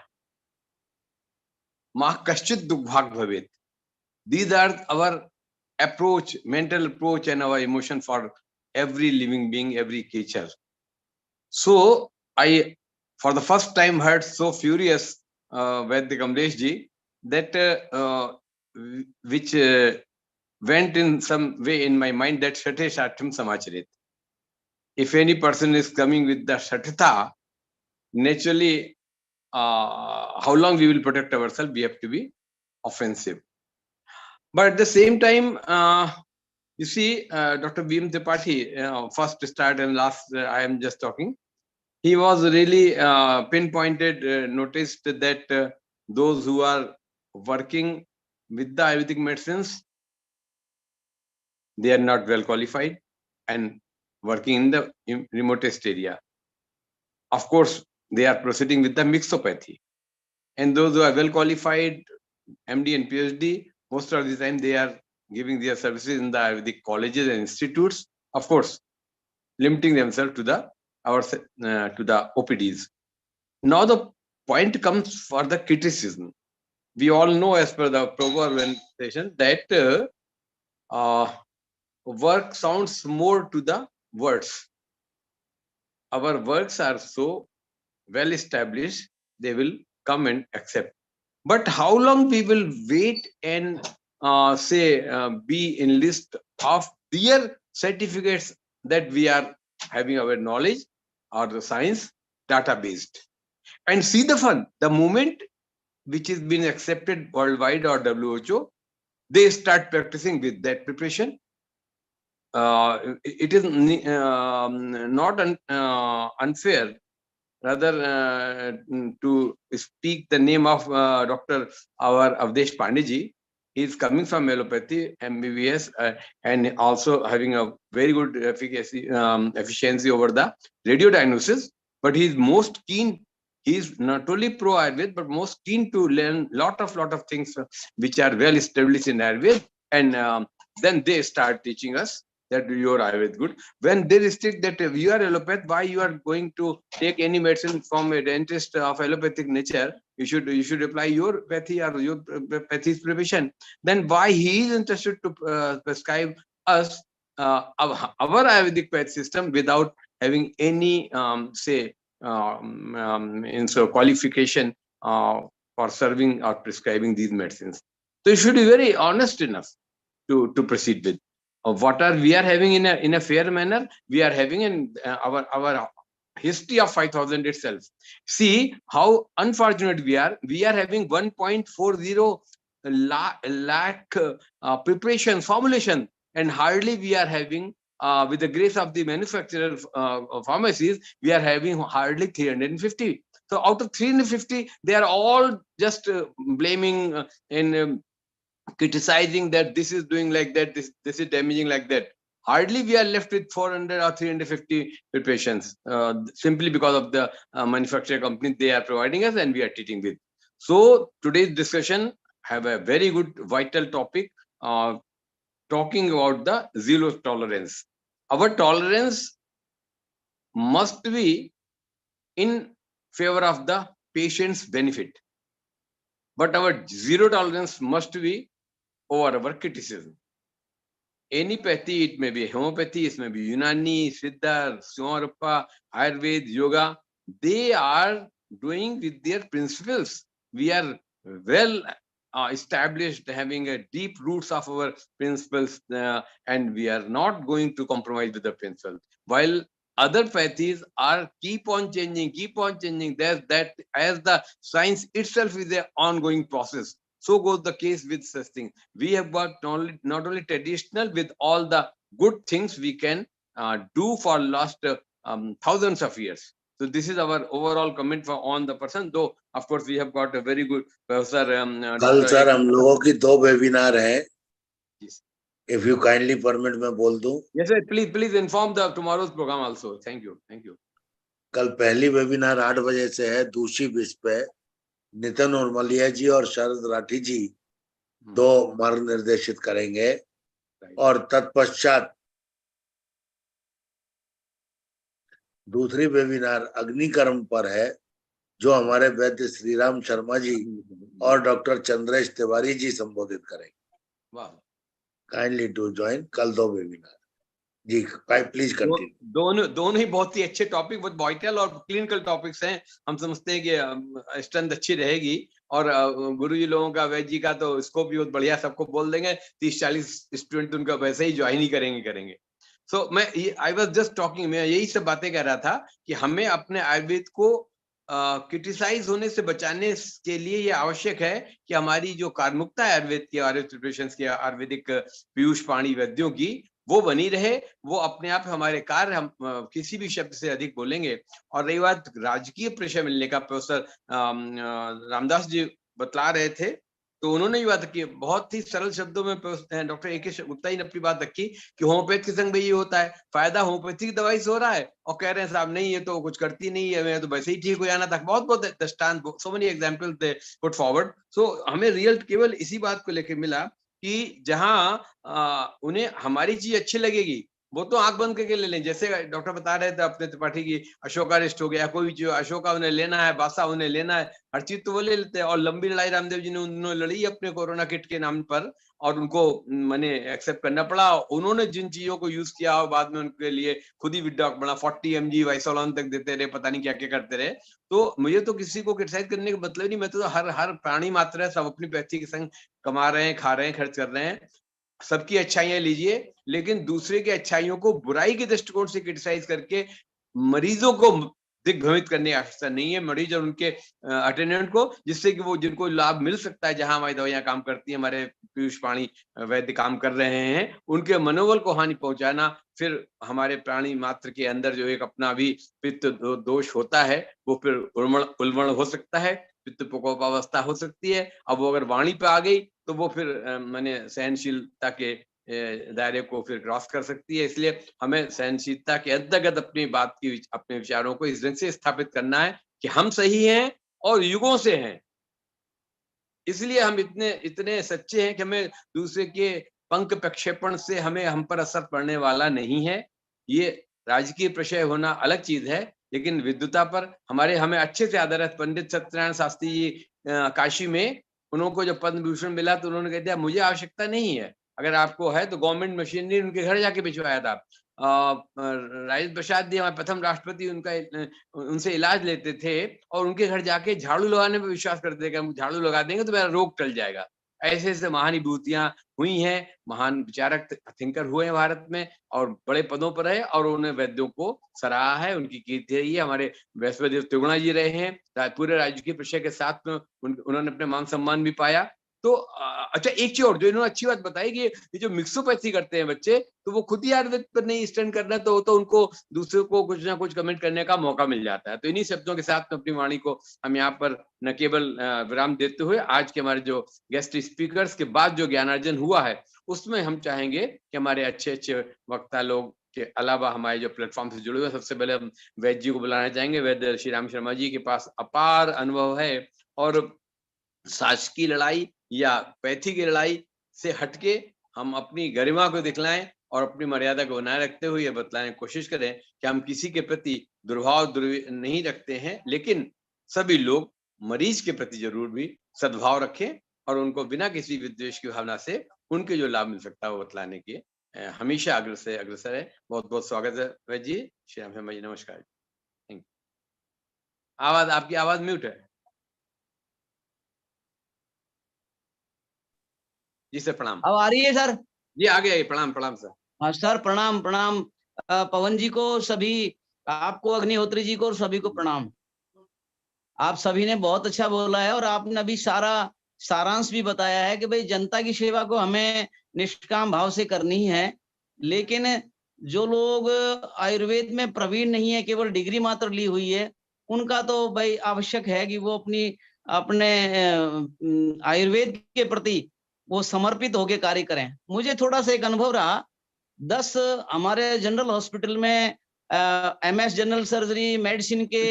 Ma Kaschit Dukbhag Bhavet. These are our approach, mental approach, and our emotion for every living being, every creature. So I, for the first time, heard so furious Vaidya Kamlesh ji that which went in some way in my mind that Shate Shatam Samacharit. If any person is coming with the Shatata, naturally, how long we will protect ourselves, we have to be offensive. But at the same time, you see, Dr. B.M. Tripathi, first start and last, I am just talking. He was really pinpointed, noticed that those who are working with the Ayurvedic medicines, they are not well qualified and working in the remotest area. Of course, they are proceeding with the mixopathy. And those who are well qualified, MD and PhD, most of the time they are giving their services in the Ayurvedic colleges and institutes, of course, limiting themselves to the to the OPDs. Now the point comes for the criticism. We all know, as per the proverb and station, that work sounds more to the words. Our works are so well established, they will come and accept. But how long we will wait and be in list of their certificates that we are having our knowledge or the science data based, and see the fun. The moment which is being accepted worldwide or WHO, they start practicing with that preparation. It is not unfair, rather to speak the name of Dr. our Avdesh Pandeyji. He is coming from allopathy, MBBS, and also having a very good efficiency over the radio diagnosis. But he is most keen. He is not only pro Ayurveda, but most keen to learn lot of things which are well established in Ayurveda, and then they start teaching us that your Ayurveda good. When they restrict that you are allopath, why you are going to take any medicine from a dentist of allopathic nature? You should apply your pathy or your pathy's preparation. Then why he is interested to prescribe us our Ayurvedic path system without having any qualification for serving or prescribing these medicines? So you should be very honest enough to proceed with. What are we are having in a fair manner? We are having in our history of 5,000 itself. See how unfortunate we are. We are having 1.40 lakh preparation formulation, and hardly we are having, with the grace of the manufacturer pharmacies, we are having hardly 350. So out of 350, they are all just blaming and criticizing that this is doing like that, this is damaging like that. Hardly we are left with 400 or 350 patients, simply because of the manufacturer company they are providing us and we are treating with. So today's discussion have a very good vital topic, talking about the zero tolerance. Our tolerance must be in favor of the patient's benefit, but our zero tolerance must be over our criticism. Any pathy, it may be homeopathy, it may be Unani, Siddha, Somarappa, Ayurveda, Yoga, they are doing with their principles. We are well established, having a deep roots of our principles, and we are not going to compromise with the principles. While other pathies are keep on changing. There's that, as the science itself is an ongoing process. So goes the case with such things. We have got not only traditional, with all the good things we can do for last thousands of years. So this is our overall comment on the person. Though of course we have got a very good professor. कल sir हम लोगों की 2 webinar हैं. If you kindly permit, मैं बोल दूं. Yes sir, please inform the tomorrow's program also. Thank you. कल पहली वेबिनार 8 बजे से है दूषी विष पे. नितिन उर्मलिया जी और शरद राठी जी 2 मार्ग निर्देशित करेंगे, और तत्पश्चात दूसरी वेबिनार अग्निकर्म पर है, जो हमारे वैद्य श्रीराम शर्मा जी और डॉक्टर चंद्रेश तिवारी जी संबोधित करेंगे. Kindly to join. कल 2 वेबिनार जी. Please continue. दोनों ही बहुत ही अच्छे टॉपिक, बहुत वाइटल और क्लिनिकल टॉपिक्स हैं. हम समझते हैं कि स्ट्रेंथ अच्छी रहेगी, और गुरुजी लोगों का, वैद्य जी का तो स्कोप भी बहुत बढ़िया, सबको बोल देंगे. 30-40 स्टूडेंट उनका वैसे ही ज्वाइन ही करेंगे. सो मैं आई वाज जस्ट टॉकिंग, मैं यही सब बातें कह रहा था कि हमें अपने आयुर्वेद को क्रिटिसाइज होने से बचाने के लिए ये आवश्यक है कि हमारी जो कार्मुकता है आयुर्वेद की, आयुर्वेद प्रिपरेशंस की, आयुर्वेदिक पीयूष पाणी वैद्यों की, वो बनी रहे. वो अपने आप हमारे कार्य, हम किसी भी शब्द से अधिक बोलेंगे. और रही बात राजकीय प्रेशर मिलने का, प्रोफेसर रामदास जी बतला रहे थे, तो उन्होंने ये बात की बहुत ही सरल शब्दों में. Doctor A.K. गुप्ता जी ने अपनी बात रखी कि होम्योपैथ के संग ये होता है, फायदा होम्योपैथी की दवाई से हो रहा है, और कह रहे हैं साहब नहीं, ये तो कुछ करती नहीं है, मैं तो वैसे ही ठीक हो जाना था. बहुत दृष्टांत, so many examples they put forward. So हमें रिजल्ट केवल इसी बात को लेकर मिला कि जहां उन्हें हमारी चीज अच्छी लगेगी, वो तो आंख बंद करके ले लें। जैसे डॉक्टर बता रहे थे अपने त्रिपाठी की अशोकारिष्ट हो गया, कोई भी चीज अशोका उन्हें लेना है, बासा उन्हें लेना है, हर चीज तो वो ले लेते हैं। और लंबी लड़ाई रामदेव जी ने उन्होंने लड़ी अपने कोरोना किट के नाम पर, और उनको मैंने एक्सेप्ट करना पड़ा। उन्होंने जिन चीजों को यूज किया और बाद में उनके लिए खुद ही विड्रॉ बना 40 mg वाइसोलॉन तक देते रहे, पता नहीं क्या क्या करते रहे। तो मुझे तो किसी को क्रिटिसाइज करने का मतलब नहीं, मैं तो हर प्राणी मात्र है, सब अपनी पैथी के संग कमा रहे हैं, खा रहे हैं, खर्च कर रहे हैं। सबकी अच्छाइयां लीजिए, लेकिन दूसरे की अच्छाइयों को बुराई के दृष्टिकोण से क्रिटिसाइज करके मरीजों को दिग्भ्रमित करने की आवश्यकता नहीं है, मरीज और उनके अटेंडेंट को, जिससे कि वो जिनको लाभ मिल सकता है, जहां हमारी दवाइयां काम करती हैं, हमारे पीयूष पाणी वैद्य काम कर रहे हैं, उनके मनोबल को हानि पहुंचाना, फिर हमारे प्राणी मात्र के अंदर जो एक अपना भी पित्त दोष होता है, वो फिर उल्बण हो सकता है, पित्त प्रकोपावस्था हो सकती है। अब वो अगर वाणी पे आ गई तो वो फिर माने सहनशीलता के दायरे को फिर क्रॉस कर सकती है। इसलिए हमें सहनशीलता के अंतर्गत अपनी बात की, अपने विचारों को इस ढंग से स्थापित करना है कि हम सही हैं और युगों से हैं। इसलिए हम इतने सच्चे हैं कि हमें दूसरे के पंख प्रक्षेपण से हमें हम पर असर पड़ने वाला नहीं है। ये राजकीय प्रशय होना अलग चीज है, लेकिन विद्वता पर हमें अच्छे से आदर है। पंडित सत्यनारायण शास्त्री जी काशी में, उनको जब पद्म विभूषण मिला तो उन्होंने कह दिया मुझे आवश्यकता नहीं है, अगर आपको है तो गवर्नमेंट मशीनरी उनके घर जाके भिजवाया था। राजेंद्र प्रसाद जी हमारे प्रथम राष्ट्रपति, उनसे इलाज लेते थे और उनके घर जाके झाड़ू लगाने पर विश्वास करते थे कि हम झाड़ू लगा देंगे तो मेरा रोग टल जाएगा। ऐसे ऐसे महान विभूतियां हुई हैं, महान विचारक थिंकर हुए हैं भारत में और बड़े पदों पर रहे, और उन्हें वैद्यों को सराहा है, उनकी कीर्ति है। ये हमारे वैश्वदेव त्रिगुणा जी रहे हैं, पूरे राज्य के प्रशय के साथ में उन्होंने अपने मान सम्मान भी पाया। तो अच्छा, एक चीज और जो इन्होंने अच्छी बात बताई कि ये जो मिक्सोपैथी करते हैं बच्चे, तो वो खुद ही आयुर्वेद पर नहीं स्टैंड करना, तो उनको दूसरों को कुछ ना कुछ कमेंट करने का मौका मिल जाता है। तो इन्हीं शब्दों के साथ में अपनी वाणी को हम यहाँ पर न केवल विराम देते हुए, आज के हमारे जो गेस्ट स्पीकर्स के बाद जो ज्ञानार्जन हुआ है, उसमें हम चाहेंगे कि हमारे अच्छे अच्छे वक्ता लोग के अलावा हमारे जो प्लेटफॉर्म से जुड़े हुए, सबसे पहले हम वैद्य जी को बुलाना चाहेंगे। वैद्य श्री राम शर्मा जी के पास अपार अनुभव है और शासकीय लड़ाई या पैथी की लड़ाई से हटके हम अपनी गरिमा को दिखलाएं और अपनी मर्यादा को बनाए रखते हुए ये बतलाने की कोशिश करें कि हम किसी के प्रति दुर्भाव नहीं रखते हैं, लेकिन सभी लोग मरीज के प्रति जरूर भी सद्भाव रखें और उनको बिना किसी विद्वेष की भावना से उनके जो लाभ मिल सकता है वो बतलाने के हमेशा अग्रसर है। बहुत बहुत स्वागत है वैद्य जी। श्री राम शर्मा जी, नमस्कार। Thank you. आपकी आवाज म्यूट है जी सर। प्रणाम। अब आ रही है सर? जी आगे आइए। प्रणाम प्रणाम सर। हाँ सर, प्रणाम प्रणाम। पवन जी को, सभी आपको, अग्निहोत्री जी को और सभी को प्रणाम। आप सभी ने बहुत अच्छा बोला है और आपने अभी सारा सारांश भी बताया है कि भाई जनता की सेवा को हमें निष्काम भाव से करनी है, लेकिन जो लोग आयुर्वेद में प्रवीण नहीं है, केवल डिग्री मात्र ली हुई है, उनका तो भाई आवश्यक है कि वो अपने आयुर्वेद के प्रति वो समर्पित होकर कार्य करें। मुझे थोड़ा सा एक अनुभव रहा, 10 हमारे जनरल हॉस्पिटल में MS जनरल सर्जरी, मेडिसिन के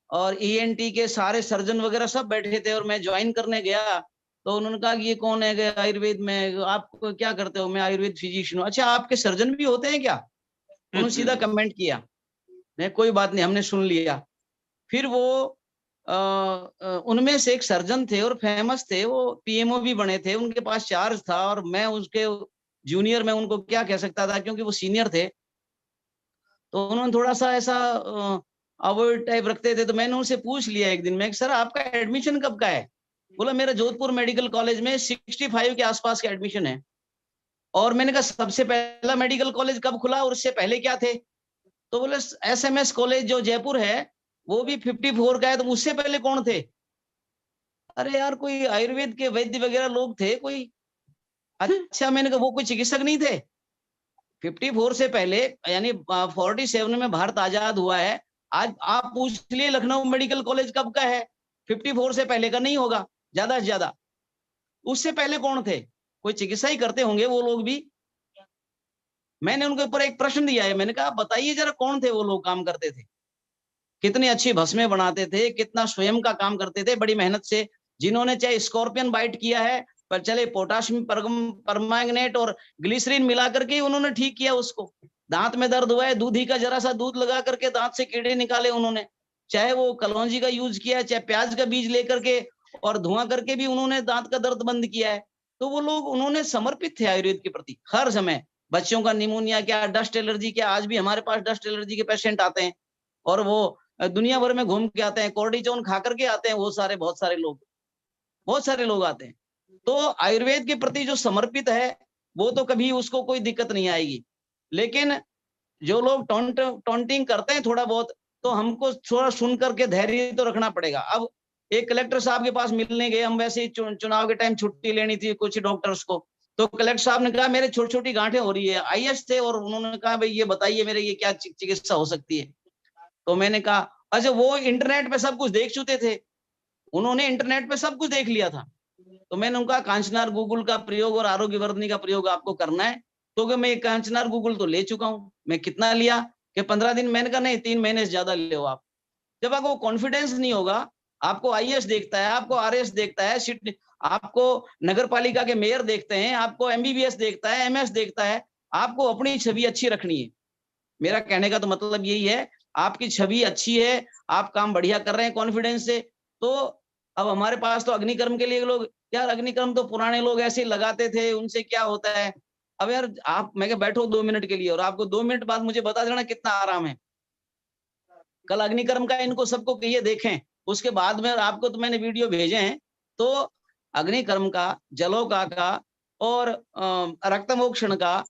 और ENT के सारे सर्जन वगैरह सब बैठे थे और मैं ज्वाइन करने गया तो उन्होंने कहा कि ये कौन है आयुर्वेद में, आप क्या करते हो? मैं आयुर्वेद फिजिशियन हूँ। अच्छा, आपके सर्जन भी होते हैं क्या? उन्होंने सीधा कमेंट किया। नहीं, कोई बात नहीं, हमने सुन लिया। फिर वो उनमें से एक सर्जन थे और फेमस थे, वो PMO भी बने थे, उनके पास चार्ज था और मैं उसके जूनियर में उनको क्या कह सकता था क्योंकि वो सीनियर थे। तो उन्होंने थोड़ा सा ऐसा अवॉइड टाइप रखते थे। तो मैंने उनसे पूछ लिया एक दिन में, सर आपका एडमिशन कब का है? बोला मेरा जोधपुर मेडिकल कॉलेज में 65 के आसपास का एडमिशन है। और मैंने कहा सबसे पहला मेडिकल कॉलेज कब खुला और उससे पहले क्या थे? तो बोले SMS कॉलेज जो जयपुर है वो भी 54 का है। तो उससे पहले कौन थे? अरे यार, कोई आयुर्वेद के वैद्य वगैरह लोग थे कोई? अच्छा, मैंने कहा वो कोई चिकित्सक नहीं थे? 54 से पहले यानी 47 में भारत आजाद हुआ है। आज आप पूछ लिए लखनऊ मेडिकल कॉलेज कब का है, 54 से पहले का नहीं होगा ज्यादा से ज्यादा। उससे पहले कौन थे? कोई चिकित्सा ही करते होंगे वो लोग भी। मैंने उनके ऊपर एक प्रश्न दिया है, मैंने कहा बताइए जरा कौन थे वो लोग, काम करते थे, कितनी अच्छी भस्में बनाते थे, कितना स्वयं का काम करते थे बड़ी मेहनत से, जिन्होंने चाहे स्कॉर्पियन बाइट किया है पर चले पोटाशियम परमैंगनेट और ग्लिसरीन मिला करके उन्होंने ठीक किया उसको। दांत में दर्द हुआ है, दूधी का जरा सा दूध लगा करके दांत से कीड़े निकाले उन्होंने, चाहे वो कलौंजी का यूज किया है, चाहे प्याज का बीज लेकर के और धुआं करके भी उन्होंने दांत का दर्द बंद किया है। तो वो लोग, उन्होंने समर्पित थे आयुर्वेद के प्रति हर समय। बच्चों का निमोनिया क्या, डस्ट एलर्जी क्या, आज भी हमारे पास डस्ट एलर्जी के पेशेंट आते हैं और वो दुनिया भर में घूम के आते हैं, कोर्टिजोन खा करके आते हैं, वो सारे बहुत सारे लोग आते हैं। तो आयुर्वेद के प्रति जो समर्पित है वो तो कभी उसको कोई दिक्कत नहीं आएगी। लेकिन जो लोग टॉन्टिंग करते हैं थोड़ा बहुत, तो हमको थोड़ा सुन करके धैर्य तो रखना पड़ेगा। अब एक कलेक्टर साहब के पास मिलने गए हम, वैसे ही चुनाव के टाइम छुट्टी लेनी थी कुछ डॉक्टर्स को, तो कलेक्टर साहब ने कहा मेरे छोटी छोटी गांठें हो रही है, आईएएस थे, और उन्होंने कहा भाई ये बताइए मेरे ये क्या चिकित्सा हो सकती है। तो मैंने कहा अच्छा, वो इंटरनेट पे सब कुछ देख चुके थे, उन्होंने इंटरनेट पे सब कुछ देख लिया था। तो मैंने उनका कांचनार गूगल का प्रयोग और आरोग्य वर्धनी का प्रयोग आपको करना है, तो कि मैं कांचनार गूगल तो ले चुका हूँ। मैं कितना लिया कि 15 दिन, मैंने कहा नहीं 3 महीने से ज्यादा ले आप। जब आपको कॉन्फिडेंस नहीं होगा, आपको आईएएस देखता है, आपको आरएस देखता है, आपको नगर पालिका के मेयर देखते हैं, आपको एमबीबीएस देखता है, एमएस देखता है, आपको अपनी छवि अच्छी रखनी है। मेरा कहने का तो मतलब यही है, आपकी छवि अच्छी है, आप काम बढ़िया कर रहे हैं कॉन्फिडेंस से। तो अब हमारे पास तो अग्निकर्म के लिए लोग, यार अग्निकर्म तो पुराने लोग ऐसे ही लगाते थे, उनसे क्या होता है। अब यार आप, मैं कहा बैठो 2 मिनट के लिए और आपको 2 मिनट बाद मुझे बता देना कितना आराम है। कल अग्निकर्म का इनको सबको कहिए देखें, उसके बाद में आपको तो मैंने वीडियो भेजे हैं। तो अग्निकर्म का, जलोका का और रक्तमोक्षण का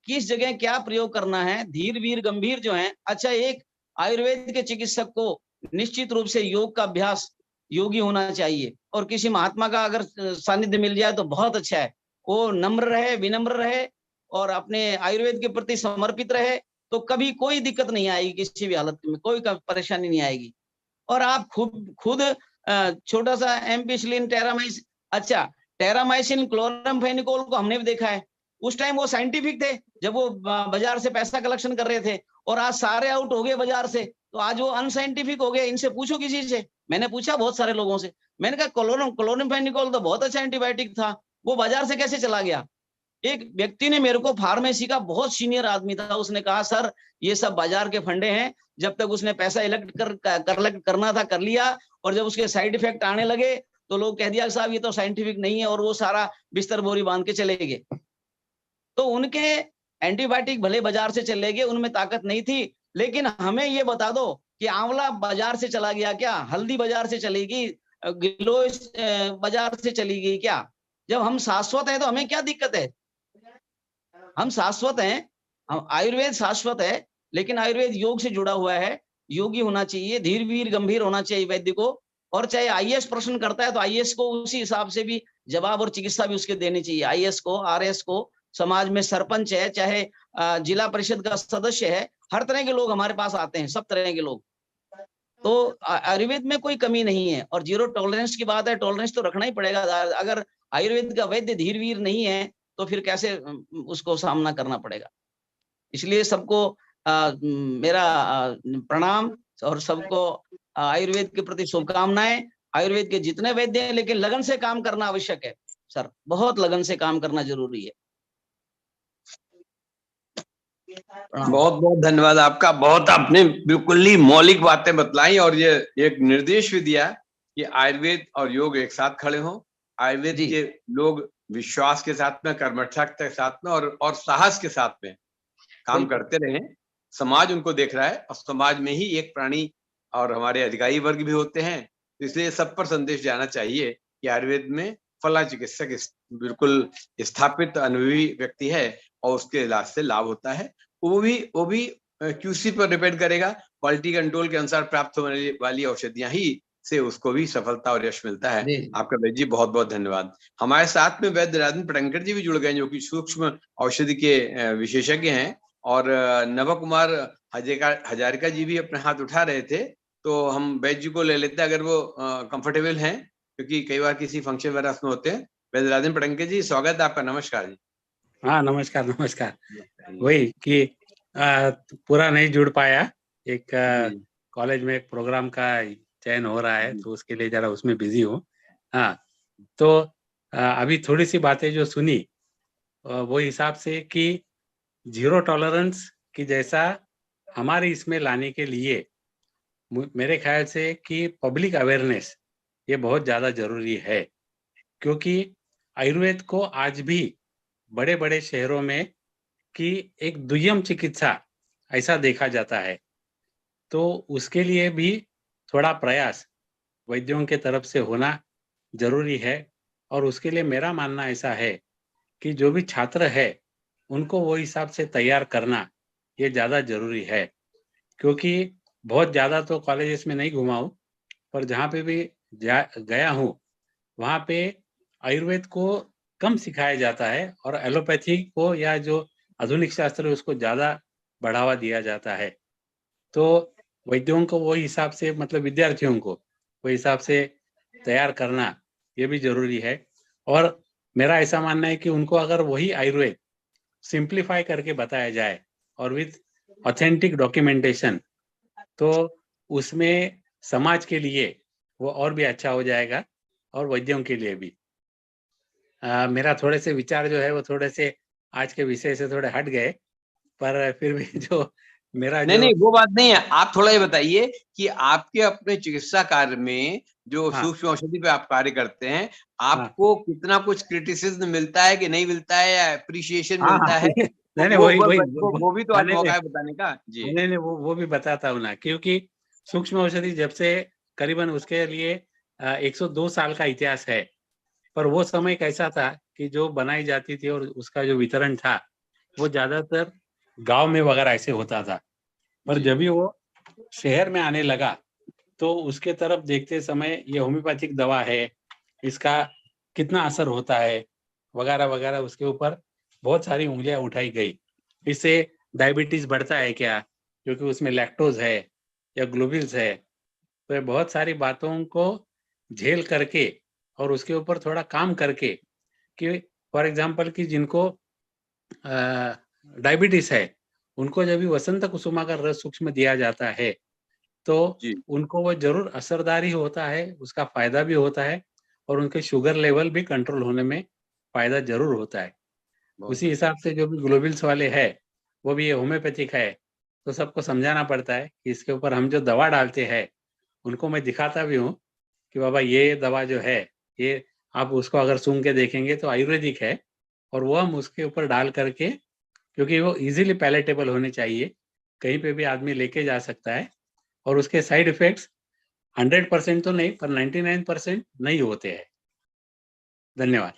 किस जगह क्या प्रयोग करना है, धीर वीर गंभीर जो है। अच्छा, एक आयुर्वेद के चिकित्सक को निश्चित रूप से योग का अभ्यास, योगी होना चाहिए, और किसी महात्मा का अगर सानिध्य मिल जाए तो बहुत अच्छा है। वो नम्र रहे, विनम्र रहे और अपने आयुर्वेद के प्रति समर्पित रहे, तो कभी कोई दिक्कत नहीं आएगी, किसी भी हालत में कोई परेशानी नहीं आएगी। और आप खुद छोटा सा एम्पिसिलिन, टेरामाइसिन, अच्छा टेरामाइसिन क्लोरामफेनिकोल को हमने भी देखा है। उस टाइम वो साइंटिफिक थे जब वो बाजार से पैसा कलेक्शन कर रहे थे, और आज सारे आउट हो गए बाजार से, तो आज वो अनसाइंटिफिक हो गए। इनसे पूछो किसी से, मैंने पूछा बहुत सारे लोगों से, मैंने कहा क्लोरामफेनिकोल तो बहुत अच्छा एंटीबायोटिक था, वो बाजार से कैसे चला गया। एक व्यक्ति ने मेरे को, फार्मेसी का बहुत सीनियर आदमी था, उसने कहा सर ये सब बाजार के फंडे हैं, जब तक उसने पैसा इलेक्ट करना था कर लिया, और जब उसके साइड इफेक्ट आने लगे तो लोग कह दिया साहब ये तो साइंटिफिक नहीं है, और वो सारा बिस्तर बोरी बांध के चले गए। तो उनके एंटीबायोटिक भले बाजार से चले गए, उनमें ताकत नहीं थी, लेकिन हमें ये बता दो कि आंवला बाजार से चला गया क्या, हल्दी बाजार से चली गई, गिलोय बाजार से चली गई क्या। जब हम शाश्वत हैं तो हमें क्या दिक्कत है, हम शाश्वत हैं, हम आयुर्वेद शाश्वत है, लेकिन आयुर्वेद योग से जुड़ा हुआ है, योगी होना चाहिए, धीर वीर गंभीर होना चाहिए वैद्य को। और चाहे आईएएस प्रश्न करता है तो आईएएस को उसी हिसाब से भी जवाब और चिकित्सा भी उसके देनी चाहिए। आईएएस को, आरएस को, समाज में सरपंच है, चाहे जिला परिषद का सदस्य है, हर तरह के लोग हमारे पास आते हैं, सब तरह के लोग। तो आयुर्वेद में कोई कमी नहीं है। और जीरो टॉलरेंस की बात है, टॉलरेंस तो रखना ही पड़ेगा। अगर आयुर्वेद का वैद्य धीर वीर नहीं है तो फिर कैसे उसको सामना करना पड़ेगा। इसलिए सबको मेरा प्रणाम, और सबको आयुर्वेद के प्रति शुभकामनाएं। आयुर्वेद के जितने वैद्य हैं, लेकिन लगन से काम करना आवश्यक है सर, बहुत लगन से काम करना जरूरी है। बहुत बहुत धन्यवाद आपका। बहुत आपने बिल्कुल ही मौलिक बातें बतलाई, और ये एक निर्देश भी दिया कि आयुर्वेद और योग एक साथ खड़े हों। आयुर्वेद के लोग विश्वास के साथ में, कर्मठता के साथ में और साहस के साथ में काम करते रहें। समाज उनको देख रहा है, और समाज में ही एक प्राणी और हमारे अधिकारी वर्ग भी होते हैं। इसलिए सब पर संदेश जाना चाहिए कि आयुर्वेद में फला चिकित्सक बिल्कुल स्थापित अनुभवी व्यक्ति है, और उसके इलाज से लाभ होता है। वो भी क्यूसी पर डिपेंड करेगा, क्वालिटी कंट्रोल के अनुसार प्राप्त होने वाली औषधियां ही से उसको भी सफलता और यश मिलता है। आपका वैद्य जी बहुत बहुत धन्यवाद। हमारे साथ में वैद्य राजन पटंकर जी भी जुड़ गए, जो कि सूक्ष्म औषधि के विशेषज्ञ हैं, और नव कुमार हजारिका जी भी अपने हाथ उठा रहे थे। तो हम वैद्य जी को ले लेते हैं अगर वो कंफर्टेबल हैं, क्योंकि कई बार किसी फंक्शन वगैरह में होते हैं। वैद्य राजन पटंकर जी, स्वागत है आपका। नमस्कार जी। हाँ नमस्कार नमस्कार। वही कि पूरा नहीं जुड़ पाया, एक कॉलेज में एक प्रोग्राम का चयन हो रहा है, तो उसके लिए जरा उसमें बिजी हूँ। हाँ, तो अभी थोड़ी सी बातें जो सुनी वो हिसाब से कि जीरो टॉलरेंस कि जैसा हमारे इसमें लाने के लिए मेरे ख्याल से कि पब्लिक अवेयरनेस ये बहुत ज्यादा जरूरी है, क्योंकि आयुर्वेद को आज भी बड़े बड़े शहरों में कि एक दुय्यम चिकित्सा ऐसा देखा जाता है। तो उसके लिए भी थोड़ा प्रयास वैद्यों के तरफ से होना जरूरी है। और उसके लिए मेरा मानना ऐसा है कि जो भी छात्र है उनको वो हिसाब से तैयार करना ये ज़्यादा जरूरी है, क्योंकि बहुत ज़्यादा तो कॉलेजेस में नहीं घुमा हूँ, पर जहाँ पे भी गया हूँ वहाँ पे आयुर्वेद को कम सिखाया जाता है और एलोपैथी को या जो आधुनिक शास्त्र है उसको ज़्यादा बढ़ावा दिया जाता है। तो वैद्यों को वो हिसाब से, मतलब विद्यार्थियों को वो हिसाब से तैयार करना ये भी जरूरी है। और मेरा ऐसा मानना है कि उनको अगर वही आयुर्वेद सिंप्लीफाई करके बताया जाए और विथ ऑथेंटिक डॉक्यूमेंटेशन, तो उसमें समाज के लिए वो और भी अच्छा हो जाएगा और वैद्यों के लिए भी। मेरा थोड़े से विचार जो है वो थोड़े से आज के विषय से थोड़े हट गए, पर फिर भी जो मेरा नहीं जो नहीं वो बात नहीं है। आप थोड़ा ये बताइए कि आपके अपने चिकित्सा कार्य में जो हाँ। सूक्ष्म औषधि पे आप कार्य करते हैं, आपको कितना कुछ क्रिटिसिज्म मिलता है कि नहीं मिलता है, या अप्रिशिएशन हाँ, मिलता है? नहीं वो भी तो आज नहीं, मौका है बताने का। जी नहीं, वो भी बताता हूँ ना, क्योंकि सूक्ष्म औषधि जब से करीबन उसके लिए 102 साल का इतिहास है, पर वो समय कैसा था कि जो बनाई जाती थी और उसका जो वितरण था वो ज्यादातर गांव में वगैरह ऐसे होता था। पर जब भी वो शहर में आने लगा तो उसके तरफ देखते समय ये होम्योपैथिक दवा है, इसका कितना असर होता है वगैरह वगैरह, उसके ऊपर बहुत सारी उंगलियां उठाई गई। इससे डायबिटीज बढ़ता है क्या, क्योंकि उसमें लैक्टोज है या ग्लोबिल्स है। तो ये बहुत सारी बातों को झेल करके और उसके ऊपर थोड़ा काम करके कि फॉर एग्जांपल कि जिनको डायबिटीज है उनको जब भी वसंत कुसुमा का रस सूक्ष्म दिया जाता है तो उनको वो जरूर असरदार ही होता है, उसका फायदा भी होता है और उनके शुगर लेवल भी कंट्रोल होने में फायदा जरूर होता है। उसी हिसाब से जो भी ग्लोबिल्स वाले है वो भी ये होम्योपैथिक है, तो सबको समझाना पड़ता है कि इसके ऊपर हम जो दवा डालते हैं उनको मैं दिखाता भी हूँ कि बाबा ये दवा जो है ये आप उसको अगर सूंघ के देखेंगे तो आयुर्वेदिक है, और वो हम उसके ऊपर डाल करके, क्योंकि वो इजीली पैलेटेबल होने चाहिए, कहीं पे भी आदमी लेके जा सकता है और उसके साइड इफेक्ट्स 100% तो नहीं पर 99% नहीं होते हैं। धन्यवाद।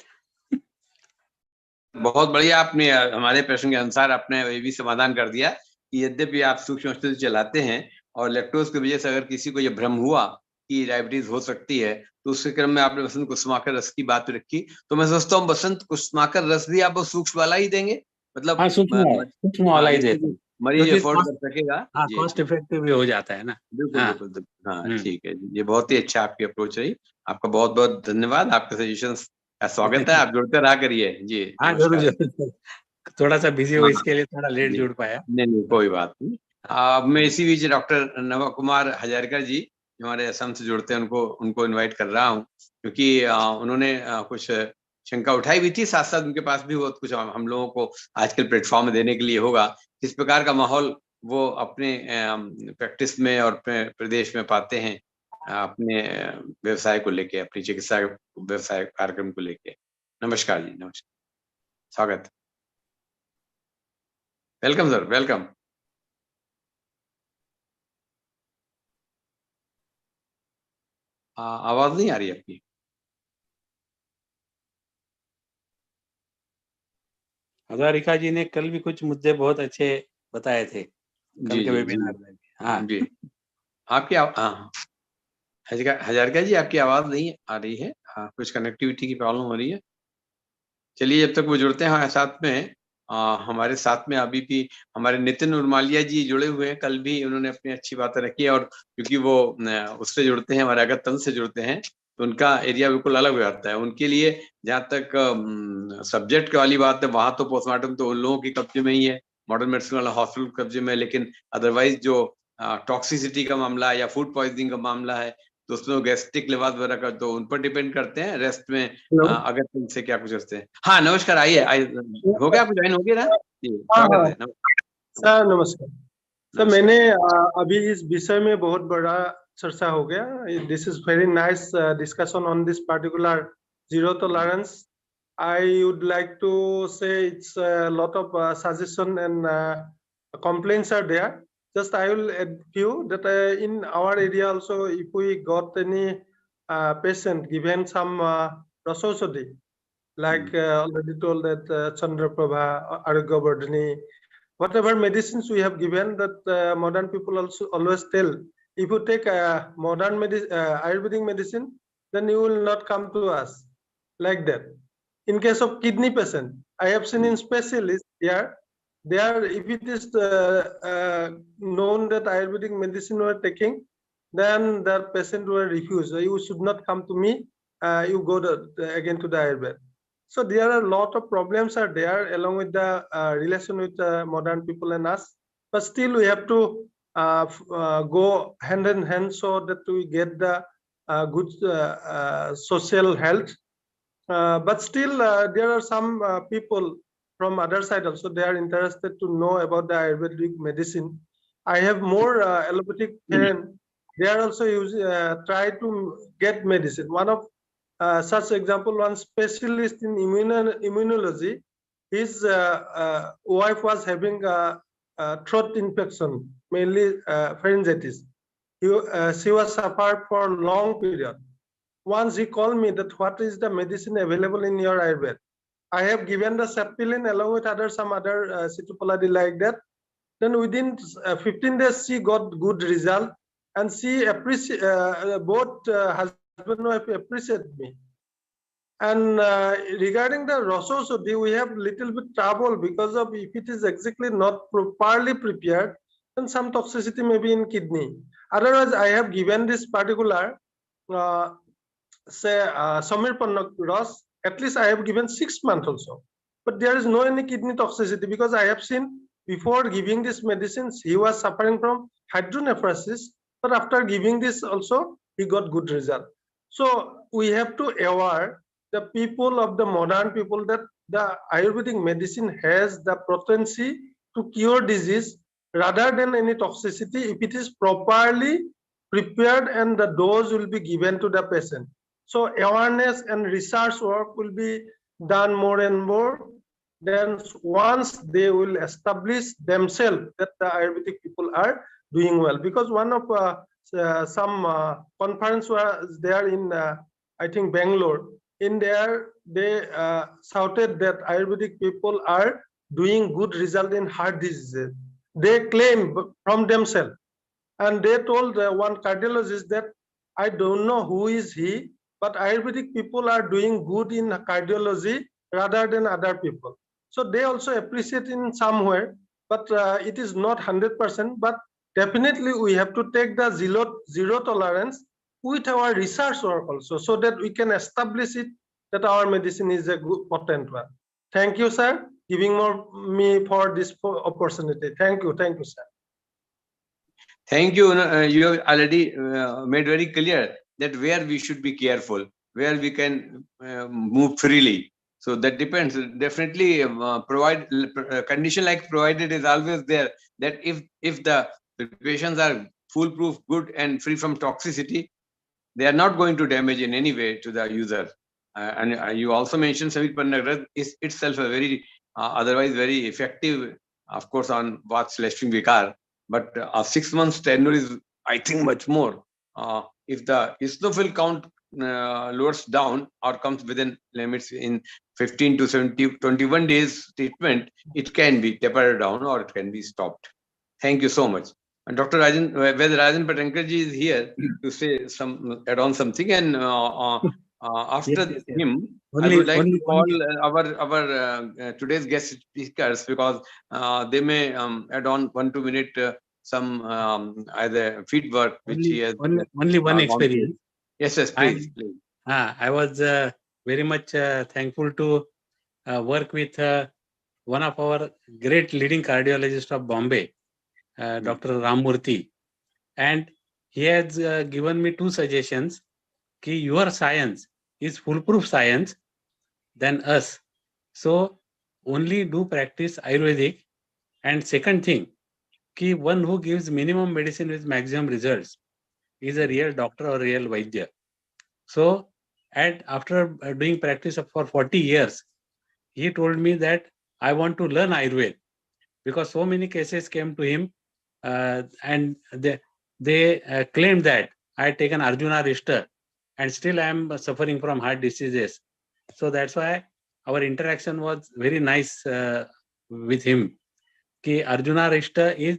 बहुत बढ़िया, आपने हमारे प्रश्न के अनुसार आपने ये भी समाधान कर दिया कि यद्यपि आप सूक्ष्म औषधि चलाते हैं और लैक्टोज की वजह से अगर किसी को ये भ्रम हुआ कि डायबिटीज हो सकती है तो उसके क्रम में आपने बसंत कुसुमाकर रस की बात रखी। तो मैं सोचता हूँ बसंत कुसुमाकर रस भी आप सूक्ष्म वाला ही देंगे, मतलब हाँ, सूक्ष्म वाला ही देते हैं, मरीज क्योंकि अफोर्ड कर सकेगा। हाँ, जी कॉस्ट इफेक्टिव भी हो जाता है ना। बिल्कुल हाँ। बिल्कुल हाँ ठीक है जी, ये बहुत ही अच्छा आपकी अप्रोच रही। आपका बहुत बहुत धन्यवाद, आपके सजेशंस का स्वागत है, आप जुड़ते रहा करिए जी। हाँ, जरूर थोड़ा सा बिजी हो इसके लिए थोड़ा लेट जुड़ पाया। नहीं कोई बात नहीं। अब मैं इसी बीच डॉक्टर नव कुमार हजारिका जी हमारे असम से जुड़ते हैं, उनको इनवाइट कर रहा हूँ, क्योंकि उन्होंने कुछ शंका उठाई भी थी, साथ साथ उनके पास भी बहुत कुछ हम लोगों को आजकल प्लेटफॉर्म देने के लिए होगा, किस प्रकार का माहौल वो अपने प्रैक्टिस में और प्रदेश में पाते हैं अपने व्यवसाय को लेके, अपनी चिकित्सा व्यवसाय कार्यक्रम को लेके। नमस्कार जी, नमस्कार, स्वागत, वेलकम सर, वेलकम। आवाज नहीं आ रही आपकी। हजारिका जी ने कल भी कुछ मुद्दे बहुत अच्छे बताए थे कल के वेबिनार में। हाँ जी आपकी हजारिका जी आपकी आवाज नहीं आ रही है। हाँ, कुछ कनेक्टिविटी की प्रॉब्लम हो रही है। चलिए जब तक वो जुड़ते हैं साथ में, हमारे साथ में अभी भी हमारे नितिन उर्मालिया जी जुड़े हुए हैं। कल भी उन्होंने अपनी अच्छी बातें रखी है, और क्योंकि वो उससे जुड़ते हैं, हमारे अगर तंत्र से जुड़ते हैं, तो उनका एरिया बिल्कुल अलग हो जाता है। उनके लिए जहाँ तक सब्जेक्ट वाली बात है, वहां तो पोस्टमार्टम तो उन लोगों के कब्जे में ही है, मॉडर्न मेडिसिन वाला हॉस्पिटल कब्जे में, लेकिन अदरवाइज जो टॉक्सिसिटी का मामला है या फूड पॉइजनिंग का मामला है, तो उसमें गैस्ट्रिक लिवास वगैरह का तो उन पर डिपेंड करते हैं। रेस्ट में अगर तुमसे क्या कुछ करते हैं। हाँ नमस्कार, आइए हो गया, आपको ज्वाइन हो गया ना जी, स्वागत है। सर नमस्कार सर, मैंने अभी इस विषय में बहुत बड़ा चर्चा हो गया. This is very nice discussion on this particular zero tolerance. I would like to say it's a lot of suggestion and complaints are there. Just I will add few that in our area also, if we got any patient given some rasosodi, like already told that Chandra Prabha, Arugya Bardhani, whatever medicines we have given, that modern people also always tell, if you take modern Ayurvedic medicine, then you will not come to us, like that. In case of kidney patient, I have seen in specialists here, there if it is known that Ayurvedic medicine were taking, then the patient will refuse. You should not come to me. You go again to the Ayurveda. So there are a lot of problems are there along with the relation with modern people and us. But still we have to go hand in hand so that we get the good social health. But still there are some people from other side also, they are interested to know about the Ayurvedic medicine. I have more allopathic friends. They are also try to get medicine. One of such example, one specialist in immunology, his wife was having a throat infection, mainly pharyngitis. She was suffered for a long period. Once he called me that what is the medicine available in your Ayurveda. I have given the sapilin along with some other Citropaladi like that. Then within 15 days, she got good result, and she both husband and wife appreciate me. And regarding the rasosodi, we have little bit trouble because of if it is exactly not properly prepared, then some toxicity may be in kidney. Otherwise, I have given this particular say Samir Pannak Ras, at least I have given 6 months also. But there is no any kidney toxicity because I have seen before giving this medicines, he was suffering from hydronephrosis, but after giving this also, he got good result. So we have to aware the people of the modern people that the Ayurvedic medicine has the potency to cure disease rather than any toxicity if it is properly prepared and the dose will be given to the patient. So awareness and research work will be done more and more. Then once they will establish themselves that the Ayurvedic people are doing well. Because one of some conference was there in I think Bangalore. In there they shouted that Ayurvedic people are doing good result in heart diseases. They claim from themselves, and they told one cardiologist that I don't know who is he, but Ayurvedic people are doing good in cardiology rather than other people. So they also appreciate in somewhere, but it is not 100%. But definitely we have to take the zero tolerance with our research work also, so that we can establish it that our medicine is a good potent one. Thank you, sir, giving me for this opportunity. Thank you, sir. Thank you. You have already made very clear that where we should be careful, where we can move freely. So that depends. Definitely, provide condition like provided is always there. That if the preparations are foolproof, good, and free from toxicity, they are not going to damage in any way to the user. And you also mentioned Samir Pannagar is itself a very otherwise very effective, of course, on Vats-Leshwing Vikar. But a 6 months tenure is, I think, much more. If the eosinophil count lowers down or comes within limits in 15 to 21 days treatment, it can be tapered down or it can be stopped. Thank you so much. And Dr. Rajan, whether Rajan Patankarji is here to say add on something, and after him, I would like to call our today's guest speakers, because they may add on 1-2 minute some either feedback which he has only one experience. Yes, please. I was very much thankful to work with one of our great leading cardiologists of Bombay, Dr. Ramurthy, and he has given me 2 suggestions. Ki your science is foolproof science than us. So only do practice Ayurvedic And second thing, कि one who gives minimum medicine with maximum results is a real doctor or real vaidya. So, and after doing practice for 40 years, he told me that I want to learn Ayurveda because so many cases came to him and they claimed that I had taken Arjuna Rishta and still I am suffering from heart diseases. So that's why our interaction was very nice with him. Ki Arjuna Rishta is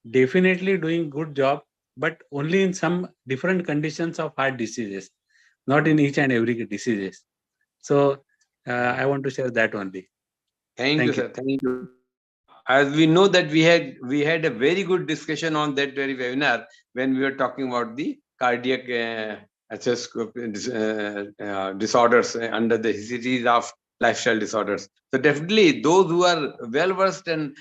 definitely doing good job, but only in some different conditions of heart diseases, not in each and every diseases. So I want to share that only. Thank you, sir. Thank you. As we know that we had a very good discussion on that very webinar when we were talking about the cardiac disorders under the series of lifestyle disorders. So definitely those who are well versed and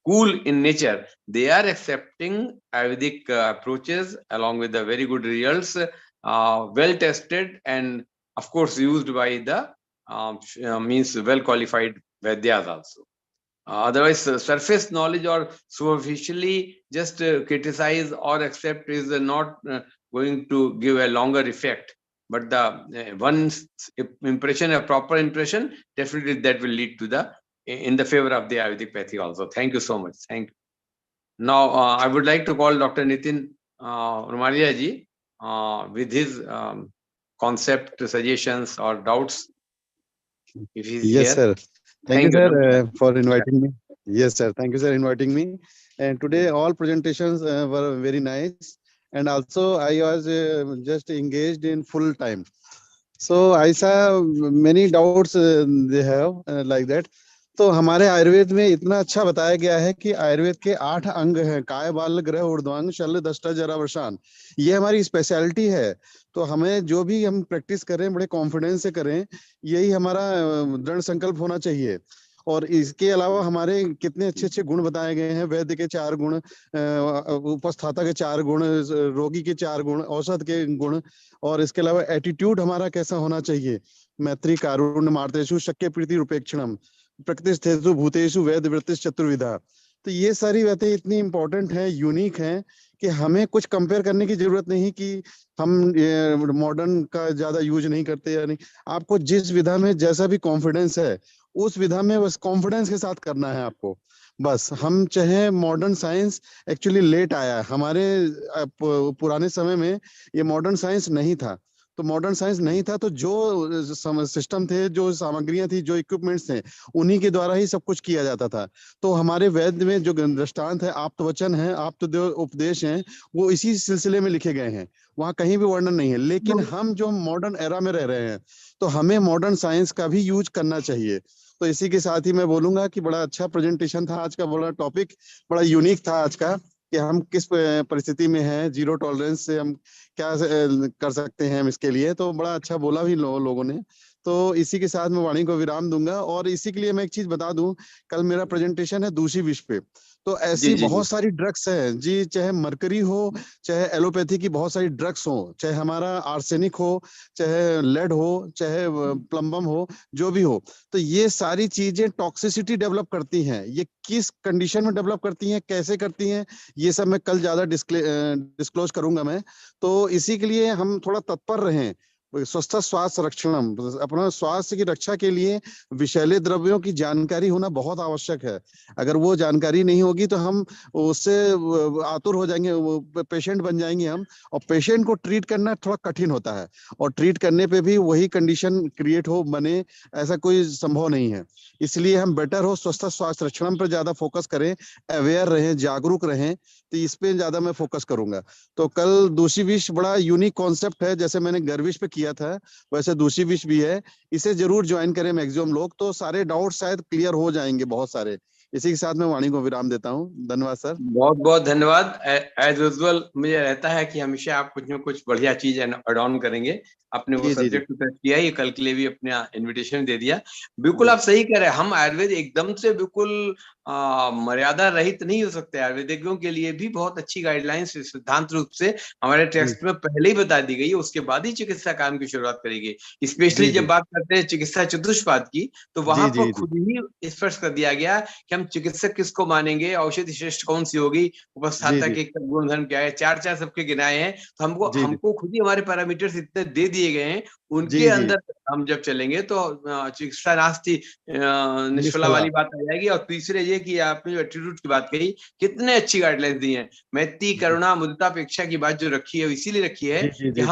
cool in nature, they are accepting Ayurvedic approaches along with the very good results, well tested and of course used by the means well qualified Vaidyas also. Otherwise, surface knowledge or superficially just criticize or accept is not going to give a longer effect. But the one's impression, a proper impression, definitely that will lead to the in the favor of the Ayurvedopathy also. Thank you so much. Thank you. Now, I would like to call Dr. Nitin Rumalia ji with his concept, suggestions or doubts. If he's Yes, here. sir. Thank you, sir, for inviting me. Yes, sir. Thank you, sir, inviting me. And today all presentations were very nice. And also I was just engaged in full time. So I saw many doubts they have like that. तो हमारे आयुर्वेद में इतना अच्छा बताया गया है कि आयुर्वेद के 8 अंग हैं, काय बाल ग्रह ऊर्ध्वांग शल्य दष्टा जरा वशान, ये हमारी स्पेशलिटी है। तो हमें जो भी हम प्रैक्टिस करें बड़े कॉन्फिडेंस से करें, यही हमारा दृढ़ संकल्प होना चाहिए। और इसके अलावा हमारे कितने अच्छे अच्छे गुण बताए गए हैं, वैद्य के 4 गुण, उपस्थाता के 4 गुण, रोगी के 4 गुण, औषध के गुण, और इसके अलावा एटीट्यूड हमारा कैसा होना चाहिए, मैत्री कारुण्य मार्तेषु शक्य प्रीति रूपेक्षणम प्रकृतिस्थेषु भूतेषु वेद वृत्तिश्च चतुर्विधा। तो ये सारी बातें इतनी इंपॉर्टेंट है, यूनिक है कि हमें कुछ कंपेयर करने की जरूरत नहीं कि हम मॉडर्न का ज्यादा यूज नहीं करते या नहीं। आपको जिस विधा में जैसा भी कॉन्फिडेंस है उस विधा में बस कॉन्फिडेंस के साथ करना है आपको। बस हम चाहे मॉडर्न साइंस एक्चुअली लेट आया, हमारे पुराने समय में ये मॉडर्न साइंस नहीं था। तो मॉडर्न साइंस नहीं था तो जो सिस्टम थे, जो सामग्रियां थी, जो इक्विपमेंट्स थे, उन्हीं के द्वारा ही सब कुछ किया जाता था। तो हमारे वेद में जो दृष्टांत है, आप्त वचन है, आप्त उपदेश हैं, वो इसी सिलसिले में लिखे गए हैं, वहां कहीं भी वर्णन नहीं है। लेकिन हम जो मॉडर्न एरा में रह रहे हैं तो हमें मॉडर्न साइंस का भी यूज करना चाहिए। तो इसी के साथ ही मैं बोलूंगा कि बड़ा अच्छा प्रेजेंटेशन था आज का, बड़ा टॉपिक बड़ा यूनिक था आज का कि हम किस परिस्थिति में हैं, जीरो टॉलरेंस से हम क्या कर सकते हैं हम इसके लिए। तो बड़ा अच्छा बोला भी लोगों ने। तो इसी के साथ मैं वाणी को विराम दूंगा। और इसी के लिए मैं एक चीज बता दूं, कल मेरा प्रेजेंटेशन है दूषी विष पे। तो ऐसी बहुत सारी ड्रग्स हैं जी, चाहे मरकरी हो, चाहे एलोपैथी की बहुत सारी ड्रग्स हो, चाहे हमारा आर्सेनिक हो, चाहे लेड हो, चाहे प्लम्बम हो, जो भी हो। तो ये सारी चीजें टॉक्सिसिटी डेवलप करती हैं। ये किस कंडीशन में डेवलप करती हैं, कैसे करती हैं, ये सब मैं कल ज्यादा डिस्क्लोज करूंगा मैं। तो इसी के लिए हम थोड़ा तत्पर रहें। स्वस्थ स्वास्थ्य रक्षणम, अपना स्वास्थ्य की रक्षा के लिए विषैले द्रव्यों की जानकारी होना बहुत आवश्यक है। अगर वो जानकारी नहीं होगी तो हम उससे आतुर हो जाएंगे, पेशेंट बन जाएंगे हम। और पेशेंट को ट्रीट करना थोड़ा कठिन होता है, और ट्रीट करने पे भी वही कंडीशन क्रिएट हो बने ऐसा कोई संभव नहीं है। इसलिए हम बेटर हो स्वस्थ स्वास्थ्य रक्षणम पर ज्यादा फोकस करें, अवेयर रहें, जागरूक रहें। तो इस पे ज्यादा मैं फोकस करूंगा। तो कल दूषी विष बड़ा यूनिक कॉन्सेप्ट है, जैसे मैंने गर्विश पे किया था वैसे दूषी विष भी है। इसे जरूर ज्वाइन करें मैक्सिमम लोग, तो सारे डाउट शायद क्लियर हो जाएंगे बहुत सारे। इसी के साथ मैं वाणी को विराम देता हूँ। धन्यवाद सर। बहुत बहुत धन्यवाद। एज यूजुअल मुझे रहता है कि हमेशा आप कुछ न कुछ बढ़िया चीज ऐड ऑन करेंगे, आपने वो जी, जी, जी। सब्जेक्ट टच किया, ये कल के लिए भी अपने इनविटेशन दे दिया। बिल्कुल आप सही कह रहे हैं, हम आयुर्वेद एकदम से बिल्कुल मर्यादा रहित नहीं हो सकते। आयुर्वेदिकों के लिए भी बहुत अच्छी गाइडलाइंस सिद्धांत रूप से हमारे टेक्स्ट में पहले ही बता दी गई है, उसके बाद ही चिकित्सा काम की शुरुआत करेगी। स्पेशली जी, जब जी। बात करते हैं चिकित्सा चतुष्पाद की, तो वहां जी, पर जी, जी। खुद ही स्पष्ट कर दिया गया कि हम चिकित्सक किसको मानेंगे, औषधि श्रेष्ठ कौन सी होगी, जी, उपस्थाता जी। के गुणधर्म क्या है, चार चार सबके गिनाए हैं। तो हमको जी, जी। हमको खुद ही हमारे पैरामीटर्स इतने दे दिए गए हैं, उनके जी, जी। अंदर हम जब चलेंगे तो चिकित्सा नास्ति निष्फला निष्फला। वाली बात आ जाएगी। और तीसरे ये कि आपने जो एटीट्यूड की बात कही, कितने अच्छी गाइडलाइंस दी हैं। मैत्री, करुणा, मुदिता, अपेक्षा की बात जो रखी है, इसीलिए रखी है जी, जी, कि जी, जी।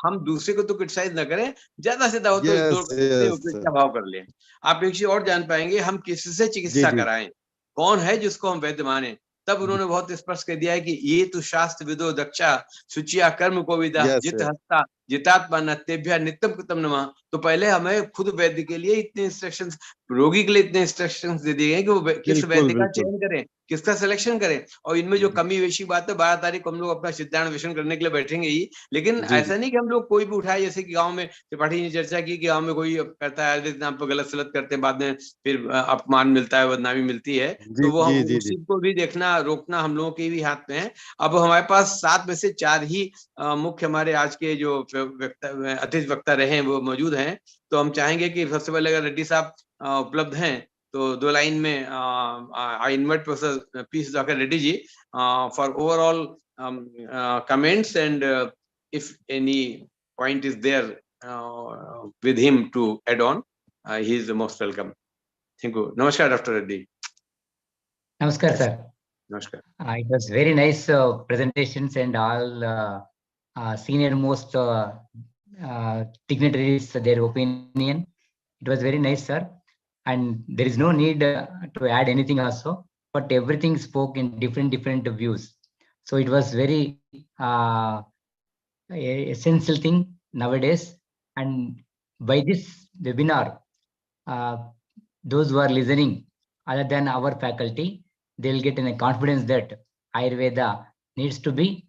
हम दूसरे को तो क्रिटिसाइज ना करें, ज्यादा से ज्यादा हो तो यस, दो यस। उपेक्षा भाव कर लें। आप एक चीज और जान पाएंगे, हम किससे जी, चिकित्सा जी। कराएं, कौन है जिसको हम वैद्य माने। तब जी। उन्होंने बहुत स्पष्ट कर दिया है कि ये तो शास्त्र विदो दक्षा शुचिया कर्म को विदा यस, जित यस। हस्ता जितात्मा नतेभ्य नित्यम कृतम नमः। तो पहले हमें खुद वैद्य के लिए इतने इंस्ट्रक्शंस, रोगी के लिए इतने इंस्ट्रक्शंस दे दिए गए कि वो किस बिल्कुल, वैद्य का बिल्कुल। चयन करें, किसका सिलेक्शन करें। और इनमें जो कमी वेशी बात है, 12 तारीख को हम लोग अपना सिद्धांत करने के लिए बैठेंगे ही। लेकिन जी, जी। ऐसा नहीं कि हम लोग कोई भी उठाए, जैसे कि गांव में त्रिपाठी ने चर्चा की कि गांव में कोई करता है आयुर्वेद नाम पर गलत सलत करते हैं, बाद में फिर अपमान मिलता है, बदनामी मिलती है। जी, तो वो जी, जी, उस जी। चीज को भी देखना, रोकना हम लोगों के भी हाथ में है। अब हमारे पास 7 में से 4 ही मुख्य हमारे आज के जो अतिथि वक्ता रहे हैं वो मौजूद हैं। तो हम चाहेंगे कि सबसे पहले अगर रेड्डी साहब उपलब्ध हैं तो 2 लाइन में I invite professor P Sudhakar Reddy ji for overall comments, and if any point is there with him to add on, he is the most welcome. Thank you. Namaskar, Dr. Reddy. Namaskar, sir. Namaskar. It was very nice presentations, and all senior most dignitaries their opinion. It was very nice, sir. And there is no need to add anything also, but everything spoke in different views. So it was very essential thing nowadays. And by this webinar, those who are listening, other than our faculty, they'll get a confidence that Ayurveda needs to be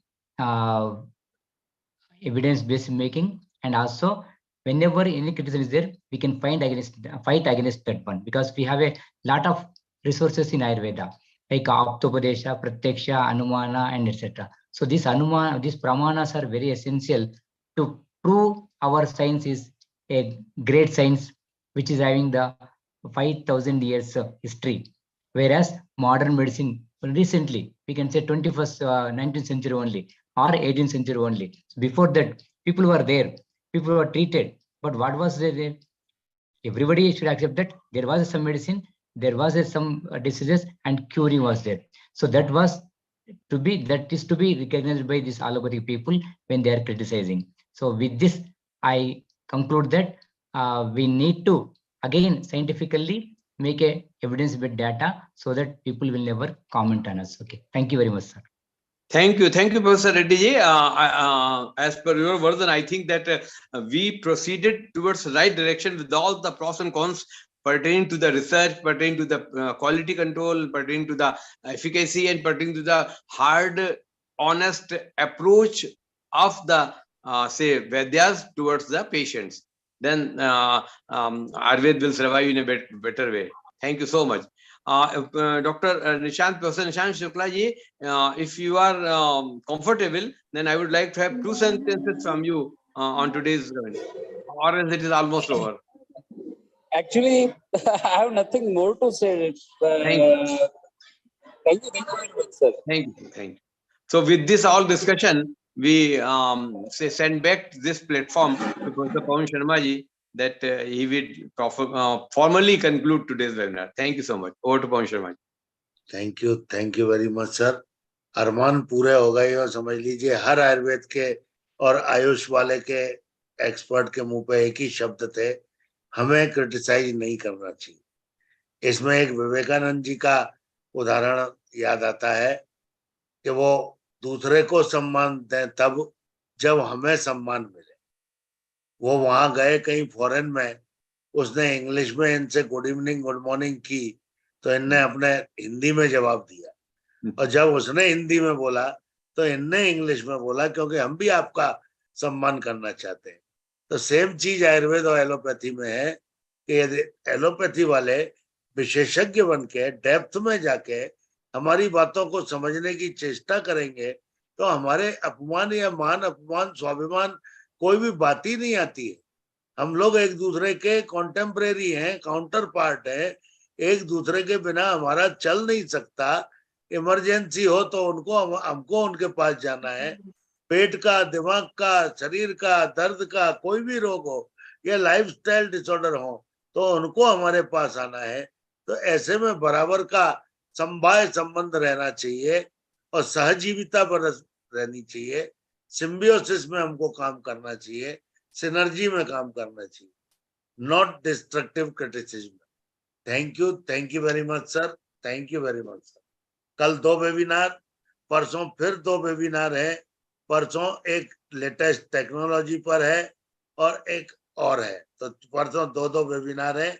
evidence-based making, and also whenever any criticism is there, we can fight against that one, because we have a lot of resources in Ayurveda, like Aptopadesha, Pratyaksha, Anumana, and etc. So these pramanas are very essential to prove our science is a great science, which is having the 5,000 years history. Whereas modern medicine, recently, we can say 19th century only, or 18th century only. Before that, people were there, people were treated. But what was there? Everybody should accept that there was some medicine, there was some diseases, and curing was there. So that is to be recognized by these allopathic people when they are criticizing. So with this, I conclude that we need to again scientifically make a evidence-based data so that people will never comment on us. Okay, thank you very much, sir. Thank you, Professor Reddy ji. As per your version, I think that we proceeded towards the right direction with all the pros and cons pertaining to the research, pertaining to the quality control, pertaining to the efficacy, and pertaining to the hard, honest approach of the say Vaidyas towards the patients. Then Ayurveda will survive in a better way. Thank you so much. Dr. Nishant, Professor Nishant Shukla ji, if you are comfortable, then I would like to have 2 sentences from you on today's event, or else it is almost over. Actually, I have nothing more to say. Thank you. Thank you very much, sir. Thank you. So with this all discussion, we send back this platform to Professor Pawan Sharma ji, that he will formally conclude today's webinar. Thank you so much. Over to Pawan Sharma ji. Thank you very much, sir. अरमान पूरे हो गए, और समझ लीजिए हर आयुर्वेद के और आयुष वाले के एक्सपर्ट के मुंह पे एक ही शब्द थे, हमें क्रिटिसाइज नहीं करना चाहिए। इसमें एक विवेकानंद जी का उदाहरण याद आता है कि वो दूसरे को सम्मान दें तब जब हमें सम्मान मिले। वो वहां गए कहीं फॉरेन में, उसने इंग्लिश में इनसे गुड इवनिंग गुड मॉर्निंग की, तो इनने अपने हिंदी में जवाब दिया, और जब उसने हिंदी में बोला तो इनने इंग्लिश में बोला, क्योंकि हम भी आपका सम्मान करना चाहते हैं। तो सेम चीज आयुर्वेद और एलोपैथी में है कि यदि एलोपैथी वाले विशेषज्ञ बन के डेप्थ में जाके हमारी बातों को समझने की चेष्टा करेंगे तो हमारे अपमान या मान अपमान स्वाभिमान कोई भी बात ही नहीं आती है। हम लोग एक दूसरे के कॉन्टेम्परेरी हैं, काउंटर पार्ट है, एक दूसरे के बिना हमारा चल नहीं सकता। इमरजेंसी हो तो उनको हमको उनके पास जाना है। पेट का, दिमाग का, शरीर का, दर्द का कोई भी रोग हो या लाइफस्टाइल डिसऑर्डर हो तो उनको हमारे पास आना है। तो ऐसे में बराबर का समवाय संबंध रहना चाहिए और सहजीविता बरस रहनी चाहिए। सिम्बियोसिस में हमको काम करना चाहिए, सिनर्जी में काम करना चाहिए, not destructive criticism. Thank you very much sir, thank you very much sir. कल 2 वेबिनार, परसों फिर 2 वेबिनार है। परसों एक लेटेस्ट टेक्नोलॉजी पर है और एक और है, तो परसों 2 वेबिनार है।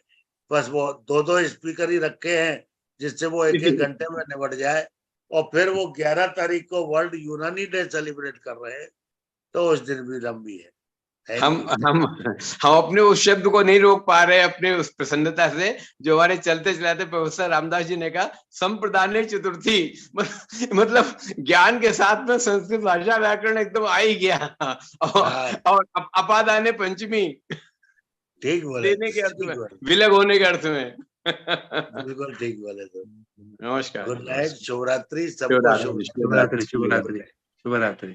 बस वो 2 स्पीकर ही रखे हैं जिससे वो 1 घंटे में निबट जाए। और फिर वो 11 तारीख को वर्ल्ड यूनानी डे सेलिब्रेट कर रहे हैं, तो उस दिन भी लंबी है। हम अपने उस शब्द को नहीं रोक पा रहे अपने उस प्रसन्नता से जो हमारे चलते चलाते प्रोफेसर रामदास जी ने कहा संप्रदाने चतुर्थी, मतलब ज्ञान के साथ में संस्कृत भाषा व्याकरण एकदम आ ही गया। और अपादाने पंचमी, ठीक बोले, देने के अर्थ में, विलग होने के अर्थ में। बिल्कुल ठीक बोले तो। नमस्कार, गुड नाइट, शुभरात्रि, सबको शुभरात्रि, शुभरात्रि, शुभरात्रि।